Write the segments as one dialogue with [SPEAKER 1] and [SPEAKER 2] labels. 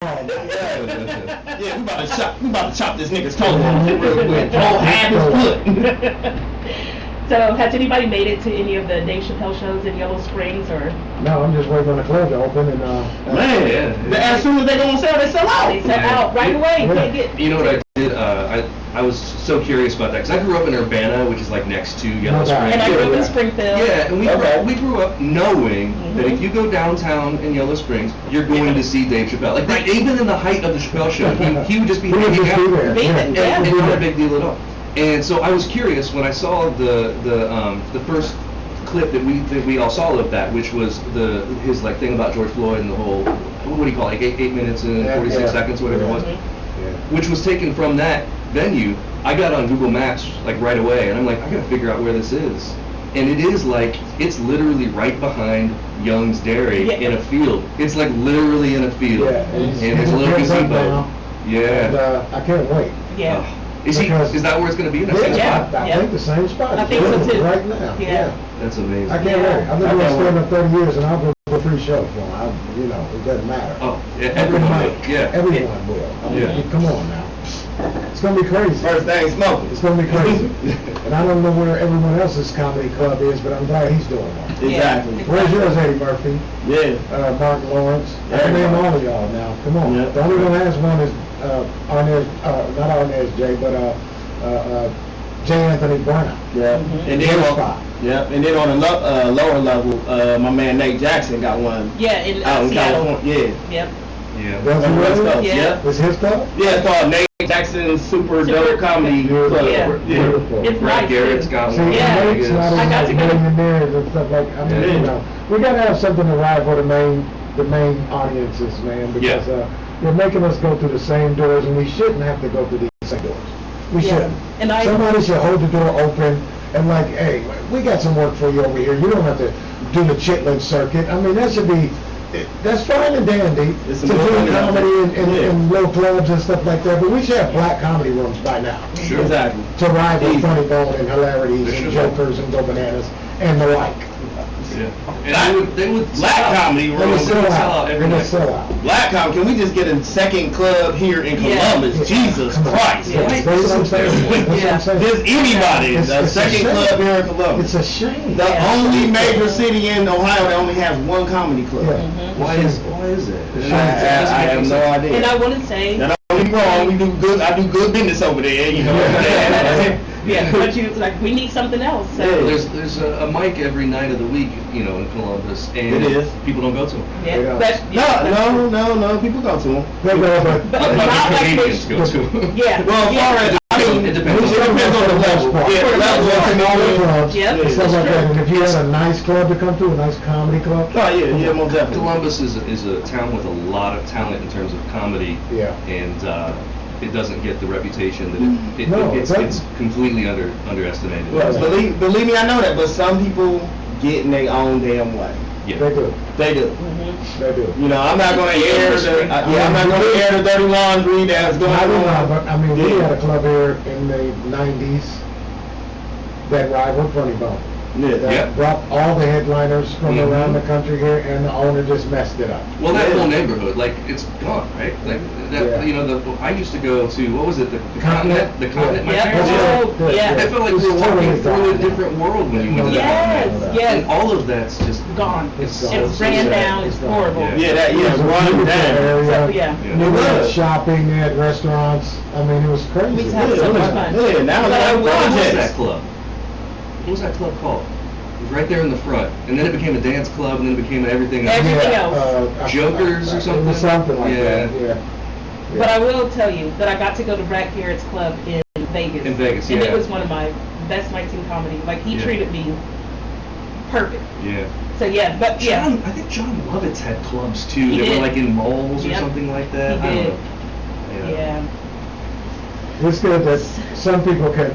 [SPEAKER 1] Yeah, we about to chop this nigga's toe off real quick. Oh, half his foot.
[SPEAKER 2] So, has anybody made it to any of the Dave Chappelle shows in Yellow Springs or?
[SPEAKER 3] No, I'm just waiting on the club to open and
[SPEAKER 1] Man, as soon as they go on sale, they sell out.
[SPEAKER 2] They sell out right away. You can't get.
[SPEAKER 4] You know what I did? I was so curious about that because I grew up in Urbana, which is like next to Yellow Springs.
[SPEAKER 2] And I grew up in Springfield.
[SPEAKER 4] Yeah, and we grew up knowing that if you go downtown in Yellow Springs, you're going to see Dave Chappelle. Like even in the height of the Chappelle show, he would just be hanging out. And not a big deal at all. And so I was curious when I saw the first clip that we all saw of that, which was his like thing about George Floyd and the whole, what do you call it, like 8 minutes and 46 seconds, whatever it was, which was taken from that venue. I got on Google Maps like right away, and I'm like, I gotta figure out where this is. And it is like, it's literally right behind Young's Dairy in a field. It's like literally in a field. And there's a little gazebo.
[SPEAKER 3] And I can't wait.
[SPEAKER 4] Is that where it's going to be in the same spot?
[SPEAKER 3] I think the same spot.
[SPEAKER 2] I think so too.
[SPEAKER 3] Right now.
[SPEAKER 2] Yeah.
[SPEAKER 4] That's amazing.
[SPEAKER 3] I can't wait. I've been doing stand-up 30 years, and I'll go to a free show for them. You know, it doesn't matter.
[SPEAKER 4] Oh, everyone will. Yeah.
[SPEAKER 3] Everyone will. I mean, come on now. It's going to be crazy.
[SPEAKER 1] First thing smoking.
[SPEAKER 3] It's going to be crazy. And I don't know where everyone else's comedy club is, but I'm glad he's doing one.
[SPEAKER 1] Exactly.
[SPEAKER 3] Where's yours, Eddie Murphy?
[SPEAKER 1] Yeah.
[SPEAKER 3] Martin Lawrence. I can name all of y'all now. Come on. The only one that has one is not Arnez Jay, but J. Anthony Brown.
[SPEAKER 1] Yeah. And then on a lower level, my man Nate Jackson got one.
[SPEAKER 2] Yeah, in
[SPEAKER 1] out in
[SPEAKER 2] Seattle.
[SPEAKER 1] California.
[SPEAKER 2] Yep.
[SPEAKER 4] Yeah.
[SPEAKER 3] That's
[SPEAKER 1] West
[SPEAKER 2] Yeah.
[SPEAKER 3] It's his club?
[SPEAKER 1] Yeah, it's called Nate Jackson Super Dope Comedy Club.
[SPEAKER 3] Beautiful.
[SPEAKER 2] It's
[SPEAKER 4] Brad
[SPEAKER 2] nice.
[SPEAKER 4] Garrett's got
[SPEAKER 3] See,
[SPEAKER 4] one.
[SPEAKER 3] Nate's not
[SPEAKER 2] I got to
[SPEAKER 3] in
[SPEAKER 2] go.
[SPEAKER 3] millionaires and stuff like. I mean, you know, we gotta have something to rival the main audiences, man, because they're making us go through the same doors, and we shouldn't have to go through these same doors. We shouldn't.
[SPEAKER 2] And
[SPEAKER 3] Somebody should hold the door open and like, hey, we got some work for you over here. You don't have to do the chitlin circuit. I mean, that should be. That's fine and dandy to do comedy in little clubs and stuff like that, but we should have black comedy rooms by now.
[SPEAKER 4] Sure.
[SPEAKER 1] Exactly.
[SPEAKER 3] To rival Funny Bone and Hilarities and Jokers and Go Bananas and the like.
[SPEAKER 4] Yeah. And they would
[SPEAKER 1] Black comedy
[SPEAKER 3] They would
[SPEAKER 1] room.
[SPEAKER 3] sell out.
[SPEAKER 4] every
[SPEAKER 3] They would
[SPEAKER 4] night.
[SPEAKER 3] sell out.
[SPEAKER 1] Black comedy. Can we just get a second club here in Columbus? Jesus Christ.
[SPEAKER 3] That's what I'm saying. That's what I'm saying.
[SPEAKER 1] Just anybody.
[SPEAKER 3] It's
[SPEAKER 1] A
[SPEAKER 3] a
[SPEAKER 1] second
[SPEAKER 3] shame.
[SPEAKER 1] club here in Columbus.
[SPEAKER 3] It's a shame.
[SPEAKER 1] The only major city in Ohio that only has one comedy club.
[SPEAKER 3] Yeah.
[SPEAKER 4] Why is it?
[SPEAKER 1] I have no idea.
[SPEAKER 2] And I want to say.
[SPEAKER 1] Now, don't get me wrong, we do good. I do good business over there. You know what I'm saying?
[SPEAKER 2] Yeah, but we need something else. So.
[SPEAKER 4] There's a mic every night of the week, you know, in Columbus, and
[SPEAKER 1] It is.
[SPEAKER 4] people don't go to them.
[SPEAKER 2] Yeah,
[SPEAKER 1] No, people go to them.
[SPEAKER 3] But
[SPEAKER 2] But not like
[SPEAKER 4] Canadians
[SPEAKER 2] we-
[SPEAKER 4] go to them.
[SPEAKER 2] Yeah.
[SPEAKER 1] Well, as far as I mean,
[SPEAKER 4] It depends
[SPEAKER 1] it depends on the level. Yeah,
[SPEAKER 3] For
[SPEAKER 1] level of
[SPEAKER 3] clubs,
[SPEAKER 2] Yep,
[SPEAKER 3] and stuff
[SPEAKER 2] that's
[SPEAKER 3] like that.
[SPEAKER 2] true.
[SPEAKER 3] And if you had a nice club to come to, a nice comedy club.
[SPEAKER 1] Oh yeah, most definitely.
[SPEAKER 4] Columbus is a town with a lot of talent in terms of comedy, and it doesn't get the reputation that it's completely underestimated.
[SPEAKER 1] Well, believe me, I know that, but some people get in their own damn way.
[SPEAKER 4] Yeah.
[SPEAKER 3] They do.
[SPEAKER 1] They do.
[SPEAKER 3] They do.
[SPEAKER 1] You know, I'm not going to air the dirty laundry that's going
[SPEAKER 3] I don't know,
[SPEAKER 1] on.
[SPEAKER 3] but I mean, we had a club here in the 90s that rivaled Funny Bone. That brought all the headliners from around the country here, and the owner just messed it up.
[SPEAKER 4] Well, that whole neighborhood, like, it's gone, right? Like, that, you know, I used to go to, what was it, the Continent? The Continent, my parents I felt like we were walking through a different world when you went to that.
[SPEAKER 2] Yes.
[SPEAKER 4] And all of that's just
[SPEAKER 2] Gone.
[SPEAKER 4] It's
[SPEAKER 2] ran down. It's horrible.
[SPEAKER 1] Run down.
[SPEAKER 3] It was shopping, they had restaurants. I mean, it was crazy.
[SPEAKER 2] We had so much fun.
[SPEAKER 1] Yeah, now
[SPEAKER 4] What was
[SPEAKER 1] projects.
[SPEAKER 4] that club? What was that club called? It was right there in the front, and then it became a dance club, and then it became everything else.
[SPEAKER 2] Everything else.
[SPEAKER 4] Jokers or something?
[SPEAKER 3] It was something like that, yeah.
[SPEAKER 2] But I will tell you that I got to go to Brad Garrett's club in Vegas.
[SPEAKER 4] In Vegas,
[SPEAKER 2] And it was one of my best nights in comedy. Like, he treated me perfect.
[SPEAKER 4] Yeah.
[SPEAKER 2] So, but
[SPEAKER 4] I think John Lovitz had clubs, too.
[SPEAKER 2] He
[SPEAKER 4] They
[SPEAKER 2] did.
[SPEAKER 4] were, like, in malls or something like that.
[SPEAKER 2] He
[SPEAKER 4] I
[SPEAKER 2] did.
[SPEAKER 4] don't know.
[SPEAKER 2] Yeah.
[SPEAKER 3] It's good that some people can,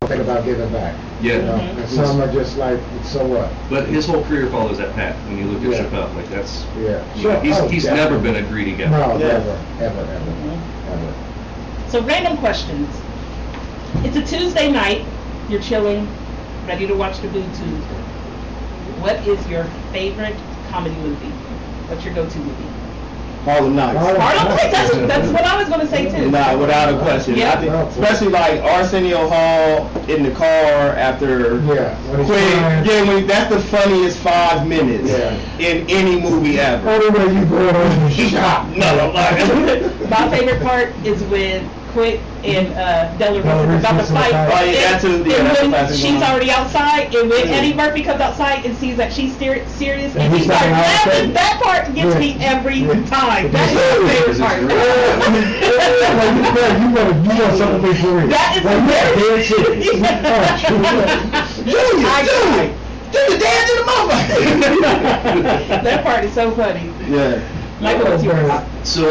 [SPEAKER 3] think about giving back.
[SPEAKER 4] Yeah.
[SPEAKER 3] And some are just like, so what?
[SPEAKER 4] But his whole career follows that path. When you look at Chappelle, like that's he's never been a greedy guy.
[SPEAKER 3] No, never, ever.
[SPEAKER 2] So, random questions. It's a Tuesday night. You're chilling, ready to watch the Boo Tuesday. What is your favorite comedy movie? What's your go-to movie?
[SPEAKER 1] Harlem Nights.
[SPEAKER 2] Harlem Nights, that's what I was going to say too.
[SPEAKER 1] Nah, without a question.
[SPEAKER 2] Yeah.
[SPEAKER 1] I think, especially like Arsenio Hall in the car after Quinn. That's the funniest 5 minutes in any movie ever.
[SPEAKER 3] Anyway, you going on the shop.
[SPEAKER 1] No,
[SPEAKER 2] My favorite part is when Quick and Della Reese about to fight.
[SPEAKER 1] Oh, yeah, that too. Yeah,
[SPEAKER 2] and when
[SPEAKER 1] that's
[SPEAKER 2] she's already outside, and when Eddie Murphy comes outside and sees that she's serious, and he starts laughing, that part gets me every time. That's my favorite part.
[SPEAKER 3] You want something before you.
[SPEAKER 2] That is
[SPEAKER 1] Julia, dance in the motherfucker.
[SPEAKER 2] That part is so funny.
[SPEAKER 1] Yeah.
[SPEAKER 2] Michael, what's yours?
[SPEAKER 4] So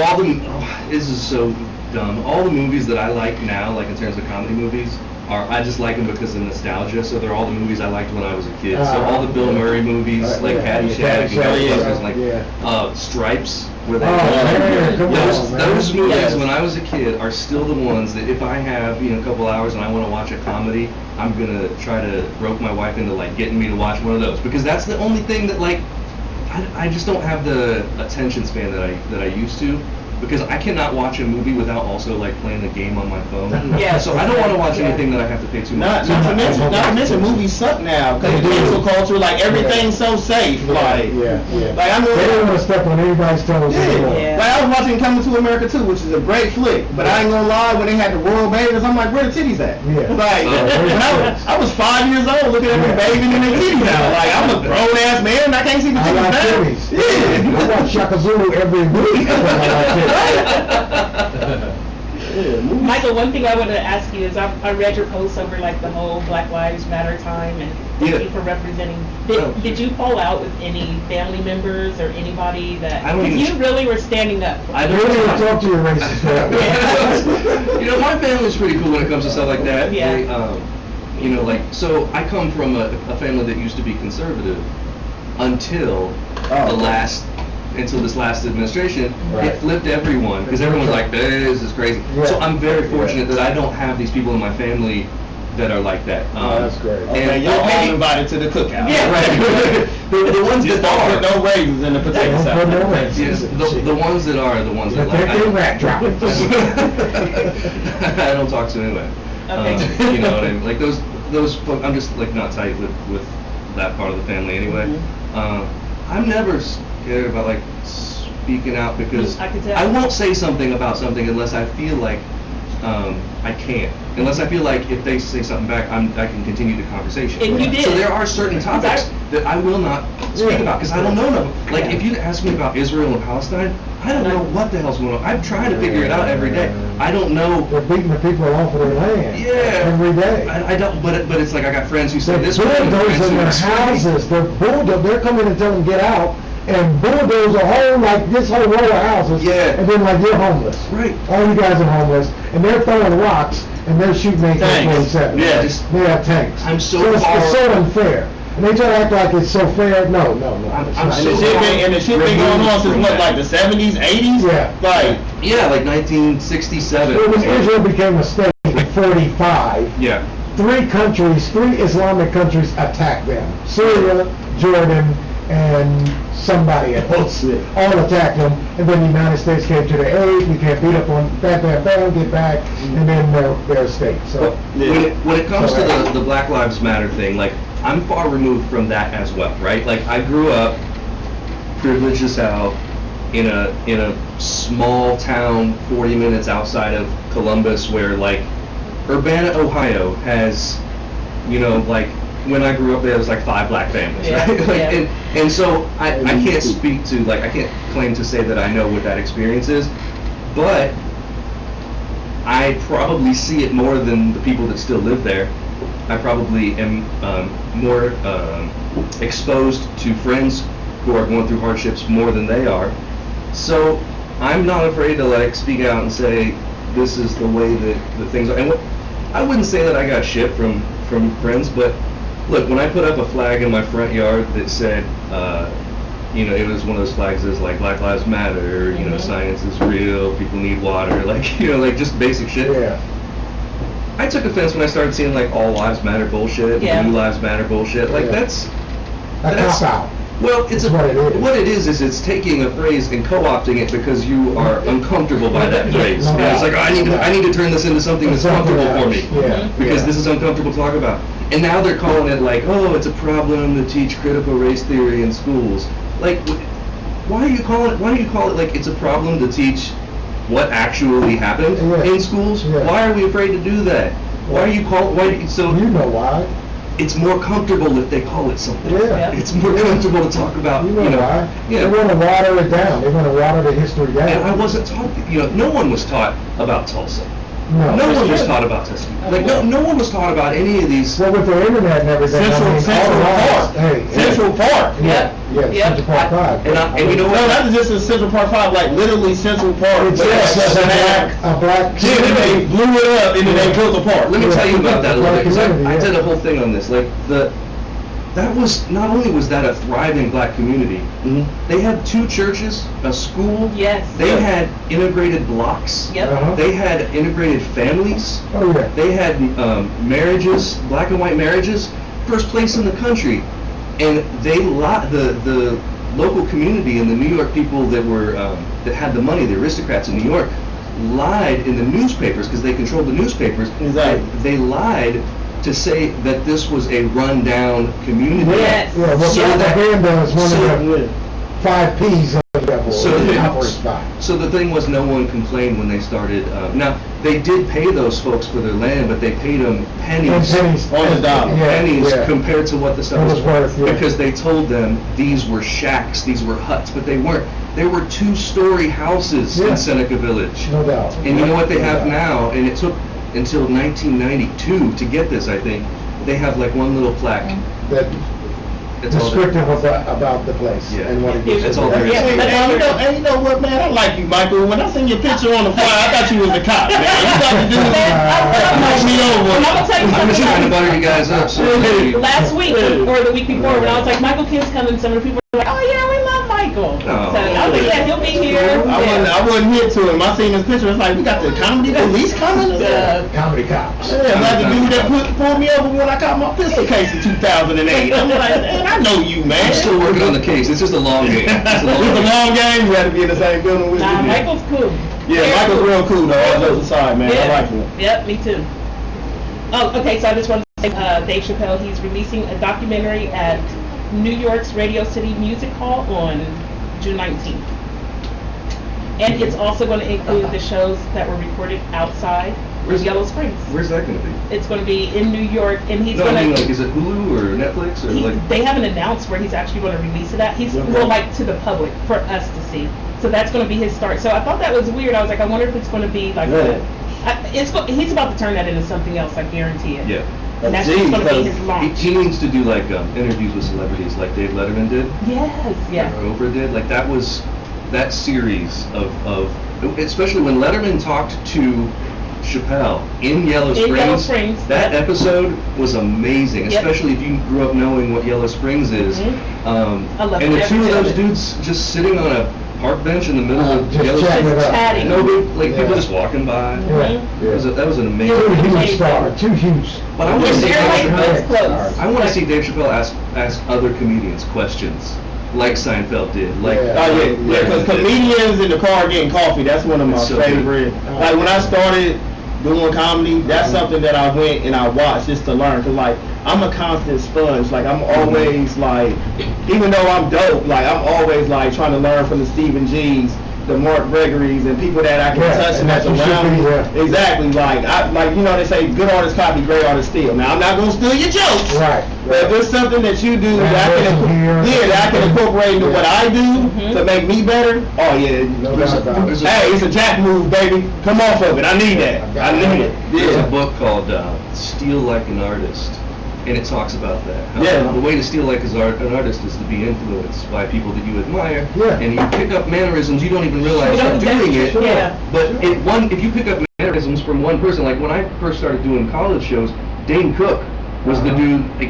[SPEAKER 4] this is so dumb. All the movies that I like now, like in terms of comedy movies, I just like them because of nostalgia. So they're all the movies I liked when I was a kid. So all the Bill Murray movies, like Caddyshack, and Stripes, where they those movies when I was a kid are still the ones that if I have a couple hours and I want to watch a comedy, I'm gonna try to rope my wife into like getting me to watch one of those, because that's the only thing that like I just don't have the attention span that I used to. Because I cannot watch a movie without also like playing a game on my phone.
[SPEAKER 2] Yeah.
[SPEAKER 4] So I don't want to watch anything that I have to pay too much.
[SPEAKER 1] Not to mention movies suck now because of cancel culture. Like everything's so safe. Like I know
[SPEAKER 3] they don't want to step on anybody's toes anymore.
[SPEAKER 1] Like I was watching Coming to America 2, which is a great flick. But I ain't gonna lie, when they had the royal babies, I'm like, where the titties at?
[SPEAKER 3] Yeah.
[SPEAKER 1] Like when I was 5 years old looking at them babies and their titties out. Like I'm a grown ass man and I can't see the titties now.
[SPEAKER 3] Yeah. I watch Shaka Zulu every week.
[SPEAKER 2] Michael, one thing I wanted to ask you is I read your post over like the whole Black Lives Matter time, and thank you for representing. Did you fall out with any family members or anybody that? Because you really were standing up.
[SPEAKER 3] I don't even talk to your racist family.
[SPEAKER 4] My family's pretty cool when it comes to stuff like that.
[SPEAKER 2] Yeah.
[SPEAKER 4] They, so I come from a family that used to be conservative until until this last administration, it flipped everyone, because everyone was like, this is crazy. Yeah. So I'm very fortunate that I don't have these people in my family that are like that.
[SPEAKER 3] That's great.
[SPEAKER 1] And you're all invited to the cookout.
[SPEAKER 4] Yeah, right. the ones that are.
[SPEAKER 1] Put no raisins in the potato salad.
[SPEAKER 3] No raisins.
[SPEAKER 4] Yes, the ones that are the ones that
[SPEAKER 3] like. Rat droppings.
[SPEAKER 4] I don't talk to anyway.
[SPEAKER 2] Okay.
[SPEAKER 4] You know what I mean? Like those folks, I'm just like not tight with that part of the family anyway. I'm never scared about like speaking out, because I won't say something about something unless I feel like I can't. Unless I feel like if they say something back, I can continue the conversation.
[SPEAKER 2] And you did.
[SPEAKER 4] So there are certain topics that I will not speak about because I don't know them. Like if you ask me about Israel and Palestine, I don't know what the hell's going on. I've tried to figure it out every day. I don't know.
[SPEAKER 3] They're beating the people off of their land. Every day.
[SPEAKER 4] I don't. But it's like I got friends who say this.
[SPEAKER 3] They're bulldozing their houses. They're coming and telling them get out. And bulldoze this whole row of houses. Yeah. And then you're homeless.
[SPEAKER 4] Right.
[SPEAKER 3] All you guys are homeless, and they're throwing rocks and they're shooting AK-47.
[SPEAKER 1] Yeah.
[SPEAKER 3] They have tanks.
[SPEAKER 4] I'm so
[SPEAKER 3] it's so unfair. And they try to act like it's so fair. No.
[SPEAKER 1] And the shit been going on since what, like the 70s, 80s?
[SPEAKER 3] Yeah.
[SPEAKER 4] Like 1967.
[SPEAKER 3] When Israel became a state in 45.
[SPEAKER 4] Yeah.
[SPEAKER 3] 3 Islamic countries attacked them. Syria, Jordan, and somebody else all attacked them, and then the United States came to their aid. We can't beat up on bam, get back, and then they're a state. So
[SPEAKER 4] when it comes to the Black Lives Matter thing, like I'm far removed from that as well, right? Like I grew up privileged as hell in a small town 40 minutes outside of Columbus, where like Urbana, Ohio has, when I grew up there was like 5 black families, right? And so I can't speak to, I can't claim to say that I know what that experience is, but I probably see it more than the people that still live there. I probably am more exposed to friends who are going through hardships more than they are. So I'm not afraid to speak out and say this is the way that the things are. And I wouldn't say that I got shit from friends, but look, when I put up a flag in my front yard that said, it was one of those flags that's like Black Lives Matter, science is real, people need water, just basic shit.
[SPEAKER 3] Yeah.
[SPEAKER 4] I took offense when I started seeing all lives matter bullshit, blue lives matter bullshit. That's
[SPEAKER 3] cop out.
[SPEAKER 4] Well, it's what it is it's taking a phrase and co-opting it because you are uncomfortable by that phrase. It's like, I need to turn this into something that's comfortable for me because this is uncomfortable to talk about. And now they're calling it like, oh, it's a problem to teach critical race theory in schools. Like, why do you call it like it's a problem to teach what actually happened in schools? Why are we afraid to do that? Why do you call it? So
[SPEAKER 3] you know why?
[SPEAKER 4] It's more comfortable if they call it something. It's more comfortable to talk about.
[SPEAKER 3] You know why?
[SPEAKER 4] Yeah.
[SPEAKER 3] They want to water it down. They want to water the history down.
[SPEAKER 4] And I wasn't taught. No one was taught about Tulsa.
[SPEAKER 3] No
[SPEAKER 4] one was taught about Tuskegee. Like no one was taught about any of these.
[SPEAKER 3] Well, with the internet and everything.
[SPEAKER 1] Central Park. Central Park.
[SPEAKER 3] Central Park 5.
[SPEAKER 4] And you know what?
[SPEAKER 1] No, that was just in Central Park 5, like literally Central Park.
[SPEAKER 3] It's a black.
[SPEAKER 1] Yeah, and they blew it up and then they built a park.
[SPEAKER 4] Let me tell you about that a little bit, because I did a whole thing on this. Like that was, not only was that a thriving black community, they had 2 churches, a school.
[SPEAKER 2] Yes.
[SPEAKER 4] They had integrated blocks.
[SPEAKER 2] Yep.
[SPEAKER 4] They had integrated families.
[SPEAKER 3] Oh yeah.
[SPEAKER 4] They had marriages, black and white marriages, first place in the country. And the local community and the New York people that were that had the money, the aristocrats in New York, lied in the newspapers because they controlled the newspapers.
[SPEAKER 1] Exactly.
[SPEAKER 4] They lied to say that this was a rundown community.
[SPEAKER 2] Yes.
[SPEAKER 3] Yeah, well, propaganda is one of the 5 P's of the devil.
[SPEAKER 4] So the thing was, no one complained when they started. Now they did pay those folks for their land, but they paid them pennies
[SPEAKER 1] on the dollar,
[SPEAKER 4] compared to what the stuff was
[SPEAKER 3] worth.
[SPEAKER 4] Because they told them these were shacks, these were huts, but they weren't. There were 2-story houses in Seneca Village.
[SPEAKER 3] No doubt.
[SPEAKER 4] And you know what they have now? And it took until 1992 to get this, I think. They have like one little plaque.
[SPEAKER 3] That's descriptive about the place and what it is.
[SPEAKER 4] That's all there is.
[SPEAKER 1] And you know what, man? I like you, Michael. When I seen your picture on the flyer, I thought you was a cop, man. You got to do this. Me over.
[SPEAKER 2] I'm gonna tell you
[SPEAKER 4] I'm just
[SPEAKER 2] something.
[SPEAKER 4] trying to butter you guys up. So
[SPEAKER 2] Last week or the week before, when I was like, Michael Kim's coming, some of the people were like, oh yeah, we love Michael.
[SPEAKER 4] Oh,
[SPEAKER 2] so I was like, yeah, he'll be here.
[SPEAKER 1] I wasn't hit to him. I seen his picture. It's like, we got the comedy police coming.
[SPEAKER 3] Comedy cops.
[SPEAKER 1] Yeah, like the dude that pulled me over when I caught my pistol case in 2008. I'm like, man, I know you, man.
[SPEAKER 4] I'm still working on the case. It's just a long game.
[SPEAKER 1] It's a long game. You have to be in the same building with
[SPEAKER 2] Nah,
[SPEAKER 1] you.
[SPEAKER 2] Michael's cool.
[SPEAKER 1] Yeah, Michael's real cool though. All jokes aside, man. I like him.
[SPEAKER 2] Yep, me too. Oh, okay. So I just wanted to say, Dave Chappelle, he's releasing a documentary at New York's Radio City Music Hall on June 19th. And it's also going to include the shows that were recorded outside Yellow Springs.
[SPEAKER 4] Where's that going to be?
[SPEAKER 2] It's going to be in New York, and he's
[SPEAKER 4] No,
[SPEAKER 2] going
[SPEAKER 4] I mean,
[SPEAKER 2] to.
[SPEAKER 4] like, is it Hulu or Netflix or like?
[SPEAKER 2] They haven't announced where he's actually going to release it at. He's more like to the public for us to see. So that's going to be his start. So I thought that was weird. I was like, I wonder if it's going to be like. He's about to turn that into something else. I guarantee it.
[SPEAKER 4] Yeah.
[SPEAKER 2] And that's just going to be his launch.
[SPEAKER 4] He needs to do like interviews with celebrities, like Dave Letterman did.
[SPEAKER 2] Yes. Yeah.
[SPEAKER 4] Or Oprah did. Like that was that series of especially when Letterman talked to Chappelle in Yellow Springs. That episode was amazing, especially if you grew up knowing what Yellow Springs is.
[SPEAKER 2] I love
[SPEAKER 4] and the 2 of those dudes just sitting on a park bench in the middle of Yellow Springs,
[SPEAKER 2] chatting.
[SPEAKER 4] People just walking by. That was an amazing.
[SPEAKER 3] 2 huge stars. 2 huge.
[SPEAKER 4] But I want to see Dave
[SPEAKER 2] Chappelle.
[SPEAKER 4] I want to see Dave Chappelle ask other comedians questions. Like Seinfeld did. Like
[SPEAKER 1] because comedians in the car getting coffee, that's one of my favorite. Like when I started doing comedy, that's something that I went and I watched just to learn. Cause like I'm a constant sponge. Like I'm always like, even though I'm dope, like I'm always like trying to learn from the Stephen G's, the Mark Gregory's, and people that I can touch and that's around me. Exactly. Like they say good artists copy, great artists steal. Now I'm not gonna steal your jokes. Right. But if there's something that you do that I can incorporate into what I do to make me better, oh yeah. Hey, it's a jack move, baby. Come off of it. I need that. I need it.
[SPEAKER 4] There's a book called Steal Like an Artist, and it talks about that. The way to steal like an artist is to be influenced by people that you admire, and you pick up mannerisms you don't even realize you're doing it. But if you pick up mannerisms from one person, like when I first started doing college shows, Dane Cook was the dude. Like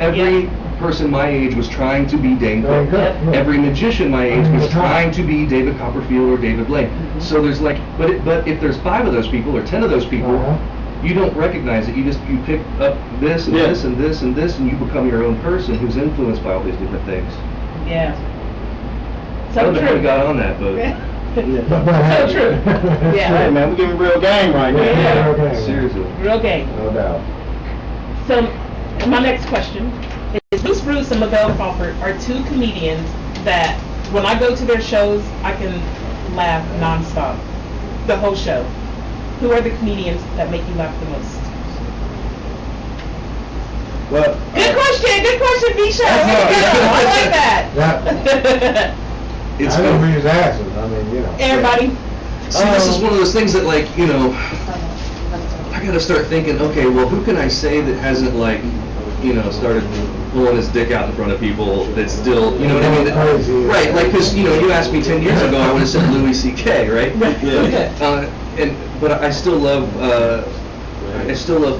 [SPEAKER 4] every person my age was trying to be Dane Cook. Every magician my age was trying to be David Copperfield or David Blaine. So there's like, but if there's 5 of those people or 10 of those people, you don't recognize it. You pick up this and this and this and this, and you become your own person who's influenced by all these different things.
[SPEAKER 2] Yeah.
[SPEAKER 4] I
[SPEAKER 2] So
[SPEAKER 4] don't know how we
[SPEAKER 2] true.
[SPEAKER 4] got on that, but
[SPEAKER 2] So true. Yeah.
[SPEAKER 1] Hey man, we're giving real game right now.
[SPEAKER 2] Yeah.
[SPEAKER 3] Real game.
[SPEAKER 4] seriously.
[SPEAKER 2] Real game.
[SPEAKER 3] No doubt.
[SPEAKER 2] So, my next question is, Bruce Bruce and Lavelle Crawford are two comedians that, when I go to their shows, I can laugh nonstop, the whole show. Who are the comedians that make you laugh the most?
[SPEAKER 1] Well,
[SPEAKER 2] Good question, Misha. I like that.
[SPEAKER 4] It's
[SPEAKER 3] I know
[SPEAKER 4] good.
[SPEAKER 3] who he's asking. I mean, you know.
[SPEAKER 2] Everybody.
[SPEAKER 4] See, this is one of those things that, like, you know, I gotta start thinking, okay, well, who can I say that hasn't, like, you know, started pulling his dick out in front of people that's still, you know what I mean?
[SPEAKER 3] Crazy.
[SPEAKER 4] Right, like, because, you know, you asked me 10 years ago, I would have said Louis C.K., right?
[SPEAKER 1] Yeah.
[SPEAKER 4] But I still love,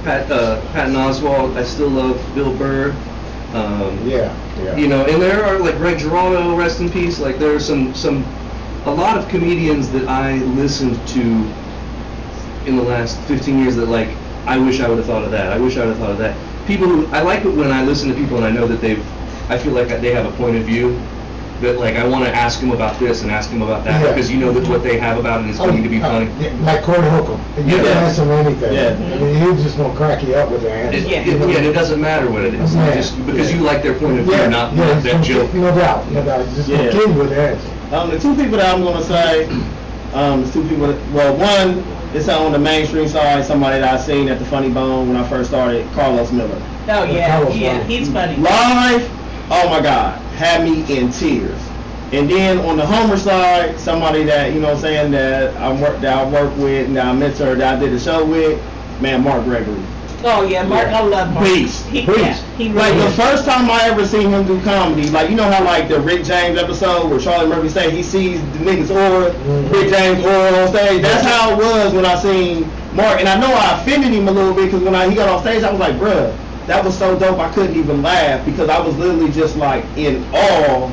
[SPEAKER 4] Patton Oswalt, I still love Bill Burr.
[SPEAKER 3] Yeah.
[SPEAKER 4] You know, and there are, like, Greg Giraldo, rest in peace, like, there are a lot of comedians that I listened to in the last 15 years that, like, I wish I would have thought of that, I wish I would have thought of that. People who, I like it when I listen to people and I know that I feel like they have a point of view, that, like, I want to ask them about this and ask them about that,
[SPEAKER 3] Yeah.
[SPEAKER 4] because you know that what they have about it is going to be funny.
[SPEAKER 3] Yeah, like Corey Holcomb. You can ask him anything.
[SPEAKER 1] Yeah.
[SPEAKER 3] I mean, he's just going to crack you up with their answer.
[SPEAKER 4] It doesn't matter what it is,
[SPEAKER 3] Yeah.
[SPEAKER 4] just because you like their point of view,
[SPEAKER 3] Yeah,
[SPEAKER 4] not
[SPEAKER 3] yeah,
[SPEAKER 4] that joke.
[SPEAKER 3] No doubt. He's just going
[SPEAKER 1] Yeah.
[SPEAKER 3] to kill you with their answer.
[SPEAKER 1] The two people that I'm gonna say, the two people. Well, one is on the mainstream side. Somebody that I seen at the Funny Bone when I first started, Carlos Miller.
[SPEAKER 2] Oh yeah,
[SPEAKER 3] Carlos
[SPEAKER 2] yeah,
[SPEAKER 3] Miller.
[SPEAKER 2] he's funny.
[SPEAKER 1] Live, oh my God, had me in tears. And then on the Homer side, somebody that, you know what I'm saying, that I work with and that I mentor, that I did a show with, man, Mark Gregory.
[SPEAKER 2] Oh yeah, Mark, I love Mark.
[SPEAKER 1] Beast.
[SPEAKER 2] He
[SPEAKER 1] Beast.
[SPEAKER 2] really
[SPEAKER 1] Like the
[SPEAKER 2] is.
[SPEAKER 1] first time I ever seen him do comedy, like, you know how like the Rick James episode where Charlie Murphy say he sees the niggas aura, Rick James aura on stage. That's how it was when I seen Mark, and I know I offended him a little bit because when he got off stage, I was like, bruh, that was so dope. I couldn't even laugh because I was literally just like in awe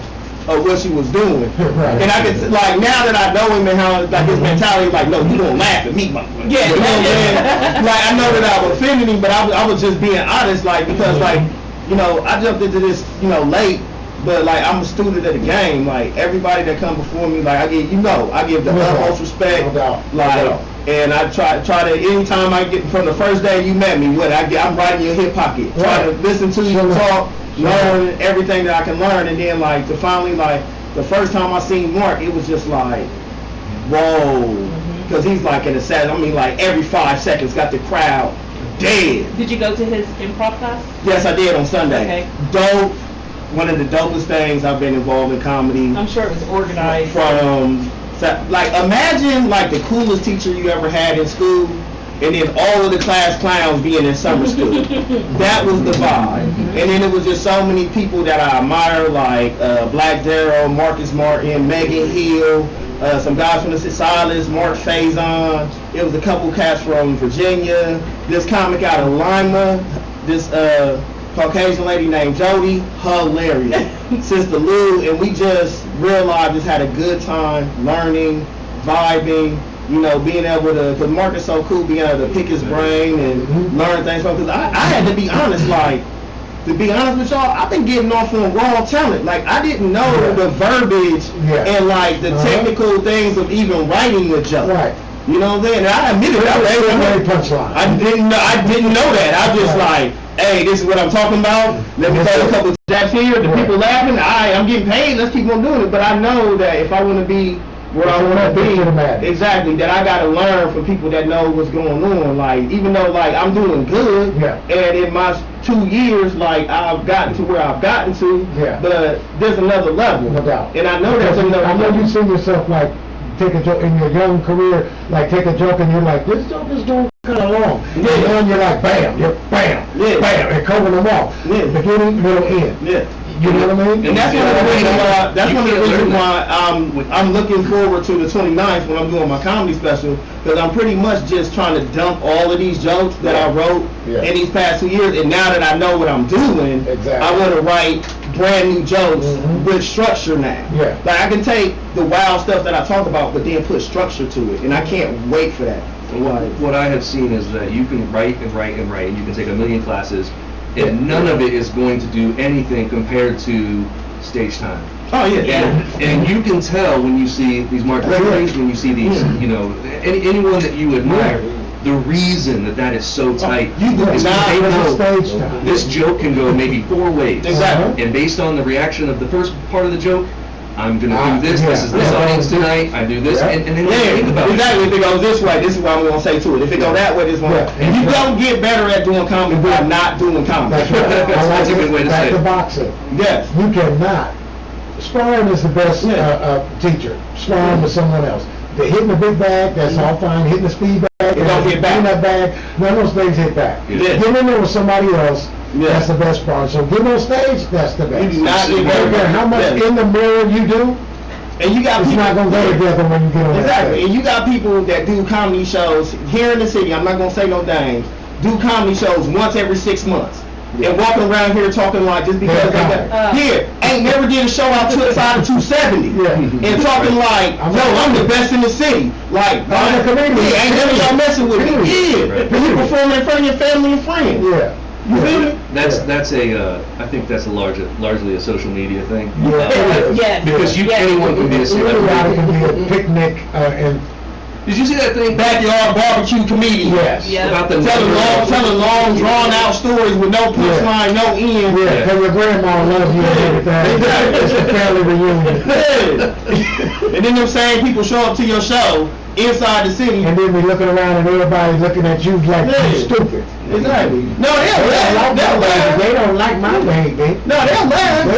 [SPEAKER 1] of what she was doing.
[SPEAKER 3] Right.
[SPEAKER 1] And I could, like, now that I know him and how, like, his mentality, like, no, you don't laugh at me, motherfucker.
[SPEAKER 2] Yeah.
[SPEAKER 1] You know what I'm saying? Like, I know that I've offended him, but I was just being honest, like, because, like, you know, I jumped into this, you know, late, but, like, I'm a student of the game. Like, everybody that come before me, like, I give the utmost respect.
[SPEAKER 3] No doubt.
[SPEAKER 1] Like, and I try to, anytime I get, from the first day you met me, I'm right in your hip pocket. Try to listen to you talk, learn everything that I can learn, and then, like, to finally, like, the first time I seen Mark, it was just like, whoa, because he's like in a set. I mean, like, every 5 seconds got the crowd dead.
[SPEAKER 2] Did you go to his improv class?
[SPEAKER 1] Yes, I did on Sunday.
[SPEAKER 2] Okay.
[SPEAKER 1] Dope. One of the dopest things I've been involved in comedy.
[SPEAKER 2] I'm sure it was organized.
[SPEAKER 1] Like, imagine, like, the coolest teacher you ever had in school, and then all of the class clowns being in summer school. That was the vibe. And then it was just so many people that I admire, like Black Darryl, Marcus Martin, Megan Hill, some guys from the Silas, Mark Faison. It was a couple cats from Virginia. This comic out of Lima, this Caucasian lady named Jody, hilarious. Sister Lou, and we just realized just had a good time learning, vibing, you know, being able to, because Mark is so cool, being able to pick his brain and learn things from, because I had to be honest, like, to be honest with y'all, I've been getting off on raw talent. Like, I didn't know the verbiage and, like, the technical things of even writing a joke.
[SPEAKER 3] Right.
[SPEAKER 1] You know what I'm saying? And I admit it. I didn't know that. I was just like, hey, this is what I'm talking about. Let me throw a couple jabs here. The people laughing. I'm getting paid. Let's keep on doing it. But I know that if I want to be where I want to be, exactly, that I got to learn from people that know what's going on. Like, even though, like, I'm doing good, and in my 2 years, like, I've gotten to where I've gotten to, but there's another level.
[SPEAKER 3] No doubt.
[SPEAKER 1] And I know there's another
[SPEAKER 3] I know
[SPEAKER 1] level.
[SPEAKER 3] you see yourself, like, take a joke in your young career, like, take a joke and you're like, this joke is doing kind of long. And then you're like, bam, bam, and covering them off. Beginning, middle, end. You know what I mean?
[SPEAKER 1] And that's one of the reasons why I'm looking forward to the 29th when I'm doing my comedy special, because I'm pretty much just trying to dump all of these jokes that I wrote in these past 2 years, and now that I know what I'm doing, I want to write brand new jokes with structure now. Like, I can take the wild stuff that I talk about, but then put structure to it, and I can't wait for that.
[SPEAKER 4] What I have seen is that you can write and write and write, and you can take 1,000,000 classes, and none of it is going to do anything compared to stage time.
[SPEAKER 1] Oh yeah.
[SPEAKER 4] And you can tell when you see these Mark Gregory's, when you see these, you know, anyone that you admire, the reason that is so tight is because they know this joke can go maybe 4 ways.
[SPEAKER 1] Exactly.
[SPEAKER 4] And based on the reaction of the first part of the joke, I'm going to do this, this is this audience tonight, I do this, and then you think about it.
[SPEAKER 1] Exactly, if it goes this way, this is what I'm going to say to it. If it goes that way, this is what And you don't get better at doing comedy by not doing comedy.
[SPEAKER 3] That's right.
[SPEAKER 4] That's a good way to say it.
[SPEAKER 3] Back to boxing.
[SPEAKER 1] Yes.
[SPEAKER 3] You cannot. Sparring is the best teacher. Sparring with someone else. They're hitting the big bag, that's all fine. Hitting the speed bag,
[SPEAKER 1] it don't hit back.
[SPEAKER 3] That bag, none of those things hit back.
[SPEAKER 1] Yeah.
[SPEAKER 3] Get in there with somebody else. That's the best part. So get on stage, that's the best.
[SPEAKER 1] You do not get
[SPEAKER 3] better. How much in the mirror you do,
[SPEAKER 1] and you got
[SPEAKER 3] it's
[SPEAKER 1] people,
[SPEAKER 3] not going to go together when you get on
[SPEAKER 1] exactly.
[SPEAKER 3] stage.
[SPEAKER 1] And you got people that do comedy shows here in the city, I'm not going to say no names, do comedy shows once every 6 months. And walking around here talking like just because they got ain't never did a show outside of 270 and talking like I'm the best in the city like
[SPEAKER 3] I'm a comedian.
[SPEAKER 1] Ain't none of y'all messing with me you performing in front of your family and friends you feel me?
[SPEAKER 4] That's I think that's largely a social media thing.
[SPEAKER 2] Yes.
[SPEAKER 4] Because anyone can be a celebrity.
[SPEAKER 3] Anybody can be a picnic and.
[SPEAKER 4] Did you see that thing?
[SPEAKER 1] Backyard barbecue comedian.
[SPEAKER 3] Yes.
[SPEAKER 4] About the
[SPEAKER 1] telling long, drawn out stories with no punchline, no end.
[SPEAKER 3] Yeah, because your grandma loves you and everything.
[SPEAKER 1] Exactly.
[SPEAKER 3] It's a family reunion.
[SPEAKER 1] And then them same people show up to your show inside the city.
[SPEAKER 3] And then we looking around and everybody looking at you like you stupid.
[SPEAKER 1] Exactly. No, they'll laugh.
[SPEAKER 3] They don't like my baby.
[SPEAKER 1] No, they'll laugh.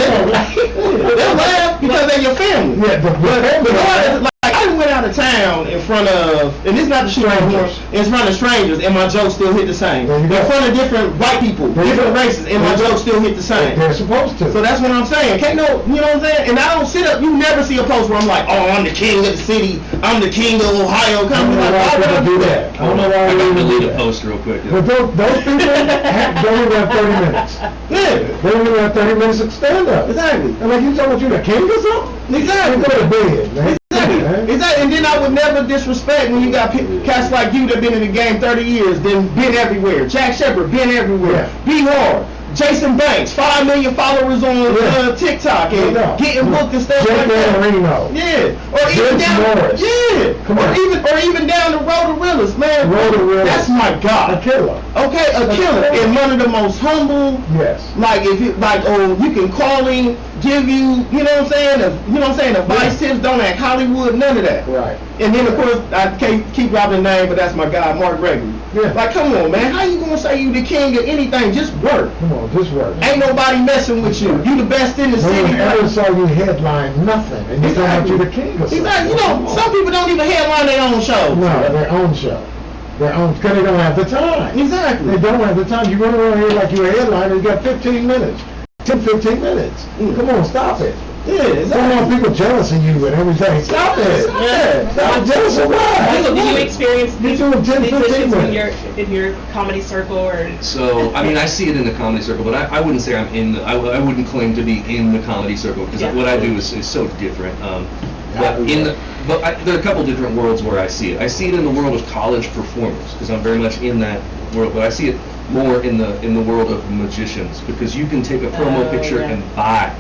[SPEAKER 1] They'll laugh because they're your family.
[SPEAKER 3] Yeah,
[SPEAKER 1] but I went out of town in front of, and this is not the strangers, in front of strangers, and my jokes still hit the same. In front of different white people, different races, and my jokes still hit the same.
[SPEAKER 3] They're supposed to.
[SPEAKER 1] So that's what I'm saying. You know what I'm saying? And I don't sit up, you never see a post where I'm like, oh, I'm the king of the city, I'm the king of Ohio. Why would I do that?
[SPEAKER 3] I don't know why
[SPEAKER 4] I got to
[SPEAKER 3] do
[SPEAKER 4] delete
[SPEAKER 3] that.
[SPEAKER 4] a post real quick.
[SPEAKER 3] But those people don't even have 30 minutes.
[SPEAKER 1] Yeah.
[SPEAKER 3] They don't even have 30 minutes of stand-up.
[SPEAKER 1] Exactly.
[SPEAKER 3] And like you talking about you the king or something?
[SPEAKER 1] Exactly.
[SPEAKER 3] Go to bed, man.
[SPEAKER 1] Exactly. And then I would never disrespect when you got cats like you that been in the game 30 years, then been everywhere. Jack Shepard, been everywhere. B. Hard. Jason Banks, 5 million followers on TikTok and getting booked and stuff like that.
[SPEAKER 3] Reno.
[SPEAKER 1] Yeah. Or even down,
[SPEAKER 3] Come on.
[SPEAKER 1] or even down the road to Willis, man. That's my God.
[SPEAKER 3] A killer.
[SPEAKER 1] Okay, a killer. And one of the most humble.
[SPEAKER 3] Yes.
[SPEAKER 1] Like if you you can call him, give you, you know what I'm saying, advice, tips, don't act Hollywood, none of that.
[SPEAKER 3] Right.
[SPEAKER 1] And then of course I can't keep dropping the name, but that's my guy, Mark Gregory.
[SPEAKER 3] Yeah.
[SPEAKER 1] Like, come on, man, how you gonna say you the king of anything? Just work.
[SPEAKER 3] Come on, just work.
[SPEAKER 1] Ain't nobody messing with you. You the best in the
[SPEAKER 3] No
[SPEAKER 1] city.
[SPEAKER 3] one ever saw you headline nothing, and you talking about you the king or something.
[SPEAKER 1] Exactly. You know, some people don't even headline their own show.
[SPEAKER 3] No, their own show. Their own, because they don't have the time.
[SPEAKER 1] Exactly.
[SPEAKER 3] They don't have the time. You run around here like you're a headliner, you got 15 minutes. 10-15 minutes. Come on, stop it.
[SPEAKER 1] Yeah, exactly.
[SPEAKER 3] Don't want people jealous of you and everything. Stop it. Stop jealous of what?
[SPEAKER 2] Did you experience these
[SPEAKER 3] doing 10-15
[SPEAKER 2] issues
[SPEAKER 3] minutes.
[SPEAKER 2] in your comedy circle or?
[SPEAKER 4] So, I mean, I see it in the comedy circle, but I wouldn't say I'm in the, I wouldn't claim to be in the comedy circle because what I do is so different. But there are a couple different worlds where I see it. I see it in the world of college performers because I'm very much in that world, but I see it more in the world of magicians because you can take a promo picture and buy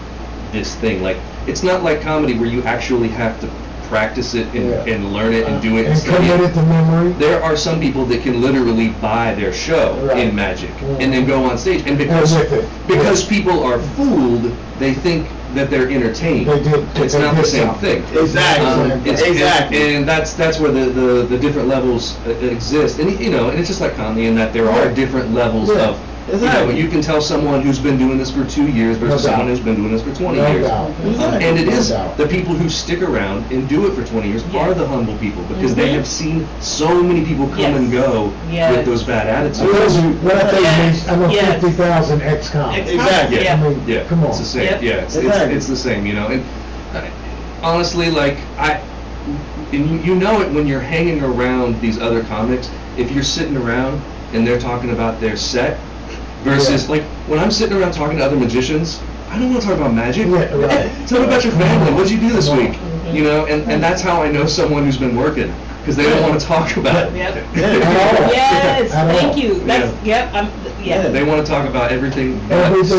[SPEAKER 4] this thing. Like, it's not like comedy where you actually have to practice it and learn it and do it and study
[SPEAKER 3] commit it to memory.
[SPEAKER 4] There are some people that can literally buy their show in magic and then go on stage, and because people are fooled, they think that they're entertained. It's not the same thing.
[SPEAKER 1] Exactly. Exactly.
[SPEAKER 4] And that's where the different levels exist. And and it's just like comedy in that there are different levels of.
[SPEAKER 1] Exactly.
[SPEAKER 4] You can tell someone who's been doing this for 2 years versus someone who's been doing this for 20 years. And it is the people who stick around and do it for 20 years are the humble people because they have seen so many people come and go with those bad attitudes.
[SPEAKER 3] What I think I know 50,000 ex-coms.
[SPEAKER 1] Exactly.
[SPEAKER 3] I mean, come on.
[SPEAKER 4] It's the same. It's the same, And honestly, like you know it when you're hanging around these other comics. If you're sitting around and they're talking about their set, versus like when I'm sitting around talking to other magicians, I don't want to talk about magic. Tell me about your family. What'd you do this week? And that's how I know someone who's been working because they don't want to talk about it.
[SPEAKER 2] Yes, thank you. That's Yeah.
[SPEAKER 4] They want to talk about everything
[SPEAKER 3] else.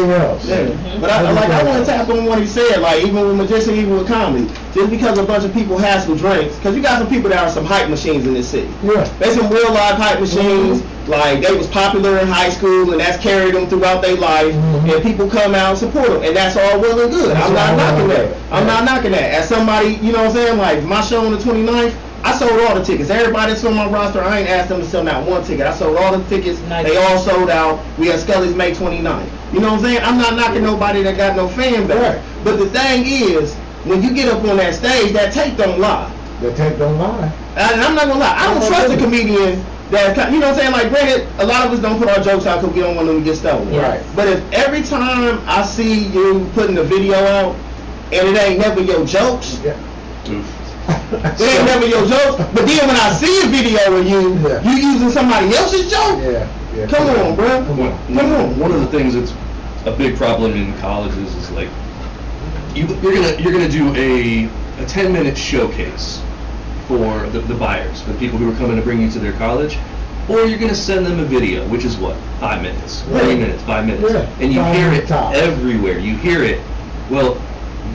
[SPEAKER 1] Yeah. But I want to tap on what he said, like even with magician, even with comedy, just because a bunch of people have some drinks, because you got some people that are some hype machines in this city.
[SPEAKER 3] Yeah.
[SPEAKER 1] They some real live hype machines, like they was popular in high school and that's carried them throughout their life, and people come out and support them, and that's all well and good. I'm not knocking that. I'm not knocking that. As somebody, you know what I'm saying, like my show on the 29th, I sold all the tickets. Everybody that's on my roster, I ain't asked them to sell not one ticket. I sold all the tickets. Nice. They all sold out. We had Scully's May 29th. You know what I'm saying? I'm not knocking nobody that got no fan base. Right. But the thing is, when you get up on that stage, that tape don't lie.
[SPEAKER 3] The tape don't lie.
[SPEAKER 1] And I'm not gonna lie. I don't trust a comedian that, you know what I'm saying? Like, granted, a lot of us don't put our jokes out because we don't want them to get stolen.
[SPEAKER 3] Right.
[SPEAKER 1] But if every time I see you putting the video out and it ain't never your jokes,
[SPEAKER 3] yeah.
[SPEAKER 1] It ain't never your jokes, but then when I see a video of you, you using somebody else's joke?
[SPEAKER 3] Yeah.
[SPEAKER 1] Come on, bro. Come on.
[SPEAKER 4] One of the things that's a big problem in colleges is like you're gonna do a 10-minute showcase for the buyers, the people who are coming to bring you to their college, or you're gonna send them a video, which is what, 5 minutes, 3 minutes, 5 minutes, and you hear it everywhere. You hear it. Well,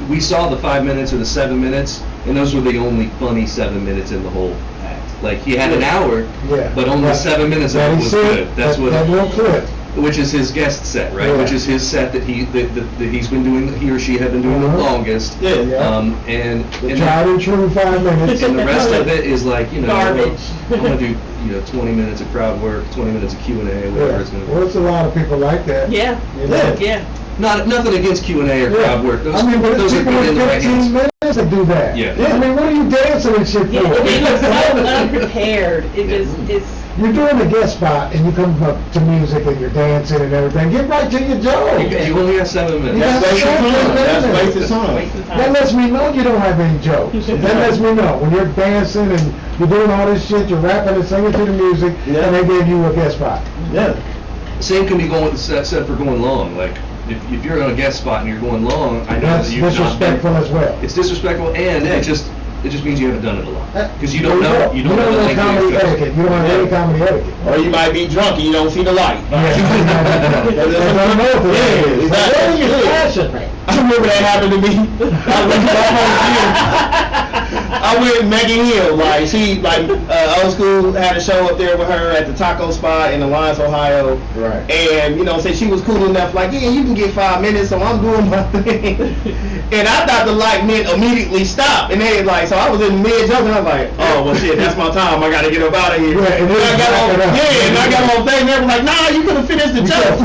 [SPEAKER 4] we saw the 5 minutes or the 7 minutes, and those were the only funny 7 minutes in the whole act. Like he had an hour, but only 7 minutes of it was good. That's what.
[SPEAKER 3] That real clip.
[SPEAKER 4] Which is his guest set, right? Which is his set that he's been doing. He or she had been doing the longest. And
[SPEAKER 3] the tried and true 5 minutes.
[SPEAKER 4] And the rest of it is like, you know,
[SPEAKER 2] garbage.
[SPEAKER 4] I'm gonna do 20 minutes of crowd work, 20 minutes of Q&A, whatever it's gonna be.
[SPEAKER 3] Well, it's a lot of people like that.
[SPEAKER 2] Yeah. Yeah.
[SPEAKER 4] Nothing against Q&A or crowd work. Those,
[SPEAKER 3] I mean, but
[SPEAKER 4] those are
[SPEAKER 3] people
[SPEAKER 4] good in the right
[SPEAKER 3] 15
[SPEAKER 4] hands.
[SPEAKER 3] minutes to do that.
[SPEAKER 4] Yeah.
[SPEAKER 3] I mean, what are you dancing and shit for?
[SPEAKER 2] Yeah, they look so unprepared. It's.
[SPEAKER 3] You're doing a guest spot and you come up to music and you're dancing and everything. Get right to your joke.
[SPEAKER 4] You only have 7 minutes.
[SPEAKER 1] That's wasted time.
[SPEAKER 3] That lets me know you don't have any jokes. That lets me know when you're dancing and you're doing all this shit, you're rapping and singing to the music, and they gave you a guest spot.
[SPEAKER 1] Yeah.
[SPEAKER 4] Same can be going with the set for going long. Like if you're on a guest spot and you're going long, I know that you've
[SPEAKER 3] disrespectful as well.
[SPEAKER 4] It's disrespectful, and it just means you haven't done it a lot. Because you don't know. You don't
[SPEAKER 3] know comedy etiquette. You don't have any comedy etiquette.
[SPEAKER 1] Or you might be drunk and you don't see the light. I remember that happened to me. I went Megan Hill, like she, old school had a show up there with her at the taco spot in Alliance, Ohio.
[SPEAKER 3] Right.
[SPEAKER 1] And you know, say she was cool enough, like, yeah, you can get 5 minutes, so I'm doing my thing. And I thought the light meant immediately stop, and they like, so I was in mid joke, and I was like, oh well, shit, that's my time. I gotta get up out of here.
[SPEAKER 3] Right, and
[SPEAKER 1] I got on, and I got on thing. They were like, nah, you could have finished the joke.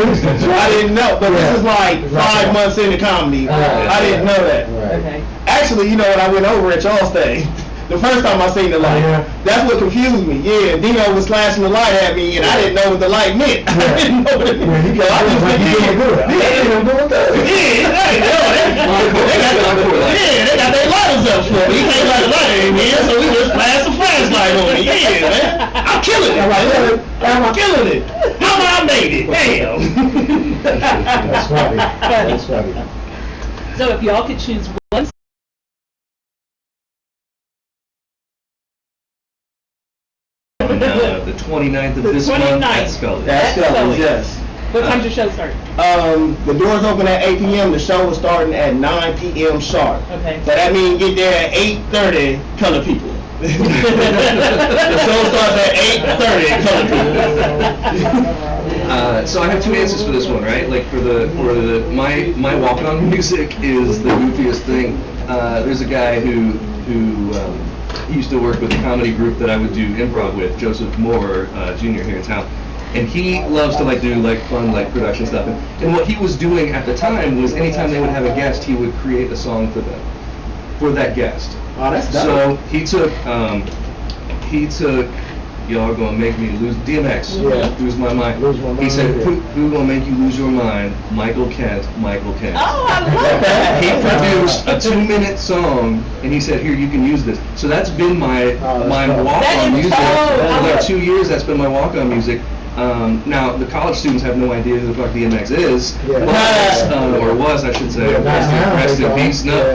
[SPEAKER 1] I didn't know, but this is like 5 months into comedy. I didn't know that.
[SPEAKER 2] Okay.
[SPEAKER 1] Actually, you know what? I went over at y'all's thing. The first time I seen the light, that's what confused me. Yeah, Dino was flashing the light at me, and I didn't know what the light meant. I didn't know what it meant. So I just went in. They got their lighters up for me. He can't light the light in here, so we just flashed a flashlight on me. Yeah, man. I'm killing it. I'm killing it. How I made it? Damn.
[SPEAKER 3] That's funny. That's funny.
[SPEAKER 2] So if y'all could choose one.
[SPEAKER 4] The 29th of this month at Scully.
[SPEAKER 1] That's Scully, yes.
[SPEAKER 2] What time's your show start?
[SPEAKER 1] The doors open at 8 p.m. The show is starting at 9 p.m. sharp.
[SPEAKER 2] Okay.
[SPEAKER 1] So that means get there at 8:30, color people. The show starts at 8:30, color people.
[SPEAKER 4] So I have 2 answers for this one, right? Like my walk-on music is the goofiest thing. There's a guy who used to work with a comedy group that I would do improv with, Joseph Moore, Jr. here in town. And he loves to do fun production stuff. And what he was doing at the time was anytime they would have a guest, he would create a song for them, for that guest.
[SPEAKER 1] Oh, that's dope.
[SPEAKER 4] So he took y'all are gonna make me lose DMX. Lose my mind. He said, who gonna make you lose your mind? Michael Kent.
[SPEAKER 2] Oh, I love that.
[SPEAKER 4] He produced a 2-minute song, and he said, here, you can use this. So that's been my walk-on music. For like 2 years, that's been my walk-on music. Now, the college students have no idea who the fuck DMX is, or was, I should say. Rest in peace. No.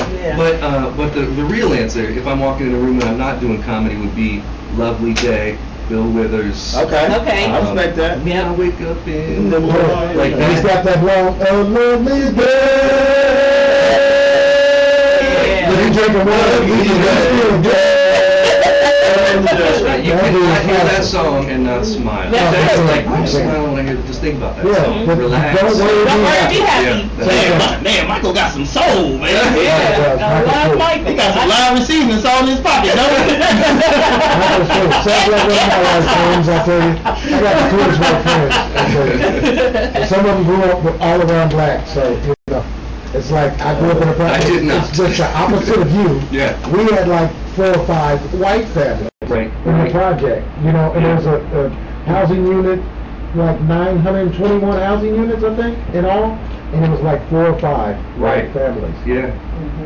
[SPEAKER 4] But the real answer, if I'm walking in a room and I'm not doing comedy, would be Lovely Day, Bill Withers.
[SPEAKER 1] Okay.
[SPEAKER 2] Okay.
[SPEAKER 1] I respect that.
[SPEAKER 4] Yeah, I wake up in the
[SPEAKER 1] Yeah.
[SPEAKER 4] morning. Like
[SPEAKER 3] And he's got that long, oh, love me good. But he drinking water, he's still good.
[SPEAKER 4] That's right. You cannot hear that song and not smile.
[SPEAKER 2] Yeah.
[SPEAKER 4] That's like, I smile when I hear, just think about that
[SPEAKER 3] Yeah,
[SPEAKER 4] song.
[SPEAKER 3] but
[SPEAKER 4] Relax.
[SPEAKER 3] don't worry,
[SPEAKER 2] Don't worry, be happy.
[SPEAKER 1] Man, Michael got some soul, man.
[SPEAKER 2] Yeah.
[SPEAKER 3] Michael
[SPEAKER 2] Love
[SPEAKER 3] Cool.
[SPEAKER 2] Michael.
[SPEAKER 1] He got some live receivers all in his pocket, don't he?
[SPEAKER 3] Michael's cool. Several of them are my friends, I tell you. I got the coolest white friends, I tell you. And some of them grew up with all around black, so, you know, it's like, I grew up in a
[SPEAKER 4] I did not.
[SPEAKER 3] It's just the opposite of you.
[SPEAKER 4] Yeah.
[SPEAKER 3] We had like 4 or 5 white families.
[SPEAKER 4] Right.
[SPEAKER 3] In the project, you know, and there's a housing unit, like 921 housing units, I think, in all, and it was like 4 or 5
[SPEAKER 4] Right.
[SPEAKER 3] white families.
[SPEAKER 4] Yeah.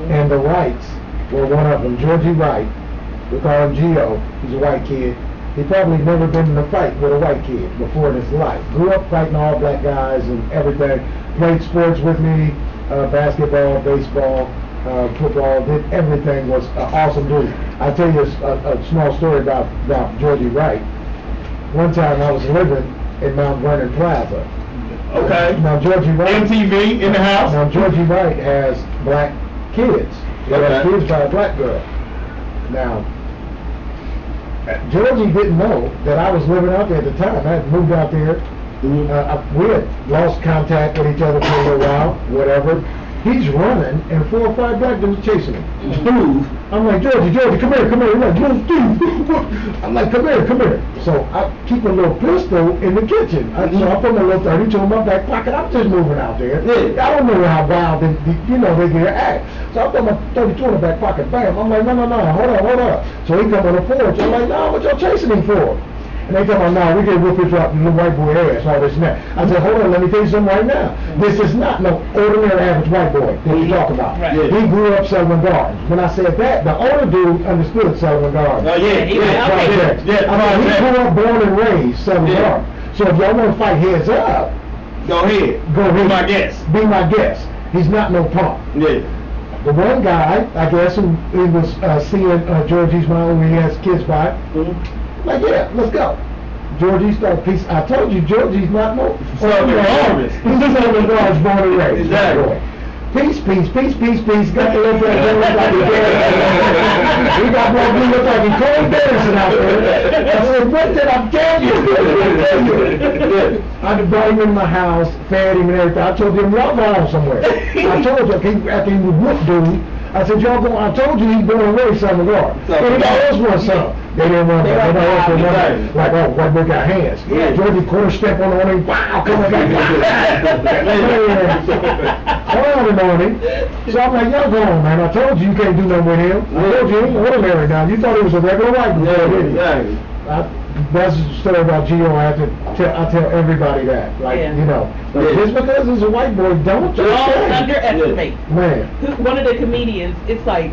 [SPEAKER 3] And the Wrights were one of them. Georgie Wright, we call him Gio, he's a white kid. He probably never been in a fight with a white kid before in his life. Grew up fighting all black guys and everything. Played sports with me, basketball, baseball, football, did everything, was an awesome dude. I'll tell you a small story about Georgie Wright. One time I was living in Mount Vernon Plaza.
[SPEAKER 1] Okay.
[SPEAKER 3] Now Georgie Wright.
[SPEAKER 1] MTV in the house.
[SPEAKER 3] Now Georgie Wright has black kids. He has
[SPEAKER 1] Okay.
[SPEAKER 3] kids by a black girl. Now, Georgie didn't know that I was living out there at the time. I had moved out there. We had lost contact with each other for a little while, whatever. He's running, and 4 or 5 black dudes chasing him. Move. I'm like, Georgie, come here. He's like, move. I'm like, come here. So I keep a little pistol in the kitchen. So I put my little 32 in my back pocket. I'm just moving out there.
[SPEAKER 1] Yeah.
[SPEAKER 3] I don't know how wild they get act. So I put my 32 in the back pocket. Bam. I'm like, no, hold on. So he come on the porch. I'm like, no, what y'all chasing him for? And they tell me, no, we can whip his little white boy ass, all this and that. I said, hold on, let me tell you something right now. This is not no ordinary average white boy that you talk about.
[SPEAKER 2] Right.
[SPEAKER 1] Yeah.
[SPEAKER 3] He grew up Selwyn Gardens. When I said that, the older dude understood Selwyn Gardens.
[SPEAKER 1] Oh, yeah.
[SPEAKER 2] He was-
[SPEAKER 3] I mean, he grew up, born and raised Selwyn Gardens. So if y'all want to fight heads up,
[SPEAKER 1] Go ahead. Be my guest.
[SPEAKER 3] Be my guest. He's not no punk.
[SPEAKER 1] Yeah.
[SPEAKER 3] The one guy, I guess, who was seeing Georgie's mom when he has kids by, like, yeah, let's go. Georgie started peace. I told you, Georgie's not no.
[SPEAKER 1] Southern Gardens.
[SPEAKER 3] He's a Southern Gardens born and raised.
[SPEAKER 1] Exactly.
[SPEAKER 3] Peace. Got the little black boy look like he We got black boy look like he Cole Davidson out there. I said, what did I tell you? I brought him in my house, fed him and everything. I told him, y'all going somewhere. I told you, after he was whoop dude, I said, y'all going, I told you he's going away Southern Garden. Anybody else want some? They didn't want that. Nobody else would want that. Like, oh, white boy got hands.
[SPEAKER 1] Yeah.
[SPEAKER 3] Georgie quarter step on him, wow, coming back. On him. So I'm like, y'all go on, man. I told you can't do nothing with him. I told you he ain't ordinary now. You thought he was a regular white boy, didn't you?
[SPEAKER 1] Exactly.
[SPEAKER 3] That's the story about Gio. I tell everybody that. Like,
[SPEAKER 2] Yeah.
[SPEAKER 3] you know, like, just because he's a white boy, don't
[SPEAKER 2] Don't
[SPEAKER 3] say.
[SPEAKER 2] underestimate.
[SPEAKER 3] Man.
[SPEAKER 2] One of the comedians, it's like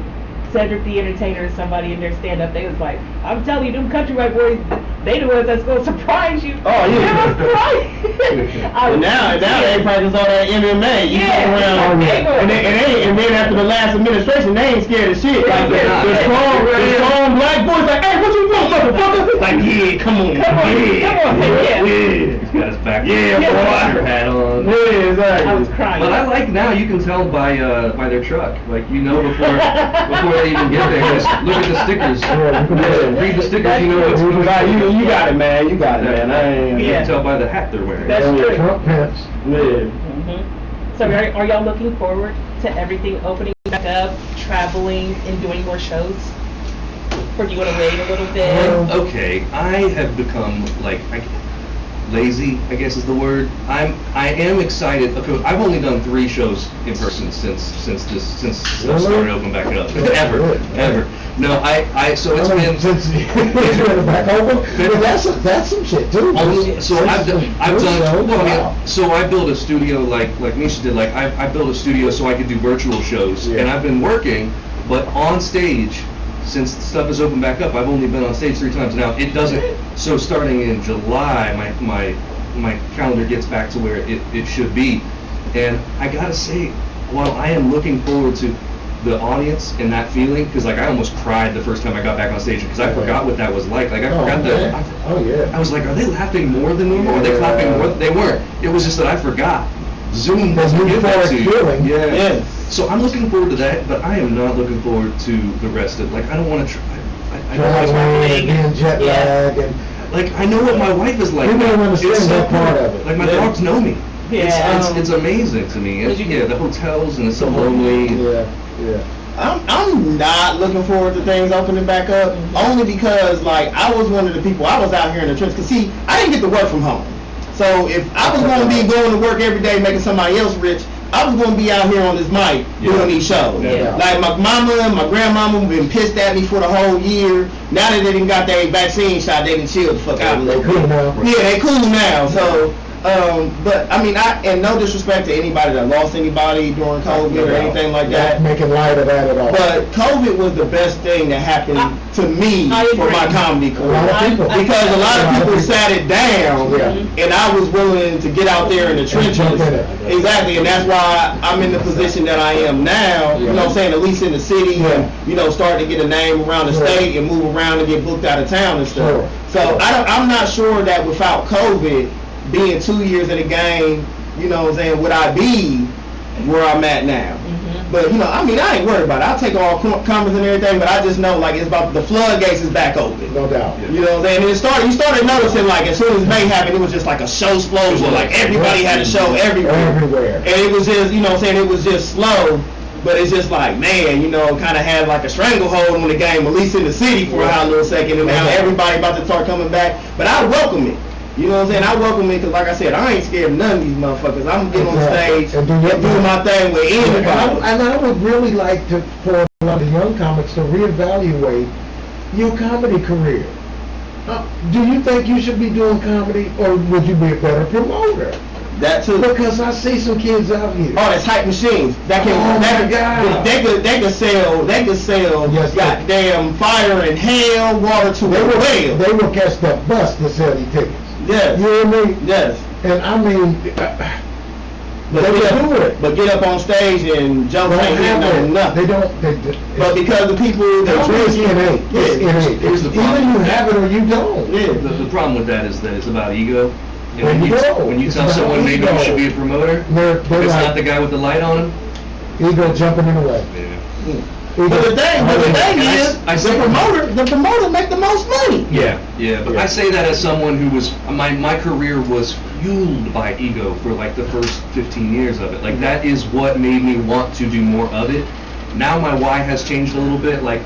[SPEAKER 2] Cedric the Entertainer or somebody in their stand-up, they was like, I'm telling you, them country white boys, they the ones that's gonna surprise you.
[SPEAKER 1] Oh, yeah.
[SPEAKER 2] It was great.
[SPEAKER 1] And now they practice all that MMA. You
[SPEAKER 2] Yeah.
[SPEAKER 1] go around,
[SPEAKER 2] Yeah.
[SPEAKER 1] and then after the last administration, they ain't scared of shit. Like the strong black boys, like, hey, what you want, motherfucker? Like, yeah, come on,
[SPEAKER 2] Come on.
[SPEAKER 1] yeah.
[SPEAKER 4] He's got his back.
[SPEAKER 1] Yeah,
[SPEAKER 4] boy.
[SPEAKER 1] boy.
[SPEAKER 4] Hat on.
[SPEAKER 1] Yeah, exactly.
[SPEAKER 2] I was crying.
[SPEAKER 4] But I like now you can tell by their truck. Like you know before they even get there. Just look at the stickers.
[SPEAKER 3] Yeah, you can
[SPEAKER 4] Read the stickers. You know what's going on.
[SPEAKER 1] You got it, man. You got it, man.
[SPEAKER 4] You
[SPEAKER 2] Yeah.
[SPEAKER 4] can tell by the hat they're wearing.
[SPEAKER 2] That's true.
[SPEAKER 3] Trump pants.
[SPEAKER 1] Yeah.
[SPEAKER 2] So are y'all looking forward to everything opening back up, traveling, and doing more shows? Or do you want to wait a little bit?
[SPEAKER 4] Okay, I have become lazy, I guess is the word. I am excited. Okay, I've only done 3 shows in person since stuff started opening back up. Ever. No, so it's been
[SPEAKER 3] Since you had it back open, but that's some shit too.
[SPEAKER 4] So I've done. So I built a studio like Misha did. Like I built a studio so I could do virtual shows, and I've been working, but on stage. Since stuff has opened back up, I've only been on stage 3 times now. It doesn't. So starting in July, my calendar gets back to where it should be, and I gotta say, while I am looking forward to the audience and that feeling, because like I almost cried the first time I got back on stage because I forgot what that was like. Like I forgot I was like, are they laughing more than normal? Are they clapping more? They weren't. It was just that I forgot. Zoom doesn't give that to you.
[SPEAKER 3] Feeling.
[SPEAKER 4] Yeah. So I'm looking forward to that, but I am not looking forward to the rest of. Like I don't want to try. I don't like
[SPEAKER 3] being jet lag and.
[SPEAKER 4] Like I know what my wife is like.
[SPEAKER 3] People don't understand that part of it.
[SPEAKER 4] Like my dogs know me.
[SPEAKER 2] Yeah.
[SPEAKER 4] It's amazing to me. The hotels and it's so lonely.
[SPEAKER 3] Yeah.
[SPEAKER 1] I'm not looking forward to things opening back up, only because like I was one of the people, I was out here in the trenches. Cause see, I didn't get to work from home. So if I was going to be going to work every day making somebody else rich, I was going to be out here on this mic doing these shows.
[SPEAKER 2] Yeah.
[SPEAKER 1] Like my mama and my grandmama been pissed at me for the whole year. Now that they didn't got their vaccine shot, they done chilled the fuck out a little bit. Yeah, they cool now. So, but I mean, and no disrespect to anybody that lost anybody during COVID or anything like that.
[SPEAKER 3] Not making light of that at all.
[SPEAKER 1] But COVID was the best thing that happened to me for my comedy career. Because a lot of people sat it down, and I was willing to get out there in the trenches. Exactly, and that's why I'm in the position that I am now, you know what I'm saying, at least in the city, and, you know, starting to get a name around the state and move around and get booked out of town and stuff. So I'm not sure that without COVID, being 2 years in the game, you know what I'm saying, would I be where I'm at now? But, you know, I mean, I ain't worried about it. I'll take all comers and everything, but I just know, like, it's about the floodgates is back open.
[SPEAKER 3] No doubt.
[SPEAKER 1] You know what I'm saying? And you started noticing, like, as soon as May happened, it was just like a show explosion. Like, everybody had a show everywhere. And it was just, you know what I'm saying, it was just slow. But it's just like, man, you know, kind of had like a stranglehold on the game, at least in the city for a hot little second. And now everybody about to start coming back. But I welcome it. You know what I'm saying? I welcome it because, like I said, I ain't scared of none of these motherfuckers. I'm getting on stage and doing my thing with anybody.
[SPEAKER 3] And I would really like for a lot of young comics to reevaluate your comedy career. Do you think you should be doing comedy, or would you be a better promoter?
[SPEAKER 1] That too.
[SPEAKER 3] Because I see some kids out here.
[SPEAKER 1] Oh, that's hype machines. That can. They could sell.
[SPEAKER 3] Yes,
[SPEAKER 1] goddamn fire and hell, water to a whale.
[SPEAKER 3] They will catch that bus to sell these tickets.
[SPEAKER 1] Yes.
[SPEAKER 3] You know what I mean?
[SPEAKER 1] Yes.
[SPEAKER 3] And I mean,
[SPEAKER 1] but get up on stage and jump ain't hitting nothing.
[SPEAKER 3] They don't.
[SPEAKER 1] But because the people,
[SPEAKER 3] it's innate. It's innate. Either you have it or you don't.
[SPEAKER 1] Yeah.
[SPEAKER 4] The problem with that is that it's about ego. And when you
[SPEAKER 3] It's
[SPEAKER 4] tell someone maybe you should be a promoter, it's not the guy with the light on him.
[SPEAKER 3] Ego jumping in the way.
[SPEAKER 4] Yeah.
[SPEAKER 1] But the thing is, the promoter make the most money.
[SPEAKER 4] Yeah. But I say that as someone who was, my career was fueled by ego for like the first 15 years of it. Like that is what made me want to do more of it. Now my why has changed a little bit. Like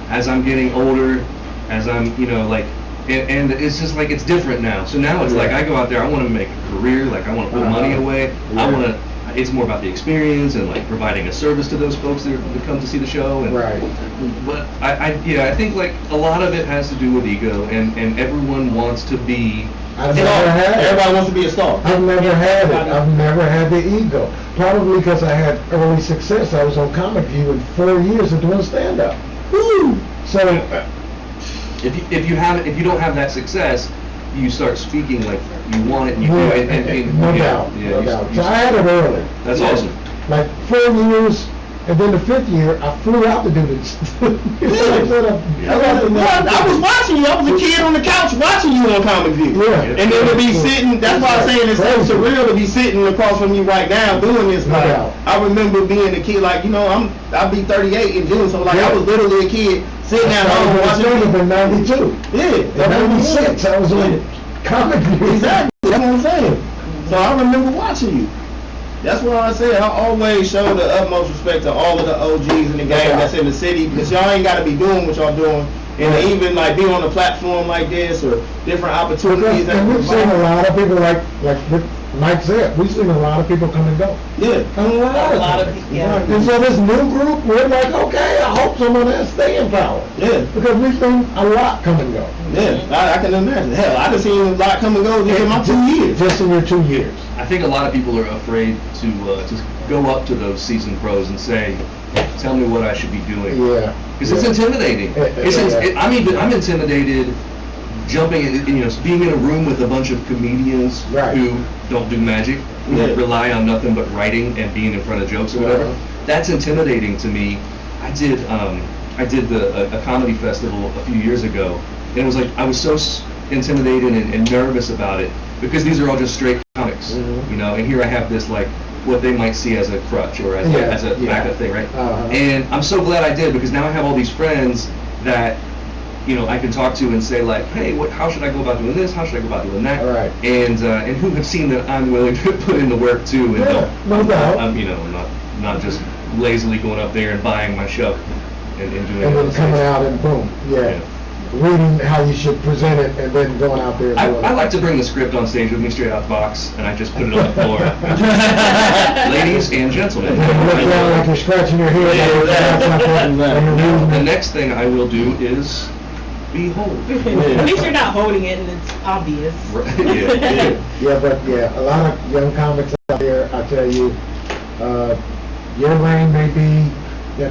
[SPEAKER 4] as I'm getting older, as I'm, you know, like, and it's just like it's different now. So now it's like I go out there, I want to make a career. Like I want to put money away. I want to. It's more about the experience and like providing a service to those folks that come to see the show. And, but I think like a lot of it has to do with ego, and everyone wants to be.
[SPEAKER 1] Everybody wants to be a star.
[SPEAKER 3] I've never had it. I've never had the ego. Probably because I had early success. I was on Comic View in 4 years of doing stand-up. Woo! So
[SPEAKER 4] if you don't have that success, you start speaking like you want it, and you do it, and
[SPEAKER 3] no doubt. So I had it early.
[SPEAKER 4] That's awesome.
[SPEAKER 3] Like 4 years, and then the 5th year, I flew out to do this.
[SPEAKER 1] I was watching you. I was a kid on the couch watching you on Comic View. And then to be sitting, that's why I'm saying it's so surreal to be sitting across from you right now doing this. Like, I remember being a kid, like, you know, I'll be 38 in June, so like I was literally a kid sitting at home watching you.
[SPEAKER 3] In 92.
[SPEAKER 1] Yeah.
[SPEAKER 3] In 96, I was on Comic View.
[SPEAKER 1] Exactly. That's what I'm saying. So I remember watching you. That's why I said I always show the utmost respect to all of the OGs in the game that's in the city, because y'all ain't got to be doing what y'all doing, and even like be on a platform like this or different opportunities.
[SPEAKER 3] And we've seen a lot of people like Mike said, we've seen a lot of people come and go.
[SPEAKER 1] Yeah.
[SPEAKER 3] A lot of people. And so this new group, we're like, okay, I hope someone has staying power.
[SPEAKER 1] Yeah.
[SPEAKER 3] Because we've seen a lot come and go.
[SPEAKER 1] Yeah, I can imagine. Hell, I just seen a lot come and go just in my 2 years.
[SPEAKER 3] Just in your 2 years.
[SPEAKER 4] I think a lot of people are afraid to just go up to those seasoned pros and say, tell me what I should be doing.
[SPEAKER 3] Yeah.
[SPEAKER 4] Because it's intimidating. I'm intimidated jumping in, you know, being in a room with a bunch of comedians who don't do magic, who rely on nothing but writing and being in front of jokes or whatever. That's intimidating to me. I did a comedy festival a few years ago, and it was like I was so intimidated and nervous about it because these are all just straight comics, you know. And here I have this like what they might see as a crutch or as a backup thing, right? And I'm so glad I did because now I have all these friends that, you know, I can talk to and say like, hey, how should I go about doing this? How should I go about doing that?
[SPEAKER 3] Right.
[SPEAKER 4] And who have seen that I'm willing to put in the work too, and I'm you know, not just lazily going up there and buying my show and doing it.
[SPEAKER 3] And then coming out and boom, reading how you should present it and then going out there and doing it.
[SPEAKER 4] I like to bring the script on stage with me straight out the box, and I just put it on the floor. Ladies and gentlemen.
[SPEAKER 3] And you look down like you're scratching your head.
[SPEAKER 4] The next thing I will do is behold.
[SPEAKER 2] At least you're not holding it and it's obvious.
[SPEAKER 3] But a lot of young comics out there, I tell you, your lane may be,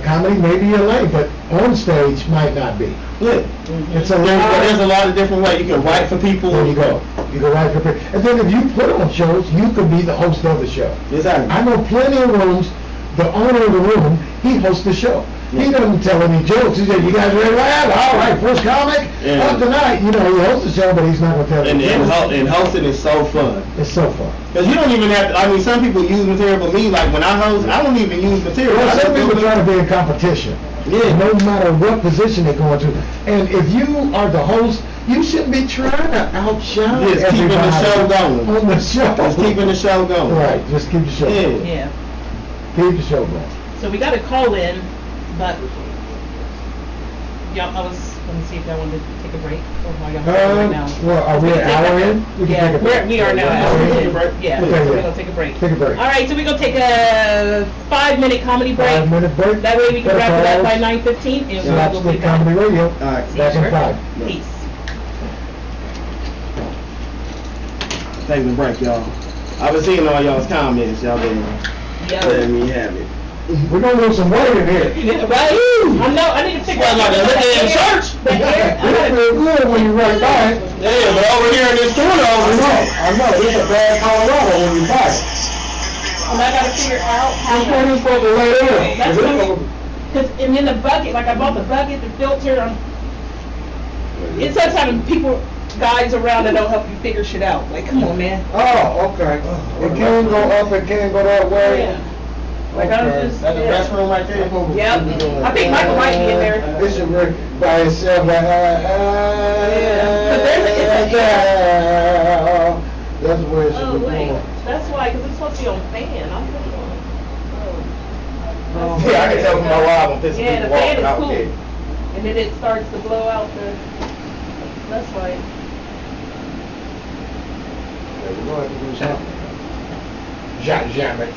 [SPEAKER 3] comedy may be your lane, but on stage might not be. It's there's a lot of different ways. You can write for people. There you go. You can write for people. And then if you put on shows, you can be the host of the show. Exactly. I know plenty of rooms, the owner of the room, he hosts the show. He doesn't tell any jokes. He said, you guys ready to laugh? All right, first comic up tonight. You know, he hosts the show, but he's not going to tell any jokes. And hosting is so fun. It's so fun. Because you don't even have to, I mean, some people use material, but me, like when I host, I don't even use material. Well, some people try to be in competition. No matter what position they go into. And if you are the host, you shouldn't be trying to outshine everybody. Just keeping the show going. On the show. Just keeping the show going. Right, just keep the show going.
[SPEAKER 2] Yeah.
[SPEAKER 3] Keep the show going.
[SPEAKER 2] So we got a call in, but let me see if y'all wanted to take a break or how y'all right now.
[SPEAKER 3] Well, are we an hour in?
[SPEAKER 2] We are now an hour in. Yeah, so we're going to take a break.
[SPEAKER 3] Take a break.
[SPEAKER 2] All right, so we're going to take a 5-minute comedy break.
[SPEAKER 3] 5-minute break.
[SPEAKER 2] That way we can wrap it up by 9:15 and we'll be back.
[SPEAKER 3] Comedy Radio. All right, back in 5.
[SPEAKER 2] Peace.
[SPEAKER 1] Taking a break, y'all. I've been seeing all y'all's comments. Y'all been letting me have it.
[SPEAKER 3] We're gonna lose some weight in here.
[SPEAKER 2] Yeah, right? I know. I need to figure out.
[SPEAKER 1] Like a in church.
[SPEAKER 2] The air.
[SPEAKER 3] You feel good when you right by it.
[SPEAKER 1] Yeah, but over here in this corner,
[SPEAKER 3] I know. It's a bad Colorado when you buy it.
[SPEAKER 2] And I gotta figure out how.
[SPEAKER 3] Which one is supposed to lay in?
[SPEAKER 2] That's because and in the bucket, like I bought the bucket, the filter. It's sometimes guys around that don't help you figure shit out. Like, come on, man.
[SPEAKER 3] Oh, okay. It can go up, it can go that way.
[SPEAKER 2] Yeah. Like I'm just.
[SPEAKER 1] That's the restroom right there.
[SPEAKER 2] Yep. I think Michael might be in there.
[SPEAKER 3] This should work by itself. Like, that's where it should be going.
[SPEAKER 2] That's why, because it's supposed to be on fan. I'm putting on.
[SPEAKER 1] Yeah, I can tell from my wife I'm pissing
[SPEAKER 2] Yeah, the
[SPEAKER 1] people off.
[SPEAKER 2] fan is cool. And then it starts to blow out the. That's why.
[SPEAKER 3] We're going to have to do something. Jam it.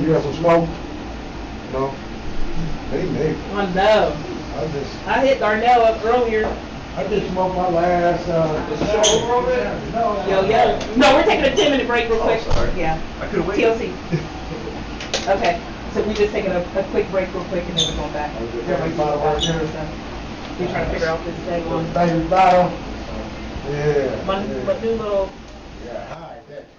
[SPEAKER 3] You got some smoke? No? Maybe.
[SPEAKER 2] I know. I hit Darnell up earlier.
[SPEAKER 3] I just smoked my last,
[SPEAKER 2] Yo. No, we're taking a 10-minute break real quick.
[SPEAKER 4] Sorry.
[SPEAKER 2] Yeah.
[SPEAKER 4] I could have waited.
[SPEAKER 2] TLC. Okay. So we're just taking a quick break real quick and then we're going back. Everybody's we're trying to figure out this thing on.
[SPEAKER 3] Baby bottle. Yeah.
[SPEAKER 2] My new little.
[SPEAKER 3] Yeah, hi, that's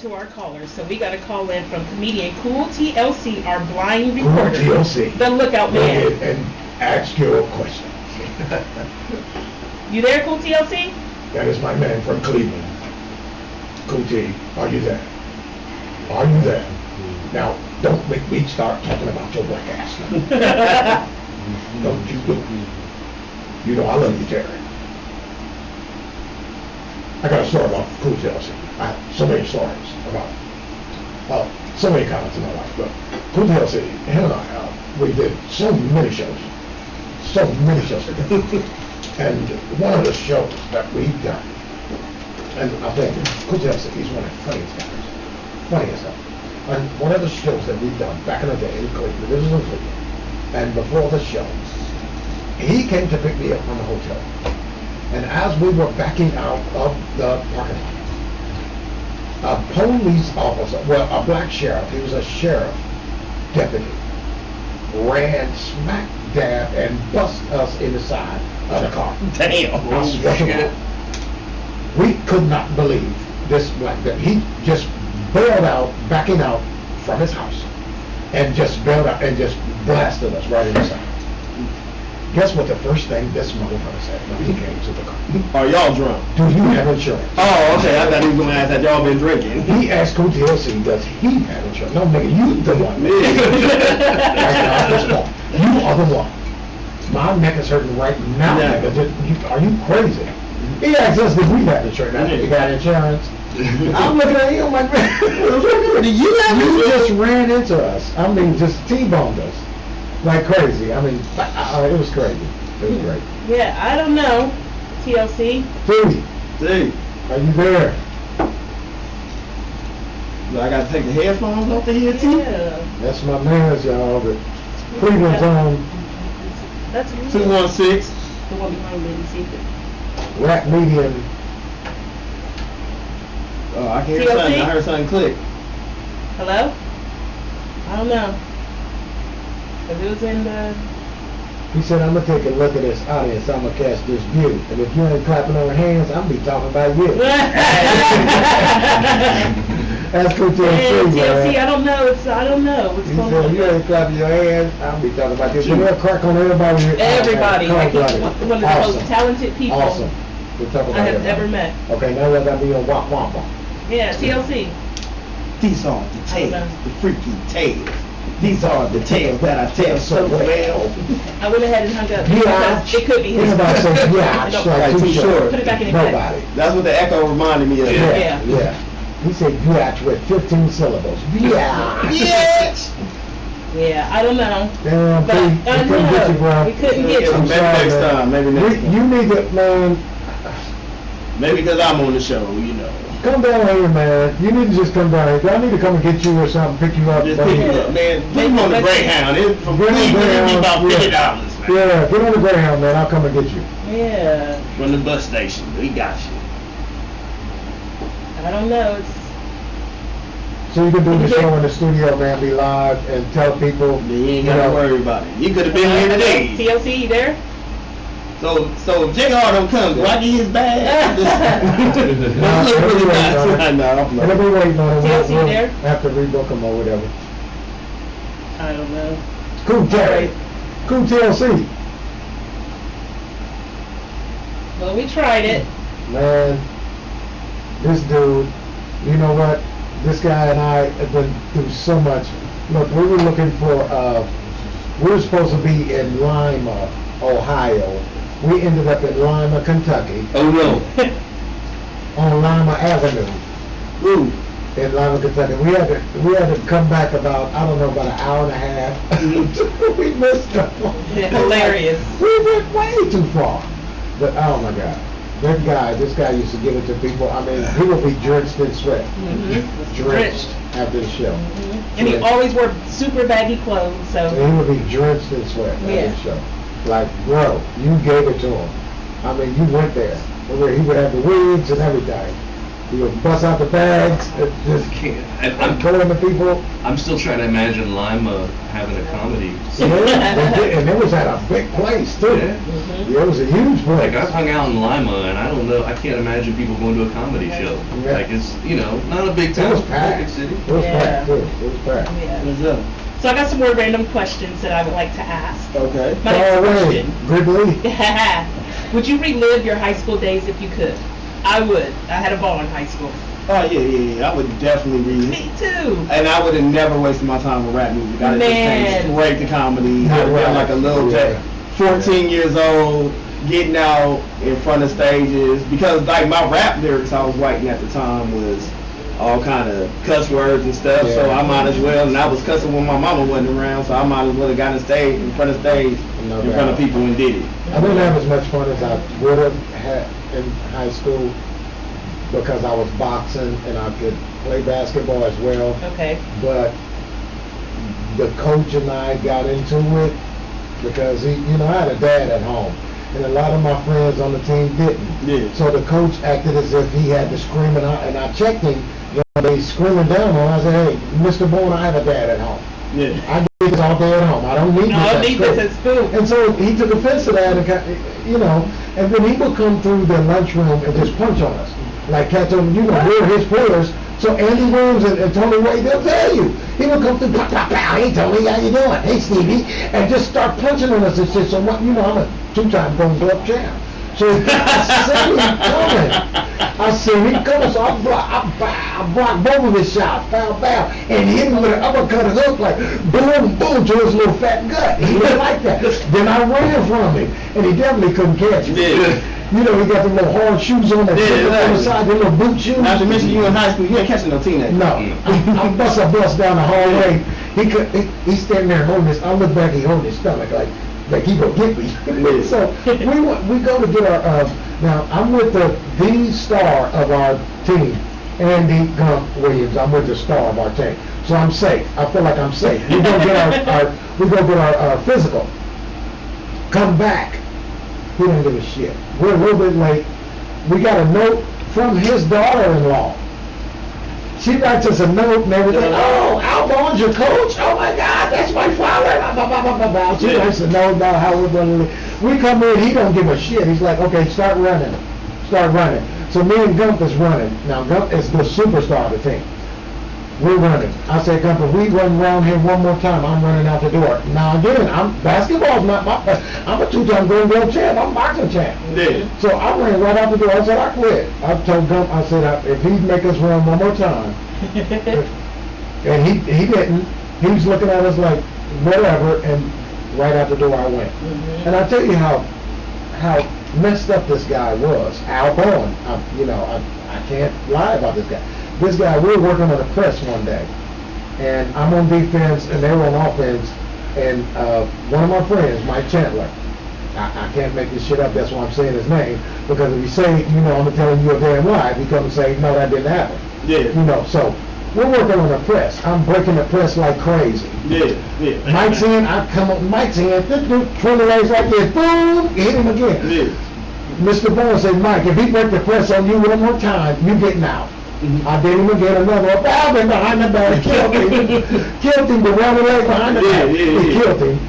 [SPEAKER 2] to our callers. So we got a call in from comedian Cool TLC, our blind reporter.
[SPEAKER 3] Cool TLC.
[SPEAKER 2] The lookout man.
[SPEAKER 3] And ask your question.
[SPEAKER 2] You there, Cool TLC?
[SPEAKER 3] That is my man from Cleveland. Cool T, are you there? Are you there? Now, don't make me start talking about your black ass now. Don't you do it. You know I love you, Terry. I got a story about Cool TLC. I have so many stories about so many comments in my life, but Cool TLC, him and I, we did so many shows together. And one of the shows that we've done, and I'll tell you, Cool TLC, he's one of the funniest guys. Funniest guy. And one of the shows that we've done back in the day in Cleveland, this is in Cleveland, and before the show, he came to pick me up from the hotel. And as we were backing out of the parking lot, a police officer, well, a black sheriff, he was a sheriff deputy, ran smack dab and bust us in the side of the car.
[SPEAKER 1] Damn.
[SPEAKER 3] We could not believe this black deputy. He just bailed out, backing out from his house, and just bailed out and just blasted us right in the side. Guess what the first thing this motherfucker said when he came to the car?
[SPEAKER 1] Are y'all drunk?
[SPEAKER 3] Do you have insurance?
[SPEAKER 1] Oh, okay. I thought he was gonna ask that y'all been drinking.
[SPEAKER 3] He asked Cool TLC, does he have insurance? No, nigga, you the one. Right now, at this point, you are the one. My neck is hurting right now, nigga. Are you crazy? He asked us if we had insurance. I said, you got insurance? I'm looking at him like, man, you just ran into us. I mean, just T-boned us. Like crazy. I mean, it was crazy. It was great.
[SPEAKER 2] Yeah, I don't know. TLC.
[SPEAKER 3] T, are you there?
[SPEAKER 1] So I gotta take the headphones off the head, T?
[SPEAKER 2] Yeah.
[SPEAKER 3] That's my man's, y'all. But Cleveland's on.
[SPEAKER 2] That's weird.
[SPEAKER 1] 216.
[SPEAKER 2] The one behind me, see it.
[SPEAKER 3] Rap medium.
[SPEAKER 1] Oh, I can hear something. I heard something click.
[SPEAKER 2] Hello? I don't know. If it was in the...
[SPEAKER 3] He said, I'm going to take a look at this audience. I'm going to cast this view. And if you ain't clapping on hands, I'm going to be talking about you. That's Cool TLC,
[SPEAKER 2] TLC, I don't know. I don't know what's going on.
[SPEAKER 3] If you ain't clapping your hands, I'm going to be talking about you. But they'll crack on everybody.
[SPEAKER 2] Everybody. Like he's one of the most talented people
[SPEAKER 3] I
[SPEAKER 2] have ever met.
[SPEAKER 3] Okay, now y'all got to be on Wop Wop Wop.
[SPEAKER 2] Yeah, TLC.
[SPEAKER 1] These are the tales, the freaky tales. These are the tales that I tell so well.
[SPEAKER 2] I went ahead and hung up.
[SPEAKER 3] Yeah.
[SPEAKER 2] It could be his.
[SPEAKER 3] Everybody says, yeah,
[SPEAKER 1] like too short.
[SPEAKER 2] Put it back in the
[SPEAKER 3] Nobody.
[SPEAKER 1] That's what the echo reminded me of.
[SPEAKER 3] Yeah. He said biatch with 15 syllables. Biatch.
[SPEAKER 2] Yeah, I don't know.
[SPEAKER 3] Damn,
[SPEAKER 2] But
[SPEAKER 3] we couldn't get you, bro.
[SPEAKER 2] We couldn't get you.
[SPEAKER 1] Maybe next time. Maybe next time.
[SPEAKER 3] You need to, man.
[SPEAKER 1] Maybe because I'm on the show, you know.
[SPEAKER 3] Come down here, man. You need to just come down here. I need to come and get you or something, pick you up.
[SPEAKER 1] Just pick you up, man. Put him on the Greyhound. From Cleveland, it'd be about $50, man.
[SPEAKER 3] Yeah, get on the Greyhound, man. I'll come and get you.
[SPEAKER 2] Yeah.
[SPEAKER 1] From the bus station. We got you.
[SPEAKER 2] I don't know.
[SPEAKER 3] So you can do the show in the studio, man, be live and tell people.
[SPEAKER 1] You ain't got to worry about it. You could have been here today.
[SPEAKER 2] TLC, you there?
[SPEAKER 1] So if JR don't come, do I get his bag?
[SPEAKER 3] No,
[SPEAKER 1] really nice.
[SPEAKER 3] It'll be waiting on him.
[SPEAKER 2] TLC there?
[SPEAKER 3] Have to rebook him or whatever.
[SPEAKER 2] I don't know.
[SPEAKER 3] Cool Terry. Cool TLC.
[SPEAKER 2] Well, we tried it.
[SPEAKER 3] Man, this dude, you know what? This guy and I have been through so much. Look, we were looking for, we were supposed to be in Lima, Ohio. We ended up in Lima, Kentucky.
[SPEAKER 1] Oh no.
[SPEAKER 3] On Lima Avenue.
[SPEAKER 1] Ooh.
[SPEAKER 3] In Lima, Kentucky. We had to come back about, I don't know, about an hour and a half. We missed them.
[SPEAKER 2] Hilarious.
[SPEAKER 3] We went way too far. But oh my God. This guy used to give it to people. I mean, he would be drenched in sweat. Drenched after the show.
[SPEAKER 2] And he always wore super baggy clothes, so.
[SPEAKER 3] He would be drenched in sweat after the show. Like, bro, you gave it to him. I mean, you went there. Where he would have the wigs and everything. You would bust out the bags, just
[SPEAKER 4] I'm
[SPEAKER 3] calling the people.
[SPEAKER 4] I'm still trying to imagine Lima having a comedy.
[SPEAKER 3] Yeah, and it was at a big place too.
[SPEAKER 4] Yeah.
[SPEAKER 2] Mm-hmm.
[SPEAKER 3] It was a huge place.
[SPEAKER 4] Like I've hung out in Lima, and I don't know. I can't imagine people going to a comedy show.
[SPEAKER 3] Yeah.
[SPEAKER 4] Like it's not a big town,
[SPEAKER 3] It was packed.
[SPEAKER 4] big city.
[SPEAKER 3] It was packed too. It was packed.
[SPEAKER 2] Yeah.
[SPEAKER 1] What's up?
[SPEAKER 2] So I got some more random questions that I would like to ask.
[SPEAKER 1] Okay.
[SPEAKER 2] My next question.
[SPEAKER 3] Gridley.
[SPEAKER 2] Would you relive your high school days if you could? I would. I had a ball in high school.
[SPEAKER 1] Oh yeah. I would definitely read it.
[SPEAKER 2] Me too.
[SPEAKER 1] And I would have never wasted my time with rap music. I'd have just came straight to comedy. I would have been like a little 14 years old, getting out in front of stages. Because like my rap lyrics I was writing at the time was all kind of cuss words and stuff.
[SPEAKER 3] Yeah.
[SPEAKER 1] So I might as well, and I was cussing when my mama wasn't around, so I might as well have got on stage, in front of stage, in front of people and did it.
[SPEAKER 3] I didn't have as much fun as I would have had in high school because I was boxing and I could play basketball as well.
[SPEAKER 2] Okay.
[SPEAKER 3] But the coach and I got into it because I had a dad at home, and a lot of my friends on the team didn't.
[SPEAKER 1] Yeah.
[SPEAKER 3] So the coach acted as if he had to scream, and I checked him. They screaming down on him. I said, "Hey, Mr. Bourne, I have a dad at home.
[SPEAKER 1] Yeah.
[SPEAKER 3] I do this all day at home. I don't need this at school." And so he took offense to that, and and then he would come through the lunchroom and just punch on us. Like Cat told me, we're his players. So Andy Williams and Tony Wade, they'll tell you. He would come through, pow, pow, pow. Hey Tony, how you doing? Hey Stevie, and just start punching on us and shit. So what? I'm a 2-time Golden Glove champ. So I see him coming. So I block both of his shots, bow, bow, and hit him with an uppercut hook, like boom, boom, to his little fat gut. He didn't like that. Then I ran from him, and he definitely couldn't catch me.
[SPEAKER 1] Yeah.
[SPEAKER 3] He got the little hard shoes on that on the side, the little boot shoes.
[SPEAKER 1] Not to mention you in high school, you ain't catching no teenagers.
[SPEAKER 3] No, I bust down the hallway. He's standing there holding his. I look back, he holding his stomach like he gonna get me. So we go to get our. Now I'm with the star of our team, Andy Gump Williams. I'm with the star of our team, so I'm safe. I feel like I'm safe. We go get our physical. Come back. He didn't give a shit. We're a little bit late. We got a note from his daughter-in-law. She writes us a note and everything. Oh, Albon's your coach? Oh my God, that's my father. Blah, blah, blah, blah, blah. She writes a note about how we're going to live. We come in, he don't give a shit. He's like, okay, start running. So me and Gump is running. Now Gump is the superstar of the team. We're running. I said, Gump, if we run around here one more time, I'm running out the door. Now again, basketball's not my. I'm a 2-time Golden Glove champ. I'm a boxing champ.
[SPEAKER 1] Yeah.
[SPEAKER 3] So I ran right out the door. I said, I quit. I told Gump, I said, if he'd make us run one more time, and he didn't. He was looking at us like whatever, and right out the door I went. Mm-hmm. And I tell you how messed up this guy was. Albon. I can't lie about this guy. This guy, we were working on the press one day, and I'm on defense, and they were on offense, and one of my friends, Mike Chandler, I can't make this shit up, that's why I'm saying his name, because if you say, I'm telling you a damn lie, if you come and say, no, that didn't happen.
[SPEAKER 1] Yeah.
[SPEAKER 3] So we're working on the press. I'm breaking the press like crazy.
[SPEAKER 1] Yeah.
[SPEAKER 3] Mike's in, I come up, Mike's in, this dude, 20 legs like this, boom, hit him again.
[SPEAKER 1] Yeah.
[SPEAKER 3] Mr. Bourne said, Mike, if he break the press on you one more time, you getting out. Mm-hmm. I did him again, another one. I've been behind the back, killed him, the round leg behind the back. He killed him.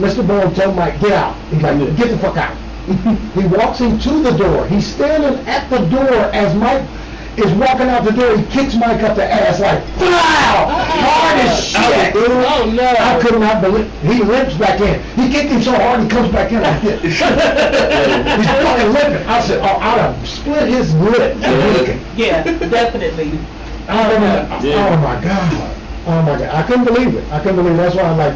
[SPEAKER 3] Mr. Bourne told Mike, get out. He's like, get the fuck out. He walks him to the door. He's standing at the door as Mike is walking out the door. He kicks Mike up the ass like, wow, hard as shit.
[SPEAKER 2] Oh no!
[SPEAKER 3] I could not believe. He limps back in. He kicked him so hard he comes back in like this. He's fucking limping. I said, oh, I'd have split his lip.
[SPEAKER 2] Yeah, definitely.
[SPEAKER 3] Oh my God. I couldn't believe it. That's why I'm like,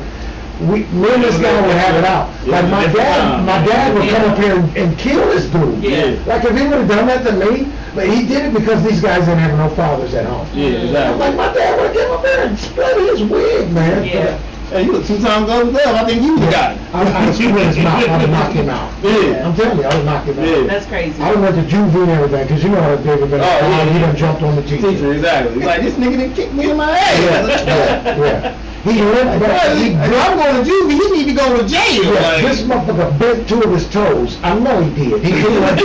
[SPEAKER 3] me and this guy would have it out. Like my dad would come up here and kill this dude.
[SPEAKER 2] Yeah.
[SPEAKER 3] Like if he would have done that to me, but he did it because these guys didn't have no fathers at home.
[SPEAKER 1] Yeah, exactly.
[SPEAKER 3] I'm like, my dad would have came up there and split his wig, man.
[SPEAKER 2] Yeah.
[SPEAKER 1] Hey, you a 2-time Golden Glove. I think you got it.
[SPEAKER 3] I'd split his mouth. I would knock him out.
[SPEAKER 1] Yeah.
[SPEAKER 3] I'm telling you, I would knock him out.
[SPEAKER 1] Yeah.
[SPEAKER 2] That's crazy.
[SPEAKER 3] I went to juvie and everything, because you know how David been. He done jumped on the teacher.
[SPEAKER 1] Exactly. He's like, this nigga done kicked me in my ass.
[SPEAKER 3] Yeah. He limped back.
[SPEAKER 1] If I'm going to juvie, he need to go to jail.
[SPEAKER 3] Yeah,
[SPEAKER 1] Like.
[SPEAKER 3] this motherfucker bent 2 of his toes. I know he did. He couldn't like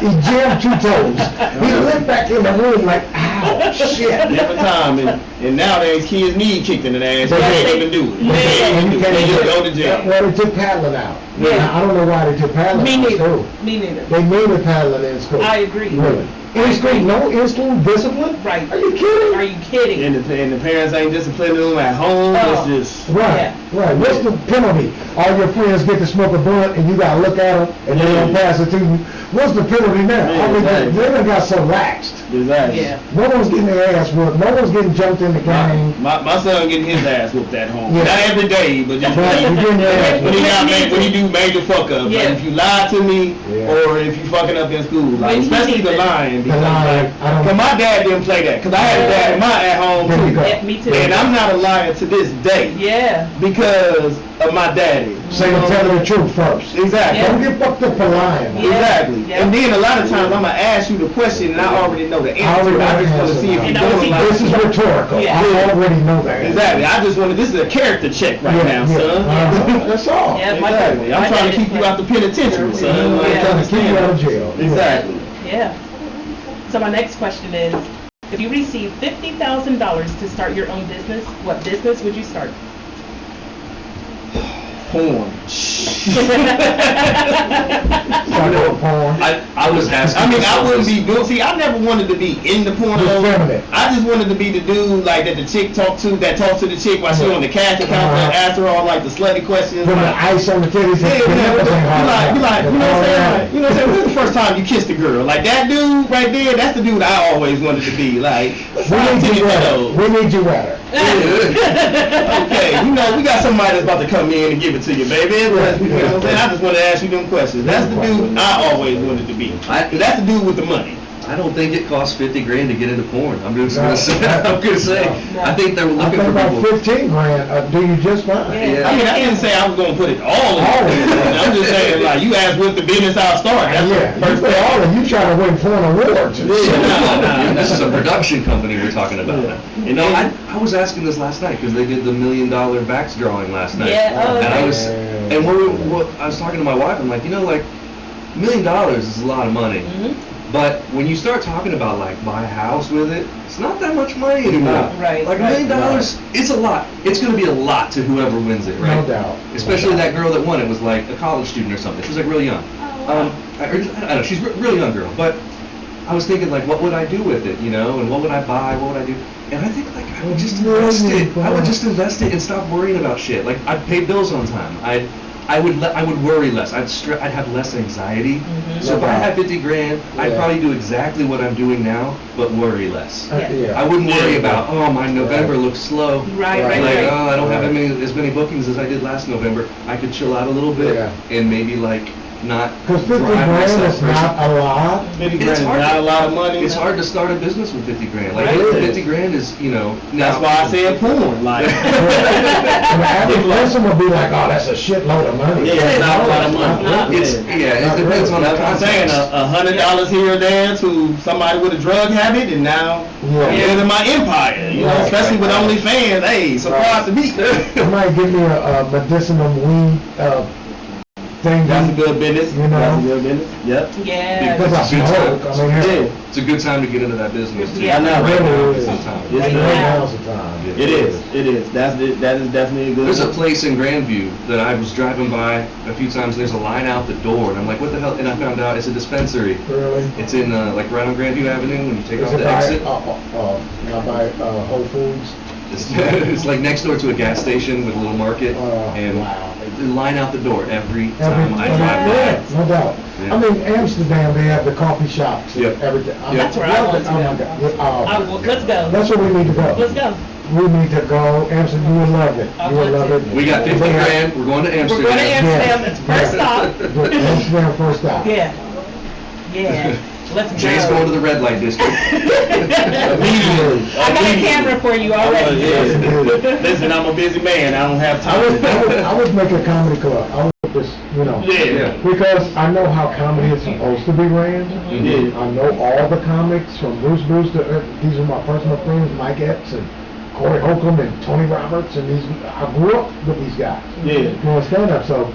[SPEAKER 3] He jammed 2 toes. He limped back in the room like, ow, shit.
[SPEAKER 1] Different time, and nowadays kids need kicked in the ass. They can't even do it.
[SPEAKER 3] They
[SPEAKER 1] just go to jail.
[SPEAKER 3] Well, they took paddling out.
[SPEAKER 2] Yeah.
[SPEAKER 3] Now, I don't know why they took paddling
[SPEAKER 2] Me
[SPEAKER 3] out in
[SPEAKER 2] neither.
[SPEAKER 3] school.
[SPEAKER 2] Me neither.
[SPEAKER 3] They made it paddling in school.
[SPEAKER 2] I agree.
[SPEAKER 3] Really? In school, no in-school discipline?
[SPEAKER 2] Right.
[SPEAKER 3] Are you kidding?
[SPEAKER 2] Are you kidding?
[SPEAKER 1] And the parents ain't disciplining them at home.
[SPEAKER 2] Oh.
[SPEAKER 1] It's just.
[SPEAKER 3] Right, right. What's the penalty? All your friends get to smoke a blunt and you gotta look at them and they don't pass it to you. What's the penalty now?
[SPEAKER 1] Yeah,
[SPEAKER 3] I mean,
[SPEAKER 1] exactly.
[SPEAKER 3] they done got so laxed.
[SPEAKER 1] Exactly.
[SPEAKER 2] Yeah.
[SPEAKER 3] No one's getting their ass whooped. No one's getting jumped in the game.
[SPEAKER 1] My son getting his ass whooped at home.
[SPEAKER 3] Yeah.
[SPEAKER 1] Not every day, but just
[SPEAKER 3] Right, you getting your ass
[SPEAKER 1] when he do major fuck ups.
[SPEAKER 2] Yeah.
[SPEAKER 1] Like if you lie to me
[SPEAKER 3] Yeah.
[SPEAKER 1] or if you fucking up in school, like
[SPEAKER 2] When he
[SPEAKER 1] especially the
[SPEAKER 2] did that.
[SPEAKER 1] lying.
[SPEAKER 3] The
[SPEAKER 1] Because
[SPEAKER 3] lying, I don't-
[SPEAKER 1] cause my dad didn't play that. Cause I had a dad at home
[SPEAKER 3] There you go.
[SPEAKER 1] too.
[SPEAKER 2] Yeah, me too.
[SPEAKER 1] And I'm not a liar to this day
[SPEAKER 2] Yeah.
[SPEAKER 1] because of my daddy.
[SPEAKER 3] Say and tell the truth first.
[SPEAKER 1] Exactly.
[SPEAKER 2] Yeah.
[SPEAKER 3] Don't get fucked up for lying.
[SPEAKER 2] Yeah.
[SPEAKER 1] Exactly.
[SPEAKER 2] Yeah.
[SPEAKER 1] And then a lot of times I'm gonna ask you the question and I already know the answer. I just want to see if you're
[SPEAKER 2] And I was
[SPEAKER 1] doing
[SPEAKER 2] even-
[SPEAKER 1] like
[SPEAKER 3] This is rhetorical.
[SPEAKER 2] Yeah.
[SPEAKER 3] I already know that.
[SPEAKER 1] exactly. I just want to. This is a character check right now, son.
[SPEAKER 3] That's all.
[SPEAKER 2] Yeah.
[SPEAKER 1] Exactly. I'm trying to keep you out the penitentiary, son.
[SPEAKER 3] I'm
[SPEAKER 1] Like,
[SPEAKER 3] trying to keep you out of jail.
[SPEAKER 1] Exactly.
[SPEAKER 2] Yeah. So my next question is, if you receive $50,000 to start your own business, what business would you start?
[SPEAKER 1] Porn.
[SPEAKER 3] Start with porn.
[SPEAKER 4] I was asking.
[SPEAKER 1] I mean, I
[SPEAKER 4] myself
[SPEAKER 1] wouldn't
[SPEAKER 4] this.
[SPEAKER 1] be doing. See, I never wanted to be in the porn.
[SPEAKER 3] Just feminine.
[SPEAKER 1] I just wanted to be the dude like that the chick talks to the chick while she on the cash account and ask her all like the slutty questions.
[SPEAKER 3] Put the
[SPEAKER 1] Like,
[SPEAKER 3] ice on the titties.
[SPEAKER 1] yeah,
[SPEAKER 3] and
[SPEAKER 1] you
[SPEAKER 3] nipples ain't hard
[SPEAKER 1] know what I'm
[SPEAKER 3] enough.
[SPEAKER 1] saying? Like, you know what I'm saying? When's the first time you kissed a girl? Like that dude right there, that's the dude I always wanted to be. Like,
[SPEAKER 3] We need you better. We need you better.
[SPEAKER 1] Okay, you know, we got somebody that's about to come in and give it to you, baby. You know what I'm saying? I just want to ask you them questions. That's the dude I always wanted to be. That's the dude with the money.
[SPEAKER 4] I don't think it costs $50,000 to get into porn. I'm just gonna say.
[SPEAKER 3] No.
[SPEAKER 4] I'm gonna say.
[SPEAKER 2] No.
[SPEAKER 4] I think they're
[SPEAKER 3] I
[SPEAKER 4] looking
[SPEAKER 3] think
[SPEAKER 4] for
[SPEAKER 3] about
[SPEAKER 4] people.
[SPEAKER 3] 15 grand, do you just fine.
[SPEAKER 2] Yeah.
[SPEAKER 1] I mean, I didn't say I was going to put it all in. I'm just saying, like, you asked what's the business I'll start. That's
[SPEAKER 3] Yeah,
[SPEAKER 1] the first
[SPEAKER 3] you pay all of you trying to win porn awards. and shit.
[SPEAKER 1] Yeah.
[SPEAKER 4] This is a production company we're talking about.
[SPEAKER 3] Yeah.
[SPEAKER 4] You know, I was asking this last night because they did the $1 million backs drawing last night.
[SPEAKER 2] Yeah, oh,
[SPEAKER 4] And I
[SPEAKER 2] okay.
[SPEAKER 4] was, and what I was talking to my wife. I'm like, you know, like $1 million is a lot of money.
[SPEAKER 2] Mhm.
[SPEAKER 4] But when you start talking about like buy a house with it, it's not that much money anymore.
[SPEAKER 2] Right,
[SPEAKER 4] Like
[SPEAKER 2] right.
[SPEAKER 4] $1 million, it's a lot. It's going to be a lot to whoever wins it, right?
[SPEAKER 3] No doubt.
[SPEAKER 4] Especially that girl that won it was like a college student or something. She was like really young. I don't know. She's a really young girl, but I was thinking like, what would I do with it, you know? And what would I buy? What would I do? And I think like I would just invest it. I would just invest it and stop worrying about shit. Like I'd pay bills on time. I would worry less. I'd have less anxiety.
[SPEAKER 2] Mhm.
[SPEAKER 4] So if I had $50,000, I'd
[SPEAKER 3] Yeah.
[SPEAKER 4] probably do exactly what I'm doing now, but worry less.
[SPEAKER 3] Yeah.
[SPEAKER 4] I wouldn't worry about, oh, my November looks slow.
[SPEAKER 2] Right,
[SPEAKER 3] Right.
[SPEAKER 2] right,
[SPEAKER 4] Like,
[SPEAKER 2] right.
[SPEAKER 4] oh, I don't have as many bookings as I did last November. I could chill out a little bit
[SPEAKER 3] Yeah.
[SPEAKER 4] and maybe like not
[SPEAKER 3] Because 50
[SPEAKER 4] drive
[SPEAKER 3] grand
[SPEAKER 4] myself
[SPEAKER 3] is
[SPEAKER 4] crazy.
[SPEAKER 3] not a lot.
[SPEAKER 1] 50
[SPEAKER 4] It's
[SPEAKER 1] grand is
[SPEAKER 4] hard
[SPEAKER 1] not
[SPEAKER 4] to-
[SPEAKER 1] a lot of money.
[SPEAKER 4] It's hard to start a business with $50,000. Like
[SPEAKER 2] Right.
[SPEAKER 4] $50,000 is, you know.
[SPEAKER 1] That's
[SPEAKER 4] now-
[SPEAKER 1] why I said porn. Like,
[SPEAKER 3] And the average person would be like, oh, that's a shitload of money.
[SPEAKER 1] Yeah, it's not a lot of money.
[SPEAKER 3] Not really.
[SPEAKER 4] It's it depends on the
[SPEAKER 1] that's what I'm saying.
[SPEAKER 4] context.
[SPEAKER 1] $100 here or there to somebody with a drug habit, and now
[SPEAKER 3] Yeah.
[SPEAKER 1] I'm building my empire. You know,
[SPEAKER 3] Right.
[SPEAKER 1] especially with OnlyFans. Hey, surprise to me.
[SPEAKER 3] You might give me a medicinal weed thing.
[SPEAKER 1] That's a good business.
[SPEAKER 3] You know?
[SPEAKER 1] That's a good business. Yep.
[SPEAKER 2] Yeah.
[SPEAKER 3] Because I
[SPEAKER 4] It's a good
[SPEAKER 3] smoke.
[SPEAKER 4] time.
[SPEAKER 3] I mean, hell,
[SPEAKER 1] Yeah.
[SPEAKER 4] It's a good time to get into that business. too.
[SPEAKER 2] Yeah. I know.
[SPEAKER 4] Right now
[SPEAKER 3] Really
[SPEAKER 4] is the
[SPEAKER 3] is.
[SPEAKER 4] time.
[SPEAKER 1] Yes,
[SPEAKER 3] right
[SPEAKER 1] it is.
[SPEAKER 3] now's the time.
[SPEAKER 1] It is. It is. That is definitely a good
[SPEAKER 4] There's a
[SPEAKER 1] one.
[SPEAKER 4] place in Grandview that I was driving by a few times, and there's a line out the door, and I'm like, what the hell? And I found out it's a dispensary.
[SPEAKER 3] Really?
[SPEAKER 4] It's in, like, right on Grandview Avenue when you take
[SPEAKER 3] Is
[SPEAKER 4] off
[SPEAKER 3] it
[SPEAKER 4] the
[SPEAKER 3] by,
[SPEAKER 4] exit.
[SPEAKER 3] not by Whole Foods?
[SPEAKER 4] It's like next door to a gas station with a little market,
[SPEAKER 3] Oh,
[SPEAKER 4] and
[SPEAKER 3] wow.
[SPEAKER 4] they line out the door every
[SPEAKER 3] Every,
[SPEAKER 4] time I drive
[SPEAKER 3] yeah,
[SPEAKER 4] by.
[SPEAKER 3] no doubt.
[SPEAKER 4] Yeah.
[SPEAKER 3] I mean, Amsterdam, they have the coffee shops and
[SPEAKER 4] Yep.
[SPEAKER 3] everything.
[SPEAKER 4] Yep.
[SPEAKER 2] That's where I want to
[SPEAKER 3] Oh, my
[SPEAKER 2] go.
[SPEAKER 3] God. Yeah, oh,
[SPEAKER 2] I will- let's go.
[SPEAKER 3] That's where we need to go.
[SPEAKER 2] Let's go.
[SPEAKER 3] We need to go. Amsterdam, you will love it.
[SPEAKER 2] I
[SPEAKER 3] You will
[SPEAKER 2] want
[SPEAKER 3] love
[SPEAKER 2] to.
[SPEAKER 3] it.
[SPEAKER 4] We got
[SPEAKER 3] They
[SPEAKER 4] 50
[SPEAKER 3] have-
[SPEAKER 4] grand, we're going to Amsterdam.
[SPEAKER 2] We're going to Amsterdam.
[SPEAKER 3] Yeah.
[SPEAKER 2] It's first stop.
[SPEAKER 3] Amsterdam first stop.
[SPEAKER 2] Yeah. Yeah. Let's go.
[SPEAKER 4] Jay's going to the red light district.
[SPEAKER 1] Immediately.
[SPEAKER 2] I got a camera for you already.
[SPEAKER 1] Yeah. Listen, I'm a busy man. I don't have time.
[SPEAKER 3] I would make a comedy club. I would just, you know.
[SPEAKER 1] Yeah.
[SPEAKER 3] Because I know how comedy is supposed to be ran.
[SPEAKER 1] Yeah.
[SPEAKER 3] I know all the comics from Bruce to, these are my personal friends, Mike Epps and Corey Holcomb and Tony Roberts and I grew up with these guys.
[SPEAKER 1] Yeah.
[SPEAKER 3] Doing stand-up, so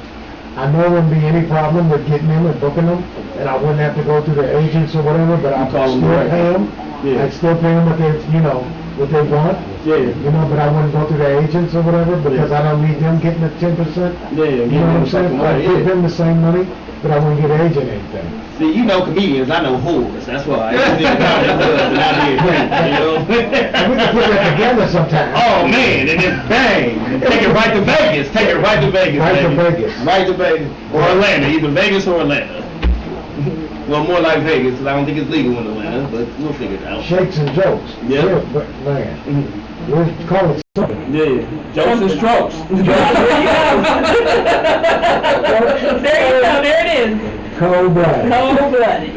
[SPEAKER 3] I know there wouldn't be any problem with getting them and booking them, and I wouldn't have to go through their agents or whatever, but I'd still pay them.
[SPEAKER 1] Yeah.
[SPEAKER 3] I'd still pay them what they, what they want.
[SPEAKER 1] Yeah.
[SPEAKER 3] But I wouldn't go through their agents or whatever, because I don't need them getting the 10%.
[SPEAKER 1] Yeah,
[SPEAKER 3] You know what I'm saying? I'd give them the same money, but I wouldn't get an agent anything.
[SPEAKER 1] See, comedians, I know whores, that's why. And I did
[SPEAKER 3] And we can put that together sometime.
[SPEAKER 1] Oh man, and then bang, take it right to Vegas,
[SPEAKER 3] Right to Vegas.
[SPEAKER 1] Right to Vegas, or Atlanta, either Vegas or Atlanta. Well, more like Vegas, because I don't think it's legal in Atlanta, but we'll figure it out.
[SPEAKER 3] Shakes and jokes.
[SPEAKER 1] Yeah.
[SPEAKER 3] But man, we'll call it something.
[SPEAKER 1] Yeah, jokes and strokes.
[SPEAKER 2] There you go, there it is.
[SPEAKER 3] Cold-blooded.
[SPEAKER 2] Cold-blooded.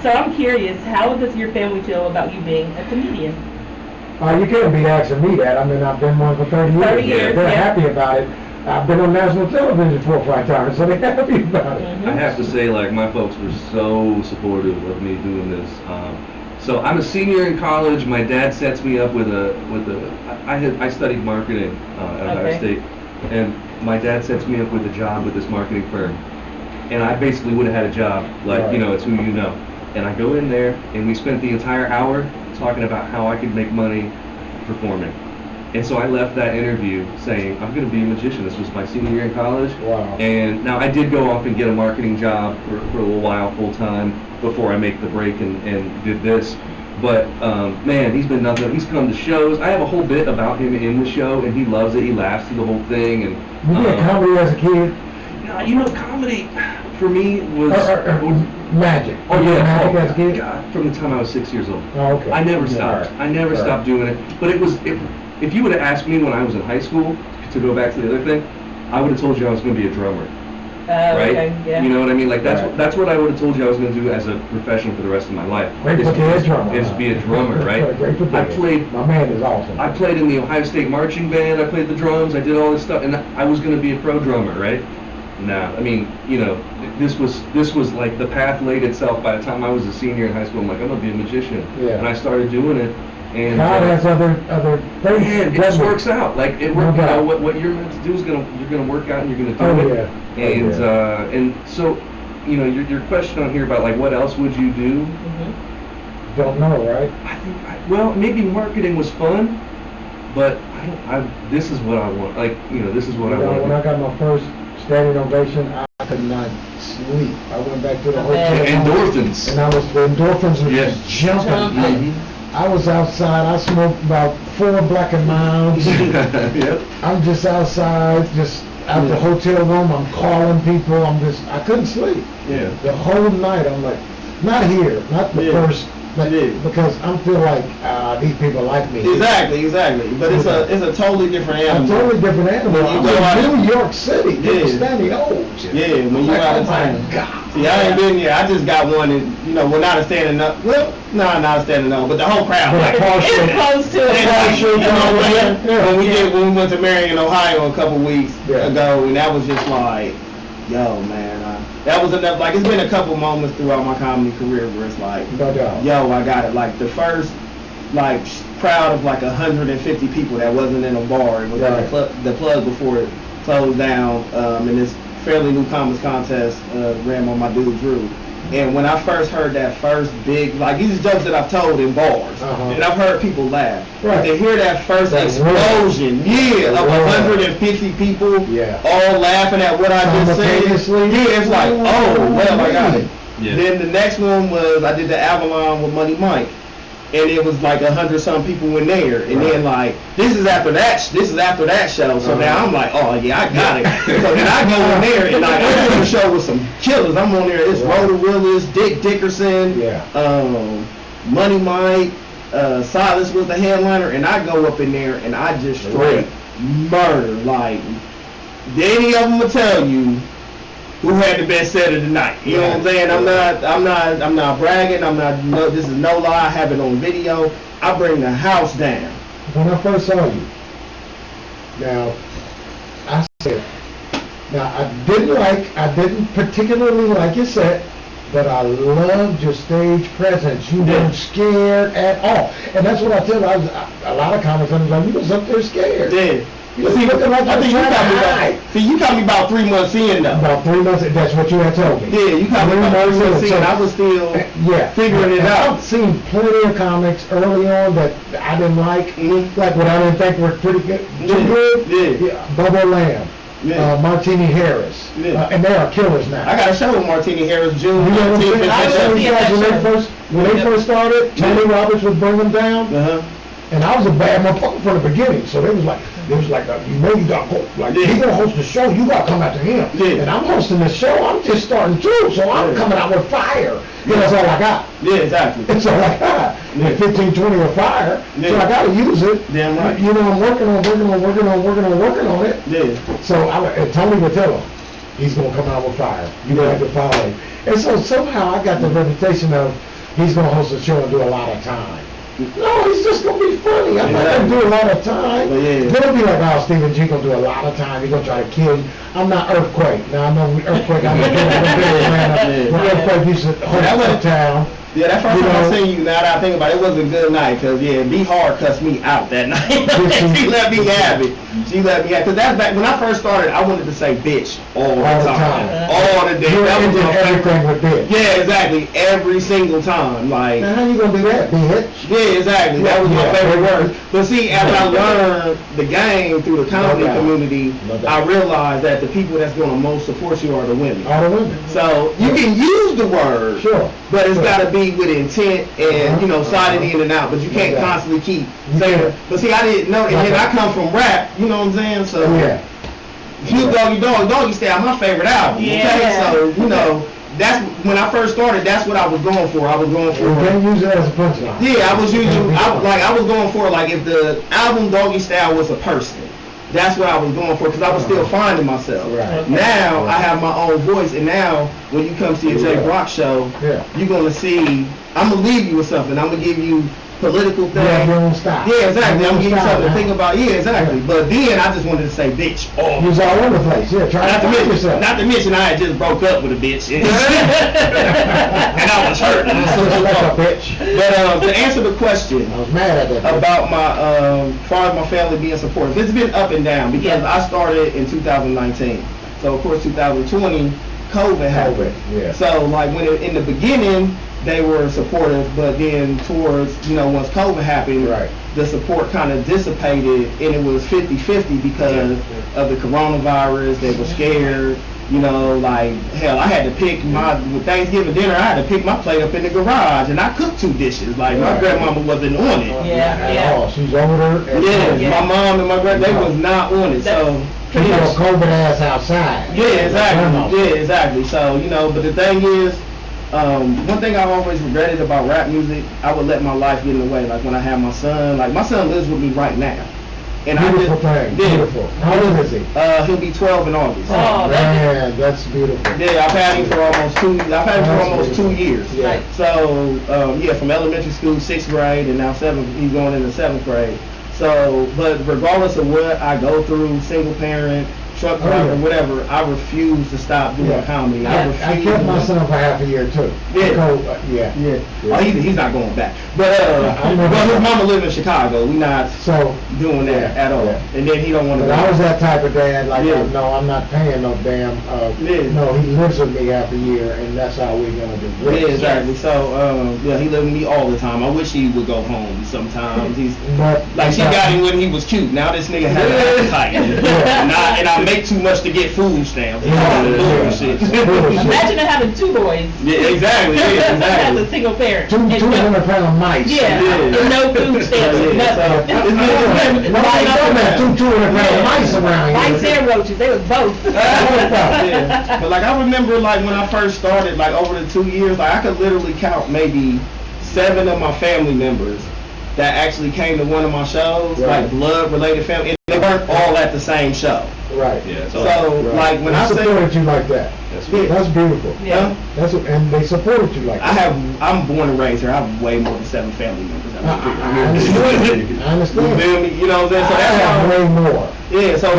[SPEAKER 2] So I'm curious, how does your family feel about you being a comedian?
[SPEAKER 3] You can't be asking me that. I mean, I've been one for 30 years.
[SPEAKER 2] 30 years,
[SPEAKER 3] They're
[SPEAKER 2] yeah.
[SPEAKER 3] happy about it. I've been on national television 4 or 5 times, so they're happy about it.
[SPEAKER 4] I have to say, like, my folks were so supportive of me doing this. So I'm a senior in college. My dad sets me up with I studied marketing at Ohio State, and my dad sets me up with a job with this marketing firm. And I basically would have had a job, like,
[SPEAKER 3] Right.
[SPEAKER 4] It's who you know. And I go in there, and we spent the entire hour talking about how I could make money performing. And so I left that interview saying, I'm going to be a magician. This was my senior year in college.
[SPEAKER 3] Wow.
[SPEAKER 4] And now I did go off and get a marketing job for a little while full time before I make the break and did this. But man, he's been nothing. He's come to shows. I have a whole bit about him in the show, and he loves it. He laughs through the whole thing. And
[SPEAKER 3] You did comedy as a kid?
[SPEAKER 4] Comedy for me was
[SPEAKER 3] magic.
[SPEAKER 4] Oh yeah,
[SPEAKER 3] Magic as a kid?
[SPEAKER 4] God, from the time I was 6 years old.
[SPEAKER 3] Oh, okay.
[SPEAKER 4] I never stopped.
[SPEAKER 3] Right.
[SPEAKER 4] I never
[SPEAKER 3] Right.
[SPEAKER 4] stopped doing it. But it was if you would have asked me when I was in high school, to go back to the other thing, I would have told you I was going to be a drummer. Right?
[SPEAKER 2] Okay, yeah.
[SPEAKER 4] You know what I mean? Like
[SPEAKER 3] Right.
[SPEAKER 4] that's what I would have told you I was going to do as a profession for the rest of my life.
[SPEAKER 3] Great for the drummer.
[SPEAKER 4] Is be a drummer, right?
[SPEAKER 3] Great for
[SPEAKER 4] I played.
[SPEAKER 3] My man is awesome.
[SPEAKER 4] I played in the Ohio State marching band. I played the drums. I did all this stuff, and I was going to be a pro drummer, right? Nah, I mean, this was like the path laid itself. By the time I was a senior in high school, I'm like, I'm gonna be a magician,
[SPEAKER 3] Yeah.
[SPEAKER 4] and I started doing it. And
[SPEAKER 3] God has other things.
[SPEAKER 4] man, it just works out. Like it works.
[SPEAKER 3] No doubt.
[SPEAKER 4] What you're meant to do is you're gonna work out, and you're gonna do
[SPEAKER 3] Oh,
[SPEAKER 4] it.
[SPEAKER 3] yeah.
[SPEAKER 4] And
[SPEAKER 3] Oh, yeah.
[SPEAKER 4] and so, your question on here about like what else would you do?
[SPEAKER 3] Don't know, right?
[SPEAKER 4] I think well, maybe marketing was fun, but this is what I want. Like this is what I want.
[SPEAKER 3] When I got my first standing ovation, I could not sleep. I went back to the hotel.
[SPEAKER 4] Endorphins.
[SPEAKER 3] And the endorphins were
[SPEAKER 4] Yeah.
[SPEAKER 3] just jumping.
[SPEAKER 2] Mhm.
[SPEAKER 3] I was outside. I smoked about 4 Black and Milds.
[SPEAKER 4] Yep.
[SPEAKER 3] I'm just outside, just out the hotel room. I'm calling people. I couldn't sleep.
[SPEAKER 1] Yeah.
[SPEAKER 3] The whole night. I'm like, not here, not the
[SPEAKER 1] Yeah.
[SPEAKER 3] first, but
[SPEAKER 1] Yeah.
[SPEAKER 3] because I feel like these people like me.
[SPEAKER 1] Exactly. But it's a totally different
[SPEAKER 3] A
[SPEAKER 1] animal.
[SPEAKER 3] totally different animal.
[SPEAKER 1] When you
[SPEAKER 3] I'm
[SPEAKER 1] go out-
[SPEAKER 3] in New York City, people
[SPEAKER 1] Yeah.
[SPEAKER 3] standing ovation.
[SPEAKER 1] Yeah, when you
[SPEAKER 3] Like,
[SPEAKER 1] out
[SPEAKER 3] oh
[SPEAKER 1] of
[SPEAKER 3] my
[SPEAKER 1] town.
[SPEAKER 3] God.
[SPEAKER 1] See, I ain't been here. I just got one, and well, not a standing up. Well, not a standing up, but the whole crowd.
[SPEAKER 3] Yeah,
[SPEAKER 1] Like,
[SPEAKER 3] partial.
[SPEAKER 2] It's close to it.
[SPEAKER 1] When we went to Marion, Ohio a couple weeks
[SPEAKER 3] Yeah.
[SPEAKER 1] ago, and that was just like, yo, man, that was enough. Like, it's been a couple moments throughout my comedy career where it's like,
[SPEAKER 3] No doubt.
[SPEAKER 1] yo, I got it. Like the first, like crowd of like 150 people that wasn't in a bar. It was at the plug before it closed down. And this fairly new comics contest ran by my dude Drew. And when I first heard that first big, like these are jokes that I've told in bars, and I've heard people laugh.
[SPEAKER 3] Right.
[SPEAKER 1] But to hear that first
[SPEAKER 3] That
[SPEAKER 1] explosion, of 150 people,
[SPEAKER 3] Yeah.
[SPEAKER 1] all laughing at what I just said,
[SPEAKER 3] Simultaneously?
[SPEAKER 1] it's like, oh, well, I got it.
[SPEAKER 4] Yeah.
[SPEAKER 1] Then the next one was I did the Avalon with Money Mike, and it was like 100-some people in there, and then like this is after that show, so now I'm like, oh yeah, I got it. So then I go in there and like I'm doing the show with some killers. I'm on there. It's Rhoda Willis, Dick Dickerson, Money Mike, Silas was the headliner, and I go up in there and I just straight murder. Like any of them will tell you who had the best set of the night. You know what I'm saying? I'm not bragging. This is no lie. I have it on video. I bring the house down.
[SPEAKER 3] When I first saw you, now, I said, I didn't particularly like your set, but I loved your stage presence. You weren't scared at all. And that's what I tell a lot of comics. I'm like, you was up there scared.
[SPEAKER 1] Yeah.
[SPEAKER 3] You was looking like
[SPEAKER 1] I think you caught me about 3 months in though.
[SPEAKER 3] About 3 months, that's what you had told me.
[SPEAKER 1] Yeah, you caught me about 3 months in. I was still figuring it out.
[SPEAKER 3] I've seen plenty of comics early on that I didn't like, like what I didn't think were pretty good, too good. Yeah. Bubba Lamb. Yeah. Martini Harris, and they are killers now.
[SPEAKER 1] I got a show with Martini Harris, June.
[SPEAKER 3] When they first started, Tony Roberts would bring them down, and I was a bad motherfucker from the beginning. So they was like, you know, you got to go. Like, he gonna host the show, you got to come after him. Yeah. And I'm hosting the show. I'm just starting too, so I'm coming out with fire. Yeah. That's all I got.
[SPEAKER 1] Yeah, exactly.
[SPEAKER 3] That's all I got. Yeah. 15, 20 of fire. Yeah. So I got to use it.
[SPEAKER 1] Damn right.
[SPEAKER 3] You know, I'm working on it.
[SPEAKER 1] Yeah.
[SPEAKER 3] So Tony would tell him, he's gonna come out with fire. You don't have to follow him. And so somehow I got the reputation of he's gonna host a show and do a lot of time. No, he's just gonna be funny. I'm not gonna do a lot of time. They'll be like, oh, Stephen G gonna do a lot of time. He's gonna try to kill you. I'm not Earthquake. Now I know Earthquake. I'm Earthquake used to host the town.
[SPEAKER 1] Yeah, that first time I seen you, now that I think about it, it was a good night, because, B Hard cussed me out that night. She let me have it. She let me have it. Because that's back, when I first started, I wanted to say bitch all the time. All the day.
[SPEAKER 3] That was my everything with bitch.
[SPEAKER 1] Yeah, exactly. Every single time. Like,
[SPEAKER 3] now how you gonna do that, bitch?
[SPEAKER 1] Yeah, exactly. That was my favorite word. But see, as I learned the game through the comedy community, I realized that the people that's going to most support you are the women.
[SPEAKER 3] Are the women.
[SPEAKER 1] So, you can use the word, but it's got to be with intent and, sliding in and out, but you can't constantly keep saying it. But see, I didn't know, and then I come from rap, you know what I'm saying? So, Hugh Doggy Style, my favorite album, okay? So, that's, when I first started, that's what I was going for. I was going for...
[SPEAKER 3] You can't use it as a punchline.
[SPEAKER 1] Yeah, I was going for, like, if the album Doggy Style was a person, that's what I was going for, because I was still finding myself. Now, I have my own voice, and now, when you come see a Jaye Brock show, you're going to see, I'm going to leave you with something. I'm going to give you political things. Yeah, exactly. I'm going to give you something to think about. Yeah, exactly. But then, I just wanted to say bitch.
[SPEAKER 3] You was all over the place. Yeah, try to find yourself.
[SPEAKER 1] Not to mention, I had just broke up with a bitch. And I was hurt. But to answer the question,
[SPEAKER 3] I was mad at that
[SPEAKER 1] about my, far as my family being supportive, it's been up and down, because I started in 2019. So, of course, 2020, COVID happened. So, like, when in the beginning, they were supportive, but then towards, once COVID happened, the support kind of dissipated, and it was 50-50 because of the coronavirus. They were scared, like, hell, I had to pick with Thanksgiving dinner, I had to pick my plate up in the garage, and I cooked 2 dishes. Like, my grandmama wasn't on it.
[SPEAKER 3] She's over there.
[SPEAKER 1] My mom and my they was not on it, so...
[SPEAKER 3] COVID ass outside.
[SPEAKER 1] Exactly. So, but the thing is, one thing I always regretted about rap music, I would let my life get in the way. Like, when I have my son, like, my son lives with me right now. And
[SPEAKER 3] Beautiful. How old is he?
[SPEAKER 1] He'll be 12 in August.
[SPEAKER 3] Oh, man, that's beautiful.
[SPEAKER 1] Yeah, I've had him for almost 2 years.
[SPEAKER 3] Yeah.
[SPEAKER 1] So, from elementary school, 6th grade, and now he's going into 7th grade. So, but regardless of what I go through, single parent, truck driver, whatever, I refuse to stop doing comedy. I
[SPEAKER 3] kept my son for half a year too.
[SPEAKER 1] Oh, he's not going back. But his mama lives in Chicago. We not doing that at all. And then he don't want to.
[SPEAKER 3] But I was that type of dad. Like, no, I'm not paying no damn. No, he lives with me half a year, and that's how we're gonna do.
[SPEAKER 1] Yeah, exactly. So, he lives with me all the time. I wish he would go home sometimes. She got him when he was cute. Now this nigga has an appetite, and I make too much to get food stamps.
[SPEAKER 2] Imagine having 2 boys.
[SPEAKER 1] Yeah, exactly.
[SPEAKER 2] As a single parent.
[SPEAKER 3] 200-pound mice.
[SPEAKER 2] And no food stamps.
[SPEAKER 3] Nobody don't have 200-pound mice around here.
[SPEAKER 2] Mice and roaches. They was both.
[SPEAKER 1] But like, I remember, like, when I first started, like, over the 2 years, like, I could literally count maybe 7 of my family members that actually came to one of my shows, like blood-related family, and they weren't all at the same show.
[SPEAKER 3] Right.
[SPEAKER 4] Yeah.
[SPEAKER 1] So, like, when I
[SPEAKER 3] supported you like that. That's beautiful.
[SPEAKER 2] Yeah.
[SPEAKER 3] And they supported you like that.
[SPEAKER 1] I'm born and raised here. I have way more than 7 family members.
[SPEAKER 3] I understand.
[SPEAKER 1] You feel me? You know what I'm saying? So
[SPEAKER 3] I have way more.
[SPEAKER 1] Yeah. So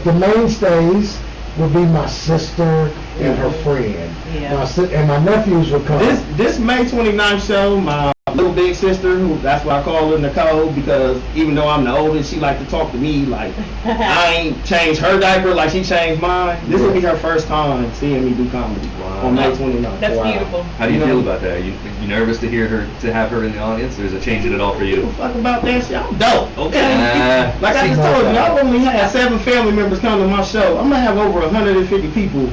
[SPEAKER 3] the mainstays would be my sister and her friend.
[SPEAKER 2] Yeah.
[SPEAKER 3] And my nephews will come.
[SPEAKER 1] This May 29th show, my little big sister, who that's why I call her Nicole, because even though I'm the oldest, she like to talk to me like I ain't changed her diaper like she changed mine. This will be her first time seeing me do comedy on May 29th.
[SPEAKER 2] That's beautiful.
[SPEAKER 4] How do you feel about that? You nervous to have her in the audience, or is it changing it all for you?
[SPEAKER 1] Fuck about that shit. I'm dope. Okay. Like I just
[SPEAKER 3] see,
[SPEAKER 1] told you, I only had 7 family members come to my show. I'm gonna have over 150 people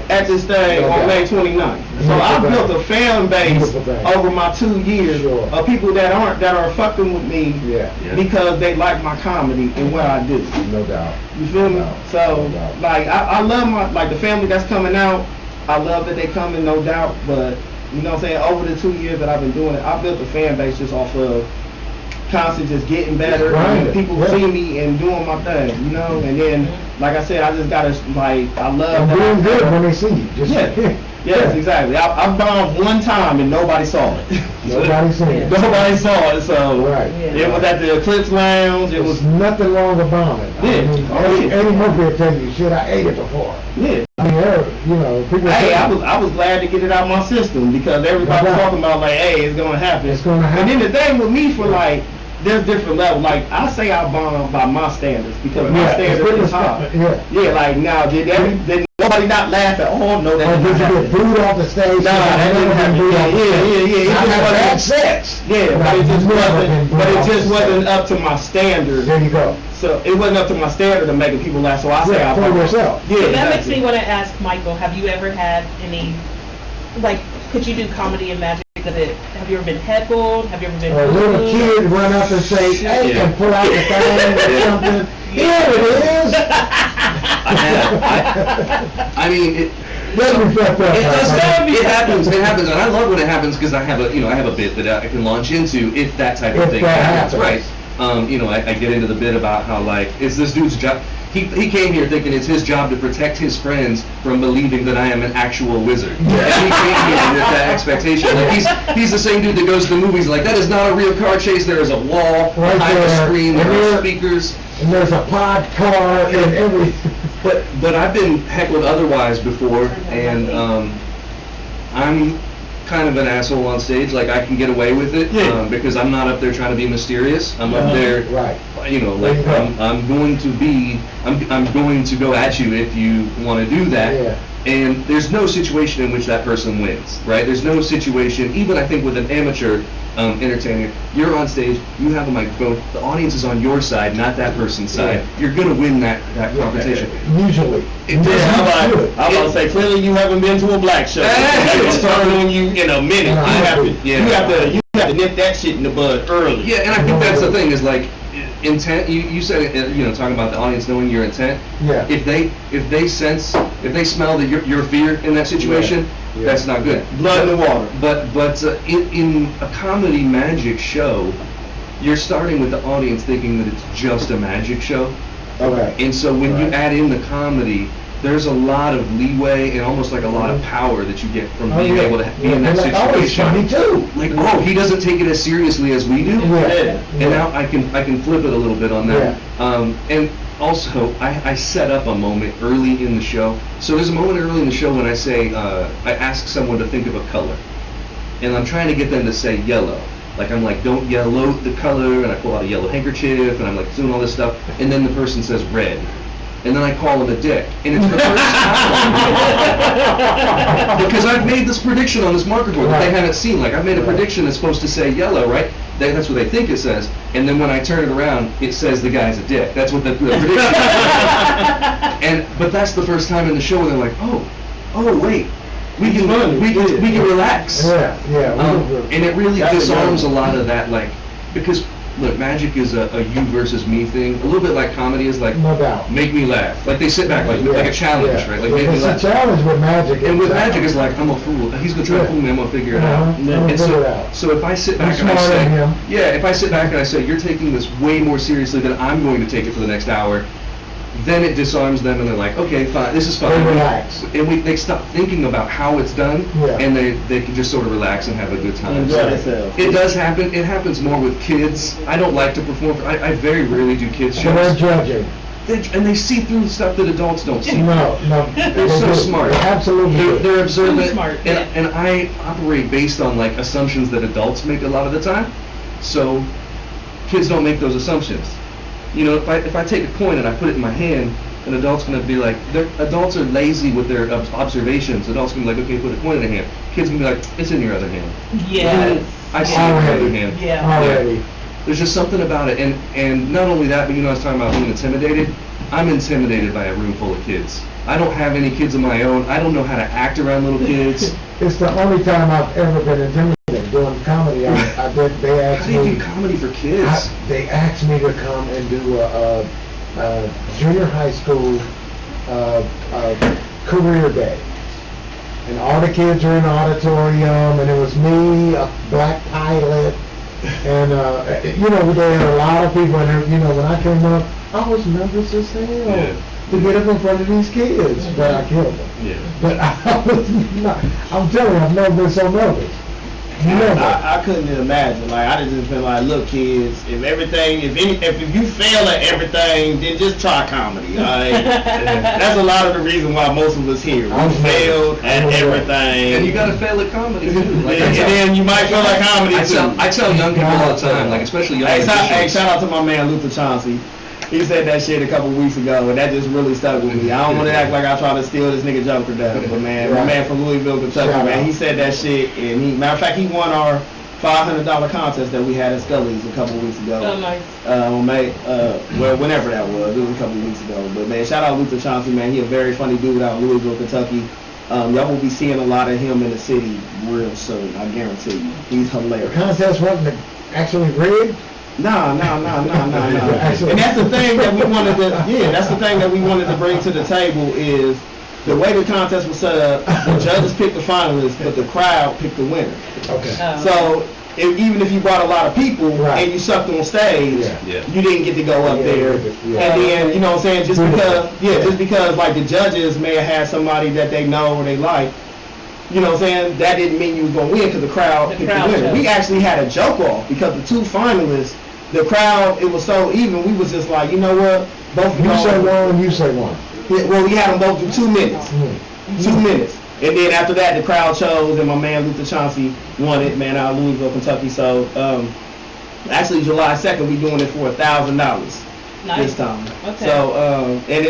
[SPEAKER 1] at this thing on May 29th. So I built a fan base over my 2 years of people that are fucking with me because they like my comedy and what I do.
[SPEAKER 3] No doubt.
[SPEAKER 1] You feel me? So like I love my the family that's coming out. I love that they come in, no doubt. But you know what I'm saying? Over the 2 years that I've been doing it, I built a fan base just off of constantly just getting better and people see me and doing my thing, you know. And then, like I said, I just gotta I love that.
[SPEAKER 3] Doing good when they see you.
[SPEAKER 1] Yes, exactly. I bombed one time and nobody saw it.
[SPEAKER 3] Nobody saw it.
[SPEAKER 1] Nobody saw it. So it was at the Eclipse Lounge. It was
[SPEAKER 3] nothing wrong with bombing. Eddie Murphy will tell you, shit, I ate it before.
[SPEAKER 1] Yeah.
[SPEAKER 3] I mean, you know, people.
[SPEAKER 1] Hey, I was glad to get it out of my system because everybody was talking about like, hey, it's gonna happen.
[SPEAKER 3] It's gonna happen.
[SPEAKER 1] And then the thing with me for like, there's different levels. Like I say, I bomb by my standards because my standards is high. Like now, did nobody not laugh at all? No, that didn't happen.
[SPEAKER 3] Did you get booed off the stage?
[SPEAKER 1] No, that didn't happen. Yeah.
[SPEAKER 3] I had bad sex.
[SPEAKER 1] Yeah, but it just wasn't up to my standards.
[SPEAKER 3] There you go.
[SPEAKER 1] So it wasn't up to my standard of making people laugh. So I say I
[SPEAKER 3] bomb yourself.
[SPEAKER 1] Yeah,
[SPEAKER 2] that makes me want to ask Michael. Have you ever had any could you do comedy and magic? Have you ever been heckled? Have you ever been
[SPEAKER 3] a little kid run up and say, hey, and pull out the thing or something? Here it is.
[SPEAKER 4] I mean, it happens, and I love when it happens because I have a bit that I can launch into if that type of thing happens, right? I get into the bit about how it's this dude's job. He came here thinking it's his job to protect his friends from believing that I am an actual wizard. And he came here with that expectation. He's the same dude that goes to the movies like, that is not a real car chase. There is a wall behind the screen. There are speakers.
[SPEAKER 3] And there's a pod car and everything.
[SPEAKER 4] But I've been heckled otherwise before, and I'm kind of an asshole on stage. Like I can get away with it because I'm not up there trying to be mysterious. I'm up there, I'm going to go at you if you want to do that. Yeah. And there's no situation in which that person wins, right? There's no situation, even I think with an amateur entertainer, you're on stage, you have a microphone, the audience is on your side, not that person's side.
[SPEAKER 3] Yeah.
[SPEAKER 4] You're going to win that competition.
[SPEAKER 3] Usually.
[SPEAKER 1] I'm about to say, clearly you haven't been to a black show. It's starting on you in a minute. You have to nip that shit in the bud early.
[SPEAKER 4] Yeah, and I think that's the thing is intent. You said it, talking about the audience knowing your intent.
[SPEAKER 3] Yeah.
[SPEAKER 4] If they smell that your fear in that situation, that's not good.
[SPEAKER 1] Blood in the water.
[SPEAKER 4] But in a comedy magic show, you're starting with the audience thinking that it's just a magic show.
[SPEAKER 3] Okay.
[SPEAKER 4] And so when you add in the comedy, there's a lot of leeway and almost like a lot of power that you get from being able to be in that situation.
[SPEAKER 3] Funny too.
[SPEAKER 4] He doesn't take it as seriously as we do. And now I can flip it a little bit on that. And also, I set up a moment early in the show. So there's a moment early in the show when I say, I ask someone to think of a color. And I'm trying to get them to say yellow. I'm like, don't yellow the color, and I pull out a yellow handkerchief, and I'm doing all this stuff. And then the person says red. And then I call him a dick. And it's the first time. Because I've made this prediction on this marker board that they haven't seen. I've made a prediction that's supposed to say yellow, right? That's what they think it says. And then when I turn it around, it says the guy's a dick. That's what the prediction is. But that's the first time in the show where they're like, oh wait. We can relax. And it really disarms a lot of that, because look, magic is a you versus me thing. A little bit like comedy is
[SPEAKER 3] no doubt.
[SPEAKER 4] Make me laugh. They sit back like a challenge, right?
[SPEAKER 3] Make me laugh. It's a challenge with magic.
[SPEAKER 4] And with magic it's I'm a fool. He's gonna try to fool me. I'm gonna figure it out. And so if I sit back and I say, you're taking this way more seriously than I'm going to take it for the next hour, then it disarms them and they're like, okay, fine, this is fine.
[SPEAKER 3] They relax.
[SPEAKER 4] And they stop thinking about how it's done, and they can just sort of relax and have a good time. It does happen. It happens more with kids. I don't like to perform. I very rarely do kids shows.
[SPEAKER 3] So they're judging.
[SPEAKER 4] and they see through stuff that adults don't see.
[SPEAKER 3] No.
[SPEAKER 4] They're so smart.
[SPEAKER 3] Absolutely.
[SPEAKER 4] They're observant.
[SPEAKER 2] Too smart,
[SPEAKER 4] and I operate based on like assumptions that adults make a lot of the time. So kids don't make those assumptions. You know, if I take a coin and I put it in my hand, an adult's going to be like, adults are lazy with their observations. Adults can be like, okay, put a coin in the hand. Kids can be like, it's in your other hand.
[SPEAKER 2] Yes.
[SPEAKER 4] I see it in your other hand.
[SPEAKER 2] Yeah.
[SPEAKER 3] Already.
[SPEAKER 4] There's just something about it, and not only that, but you know, I was talking about being intimidated. I'm intimidated by a room full of kids. I don't have any kids of my own. I don't know how to act around little kids.
[SPEAKER 3] It's the only time I've ever been intimidated doing comedy. They asked
[SPEAKER 4] How do you
[SPEAKER 3] me.
[SPEAKER 4] do comedy for kids?
[SPEAKER 3] They asked me to come and do a junior high school career day. And all the kids are in the auditorium, and it was me, a black pilot, and you know, there were a lot of people, and you know, when I came up, I was nervous as hell to get up in front of these kids, but I killed them.
[SPEAKER 4] Yeah.
[SPEAKER 3] But I was not, I'm telling you, I've never been so nervous.
[SPEAKER 1] I couldn't imagine. Like, I just been like, look, kids, if you fail at everything, then just try comedy. Like, that's a lot of the reason why most of us here. We failed at everything.
[SPEAKER 4] And you got to fail at comedy too. Like,
[SPEAKER 1] and then you might fail at comedy too.
[SPEAKER 4] I tell young people all the time, like especially young
[SPEAKER 1] Hey,
[SPEAKER 4] musicians.
[SPEAKER 1] shout out to my man Luther Chauncey. He said that shit a couple weeks ago, and that just really stuck with me. I don't want to act like I try to steal this nigga joke or that, but man, my man from Louisville, Kentucky, man, he said that shit, and matter of fact, he won our $500 contest that we had at Scully's a couple weeks ago.
[SPEAKER 2] Oh, nice.
[SPEAKER 1] Well, whenever that was, it was a couple weeks ago. But man, shout out Luther Chauncey, man. He a very funny dude out in Louisville, Kentucky. Y'all will be seeing a lot of him in the city real soon. I guarantee you. He's hilarious.
[SPEAKER 3] The contest wasn't actually rigged.
[SPEAKER 1] No. And that's the thing that we wanted to. Yeah, that's the thing that we wanted to bring to the table is the way the contest was set up. The judges picked the finalists, but the crowd picked the winner.
[SPEAKER 3] Okay.
[SPEAKER 1] So even if you brought a lot of people and you sucked on stage, you didn't get to go up there. And then, you know what I'm saying, just because like the judges may have had somebody that they know or they like, you know what I'm saying, that didn't mean you was going to win because the crowd picked the winner. We actually had a joke off because the two finalists, the crowd, it was so even, we was just like, you know what, both of
[SPEAKER 3] You
[SPEAKER 1] y'all.
[SPEAKER 3] say one, you say one.
[SPEAKER 1] Well, we had them both for 2 minutes. 2 minutes. And then after that, the crowd chose, and my man Luther Chauncey won it, man, out of Louisville, Kentucky. So, actually, July 2nd, we doing it for $1,000 this time.
[SPEAKER 2] Okay.
[SPEAKER 1] So,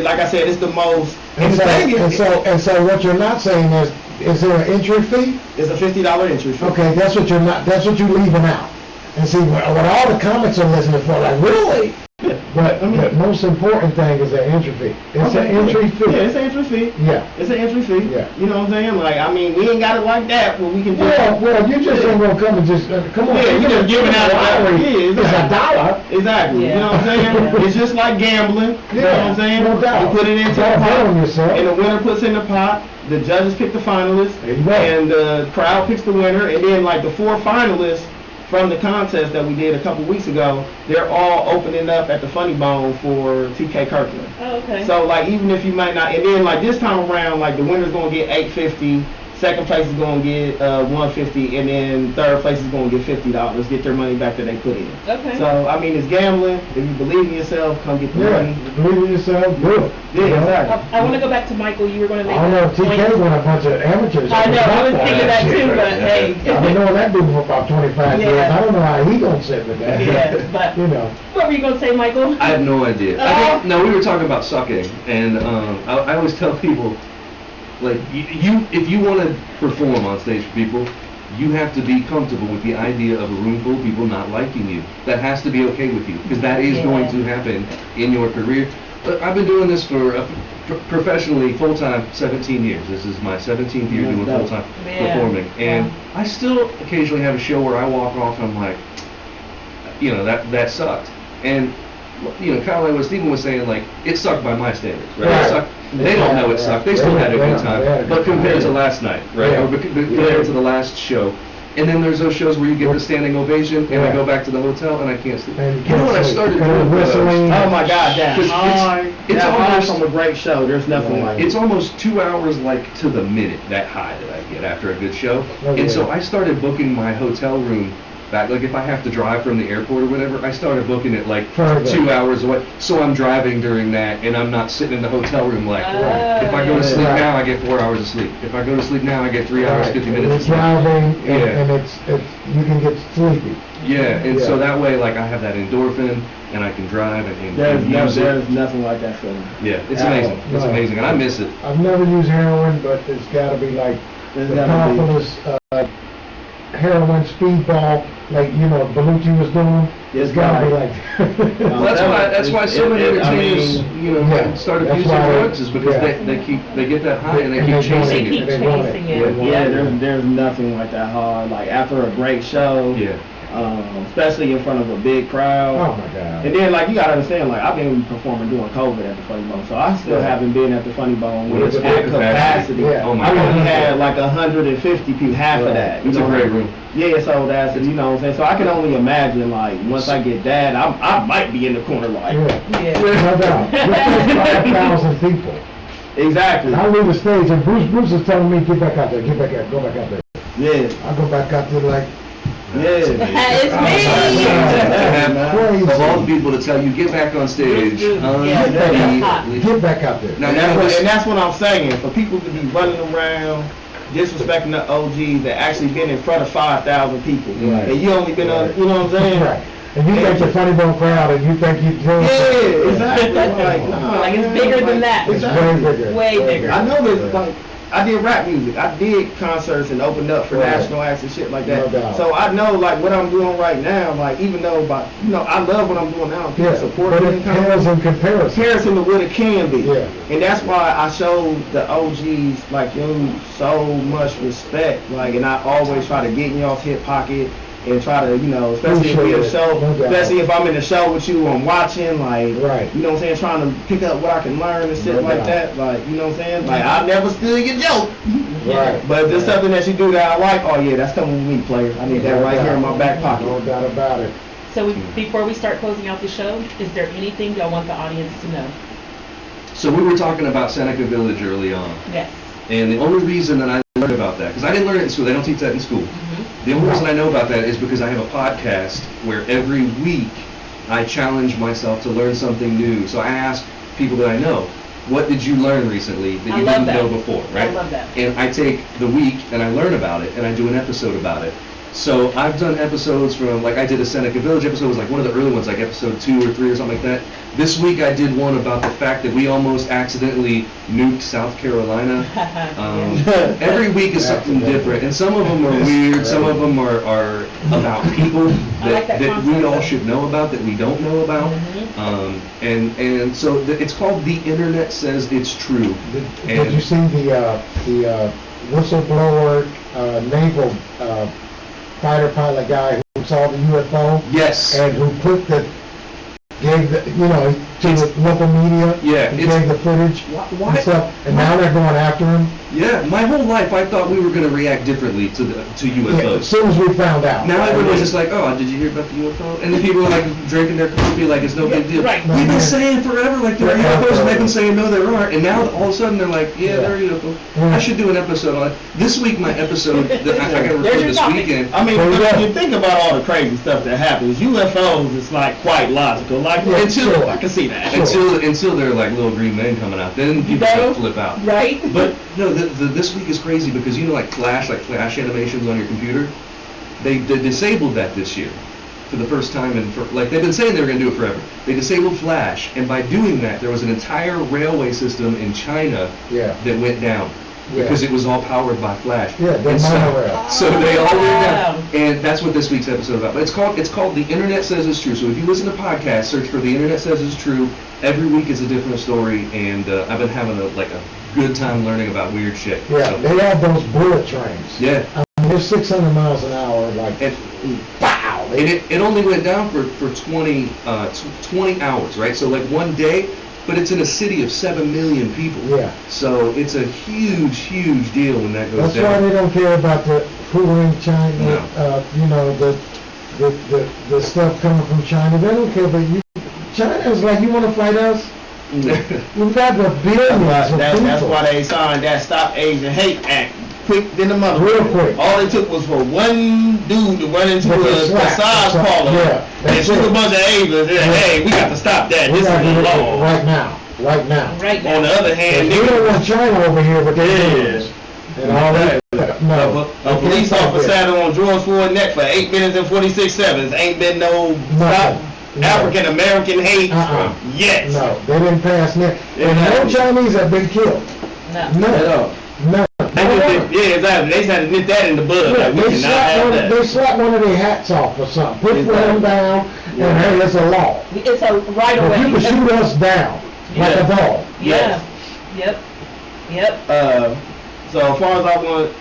[SPEAKER 1] like I said, it's the most.
[SPEAKER 3] And so what you're not saying is there an entry fee?
[SPEAKER 1] It's a $50 entry fee.
[SPEAKER 3] Okay, that's what you're leaving out. And see, what all the comments are listening for, like, really? But the most important thing is the entry fee. It's an entry fee.
[SPEAKER 1] Yeah, it's an entry fee.
[SPEAKER 3] Yeah.
[SPEAKER 1] It's an entry fee.
[SPEAKER 3] Yeah.
[SPEAKER 1] You know what I'm saying? Like, I mean, we ain't got it like that, but we can just.
[SPEAKER 3] Well, you just ain't gonna come and just, come on.
[SPEAKER 1] Yeah, you just giving out a lottery.
[SPEAKER 3] It's $1.
[SPEAKER 1] Exactly.
[SPEAKER 2] Yeah.
[SPEAKER 1] You know what I'm saying? It's just like gambling. You know what I'm saying?
[SPEAKER 3] No doubt.
[SPEAKER 1] You put it into the
[SPEAKER 3] Don't bet
[SPEAKER 1] pot,
[SPEAKER 3] on yourself.
[SPEAKER 1] and the winner puts in the pot. The judges pick the finalists,
[SPEAKER 3] There you go.
[SPEAKER 1] and the crowd picks the winner, and then like the 4 finalists from the contest that we did a couple weeks ago, they're all opening up at the Funny Bone for TK Kirkland.
[SPEAKER 2] Oh, okay.
[SPEAKER 1] So like even if you might not, and then like this time around, like the winner's gonna get $850, second place is gonna get $150, and then third place is gonna get $50, get their money back that they put in.
[SPEAKER 2] Okay.
[SPEAKER 1] So I mean, it's gambling. If you believe in yourself, come get the money.
[SPEAKER 3] Believe in yourself, do it.
[SPEAKER 1] Yeah, exactly.
[SPEAKER 2] I want to go back to Michael. You were going to make
[SPEAKER 3] I don't know
[SPEAKER 2] a
[SPEAKER 3] if
[SPEAKER 2] point.
[SPEAKER 3] TK won a bunch of amateurs.
[SPEAKER 2] I know, I was thinking that too, but hey.
[SPEAKER 3] I've been knowing that dude for about 25 years.
[SPEAKER 2] Yeah.
[SPEAKER 3] I don't know how he gonna sit with that.
[SPEAKER 2] Yeah, but
[SPEAKER 3] You know.
[SPEAKER 2] what were you going to say, Michael?
[SPEAKER 4] I have no idea. No, we were talking about sucking, and I always tell people, like, if you want to perform on stage for people, you have to be comfortable with the idea of a room full of people not liking you. That has to be okay with you, because that is going to happen in your career. But I've been doing this for professionally, full-time, 17 years. This is my 17th year doing full-time performing. And I still occasionally have a show where I walk off and I'm like, you know, that sucked. And, you know, kind of like what Stephen was saying, like, it sucked by my standards, right? It sucked. They don't know it sucked. They still had a good time. But compared to last night, right? Or compared to the last show. And then there's those shows where you get the standing ovation, and I go back to the hotel and I can't sleep. You know what I started doing?
[SPEAKER 1] Oh my God, it's
[SPEAKER 4] almost
[SPEAKER 1] from a great show. There's nothing like it.
[SPEAKER 4] It's almost 2 hours, like, to the minute, that high that I get after a good show. And so I started booking my hotel room back. Like if I have to drive from the airport or whatever, I started booking it like
[SPEAKER 3] Further.
[SPEAKER 4] 2 hours away. So I'm driving during that, and I'm not sitting in the hotel room like. If I go to sleep now, I get 4 hours of sleep. If I go to sleep now, I get 3 hours, 50 minutes.
[SPEAKER 3] It's driving, and
[SPEAKER 4] Yeah.
[SPEAKER 3] it's you can get sleepy.
[SPEAKER 4] Yeah, and so that way, like, I have that endorphin, and I can drive and use
[SPEAKER 1] There's
[SPEAKER 4] it.
[SPEAKER 1] nothing like that feeling.
[SPEAKER 4] Yeah, it's amazing. It's amazing, and I miss it.
[SPEAKER 3] I've never used heroin, but it's got to be like the powerfulest heroin speedball, like Belushi was doing. It's got to be like.
[SPEAKER 4] Well, that's why so many entertainers, start abusing drugs is because they get that high and they keep chasing it.
[SPEAKER 2] They keep chasing it.
[SPEAKER 1] Yeah, there's nothing like that hard. Like after a great show.
[SPEAKER 4] Yeah.
[SPEAKER 1] Especially in front of a big crowd.
[SPEAKER 3] Oh my God!
[SPEAKER 1] And then, like, you gotta understand, like, I've been performing during COVID at the Funny Bone, so I still haven't been at the Funny Bone when it's at capacity.
[SPEAKER 3] Yeah.
[SPEAKER 4] Oh my
[SPEAKER 1] I
[SPEAKER 4] God.
[SPEAKER 1] only had like 150 people, half of that.
[SPEAKER 4] It's a great room.
[SPEAKER 1] Yeah, so that's what I'm saying. So I can only imagine, like, once I get that, I might be in the corner, like.
[SPEAKER 2] Yeah.
[SPEAKER 3] No doubt. There's 5,000 people.
[SPEAKER 1] Exactly.
[SPEAKER 3] I leave the stage, and Bruce is telling me, get back out there, go back out there.
[SPEAKER 1] Yeah.
[SPEAKER 3] I go back out there like.
[SPEAKER 1] Yeah.
[SPEAKER 2] It's
[SPEAKER 3] Crazy.
[SPEAKER 4] Of all the people to tell you, get back on stage.
[SPEAKER 3] Get back out there.
[SPEAKER 4] Now,
[SPEAKER 1] And that's what I'm saying. For people to be running around, disrespecting the OGs that actually been in front of 5,000 people,
[SPEAKER 3] Right.
[SPEAKER 1] and you only been on, you know what I'm saying?
[SPEAKER 3] Right. And you think the Funny Bone crowd, and you think you're doing.
[SPEAKER 1] Yeah, exactly.
[SPEAKER 2] Like it's bigger than that.
[SPEAKER 3] It's way bigger.
[SPEAKER 2] Way bigger.
[SPEAKER 1] I know this. Like, I did rap music. I did concerts and opened up for national acts and shit like that.
[SPEAKER 3] No doubt.
[SPEAKER 1] So I know, like, what I'm doing right now. Like, even though, I love what I'm doing now. People support
[SPEAKER 3] but
[SPEAKER 1] me.
[SPEAKER 3] it pales in comparison.
[SPEAKER 1] To what it can be.
[SPEAKER 3] Yeah.
[SPEAKER 1] And that's why I showed the OGs like you so much respect. Like, and I always try to get in y'all's hip pocket and try to, especially if we in a show, especially if I'm in a show with you, I'm watching, like,
[SPEAKER 3] right.
[SPEAKER 1] You know what I'm saying, trying to pick up what I can learn and shit like that. Like, you know what I'm saying? Like, I never steal your joke.
[SPEAKER 3] Right.
[SPEAKER 1] But if there's something that you do that I like, oh yeah, that's coming with me, player. I need that right here in my back pocket.
[SPEAKER 3] No doubt about it.
[SPEAKER 2] So before we start closing out the show, is there anything y'all want the audience to know?
[SPEAKER 4] So we were talking about Seneca Village early on.
[SPEAKER 2] Yes.
[SPEAKER 4] And the only reason that I learned about that, because I didn't learn it in school, they don't teach that in school.
[SPEAKER 2] Mm-hmm.
[SPEAKER 4] The only reason I know about that is because I have a podcast where every week I challenge myself to learn something new. So I ask people that I know, what did you learn recently that you didn't know before, right?
[SPEAKER 2] I love that.
[SPEAKER 4] And I take the week and I learn about it and I do an episode about it. So I've done episodes from, like I did a Seneca Village episode, it was like one of the early ones, like episode 2 or 3 or something like that. This week I did one about the fact that we almost accidentally nuked South Carolina. Every week is something different, and some of them are weird, some of them are about people that we all should know about, that we don't know about. And so it's called The Internet Says It's True.
[SPEAKER 3] Did you see the whistleblower naval fighter pilot guy who saw the UFO?
[SPEAKER 4] Yes.
[SPEAKER 3] And who gave the, to the local media.
[SPEAKER 4] Yeah.
[SPEAKER 3] And gave the footage and stuff. And now they're going after him.
[SPEAKER 4] Yeah. My whole life I thought we were going to react differently to UFOs.
[SPEAKER 3] Yeah, as soon as we found out.
[SPEAKER 4] Now everyone's just like, oh, did you hear about the UFO? And then people are like drinking their coffee like it's no big deal.
[SPEAKER 2] Right.
[SPEAKER 4] We've been saying forever like there are UFOs, and they've been saying no, there aren't. And now all of a sudden they're like, yeah, there are UFOs. I should do an episode on it. This week my episode that I got to record this weekend.
[SPEAKER 1] I mean, when you think about all the crazy stuff that happens, UFOs is like quite logical. Like until I can see that.
[SPEAKER 4] Until they're like little green men coming out, then people start to flip out.
[SPEAKER 2] Right.
[SPEAKER 4] But no, this week is crazy because like flash animations on your computer, they disabled that this year for the first time, and they've been saying they were going to do it forever. They disabled Flash, and by doing that, there was an entire railway system in China that went down. Because it was all powered by Flash.
[SPEAKER 3] Yeah, the monorail.
[SPEAKER 4] So they all went down, and that's what this week's episode is about. But it's called The Internet Says It's True. So if you listen to podcasts, search for The Internet Says It's True. Every week is a different story, and I've been having a good time learning about weird shit.
[SPEAKER 3] Yeah,
[SPEAKER 4] so.
[SPEAKER 3] they have those bullet trains.
[SPEAKER 4] Yeah.
[SPEAKER 3] I mean, they're 600 miles an hour, like, wow.
[SPEAKER 4] And it only went down for 20 hours, right? So like one day. But it's in a city of 7 million people. Yeah. So it's a huge, huge deal when that goes down.
[SPEAKER 3] That's why they don't care about the Hoover China, the stuff coming from China. They don't care, but China's like, you want to fight us? We've got the billions of people.
[SPEAKER 1] That's why they signed that Stop Asian Hate Act quick than the mother.
[SPEAKER 3] Real quick.
[SPEAKER 1] All it took was for one dude to run into a massage parlor and shoot a bunch of Avas. Hey, we got to stop that. This is the law.
[SPEAKER 3] Right now. Right now.
[SPEAKER 1] On the other hand,
[SPEAKER 3] we don't want China over here with their guns and all that. No.
[SPEAKER 1] A police officer sat on George Floyd's neck for 8 minutes and 46 seconds. Ain't been no stop African American hate yet.
[SPEAKER 3] No, they didn't pass that. And no Chinese have been killed. No.
[SPEAKER 1] Yeah, exactly. They had to nip that in the bud.
[SPEAKER 3] Yeah,
[SPEAKER 1] like,
[SPEAKER 3] they slapped one of their hats off or something. Put them down, and hey, it's a law.
[SPEAKER 2] It's a right away.
[SPEAKER 3] You can shoot us down like a dog.
[SPEAKER 2] Yeah. Yep.
[SPEAKER 1] So as far as I want,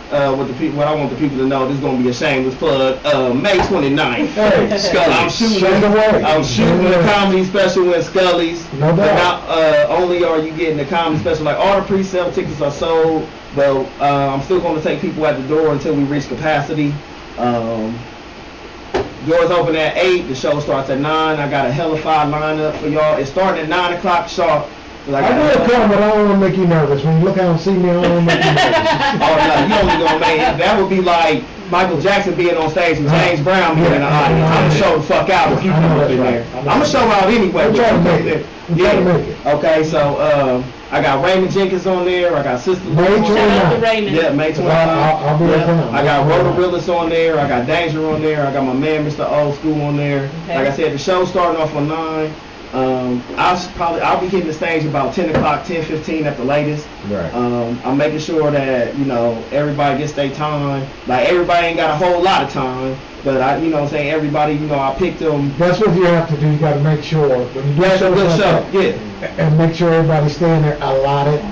[SPEAKER 1] what I want the people to know, this is gonna be a shameless plug. May 29th,
[SPEAKER 3] hey,
[SPEAKER 1] Scully's. I'm shooting a comedy special in Scully's.
[SPEAKER 3] No doubt.
[SPEAKER 1] Not only are you getting the comedy special, like all the pre-sale tickets are sold, but I'm still gonna take people at the door until we reach capacity. Doors open at 8. The show starts at 9. I got a hellified lineup for y'all. It's starting at 9 o'clock sharp. Like
[SPEAKER 3] I will come, but I don't want to make you nervous. When you look out and see me, I don't want to make you nervous.
[SPEAKER 1] Oh no, you only gonna make that would be like Michael Jackson being on stage and James Brown being in the audience. I'm gonna show the fuck out if you come up in there. I'm gonna show out anyway.
[SPEAKER 3] I'm trying to make it.
[SPEAKER 1] Okay, so I got Raymond Jenkins on there. I got Sister
[SPEAKER 3] May 29th.
[SPEAKER 1] Yeah, May 29th.
[SPEAKER 3] I'll be there.
[SPEAKER 1] I got Rotorillis on there. I got Danger on there. I got my man Mr. Old School on there.
[SPEAKER 2] Okay.
[SPEAKER 1] Like I said, the show's starting off on 9. I'll be hitting the stage about 10 o'clock, 10:15 at the latest.
[SPEAKER 3] Right.
[SPEAKER 1] I'm making sure that everybody gets their time. Like everybody ain't got a whole lot of time, but everybody, I picked them.
[SPEAKER 3] That's what you have to do. You got to make sure when you do
[SPEAKER 1] a good show,
[SPEAKER 3] and make sure everybody's staying there allotted.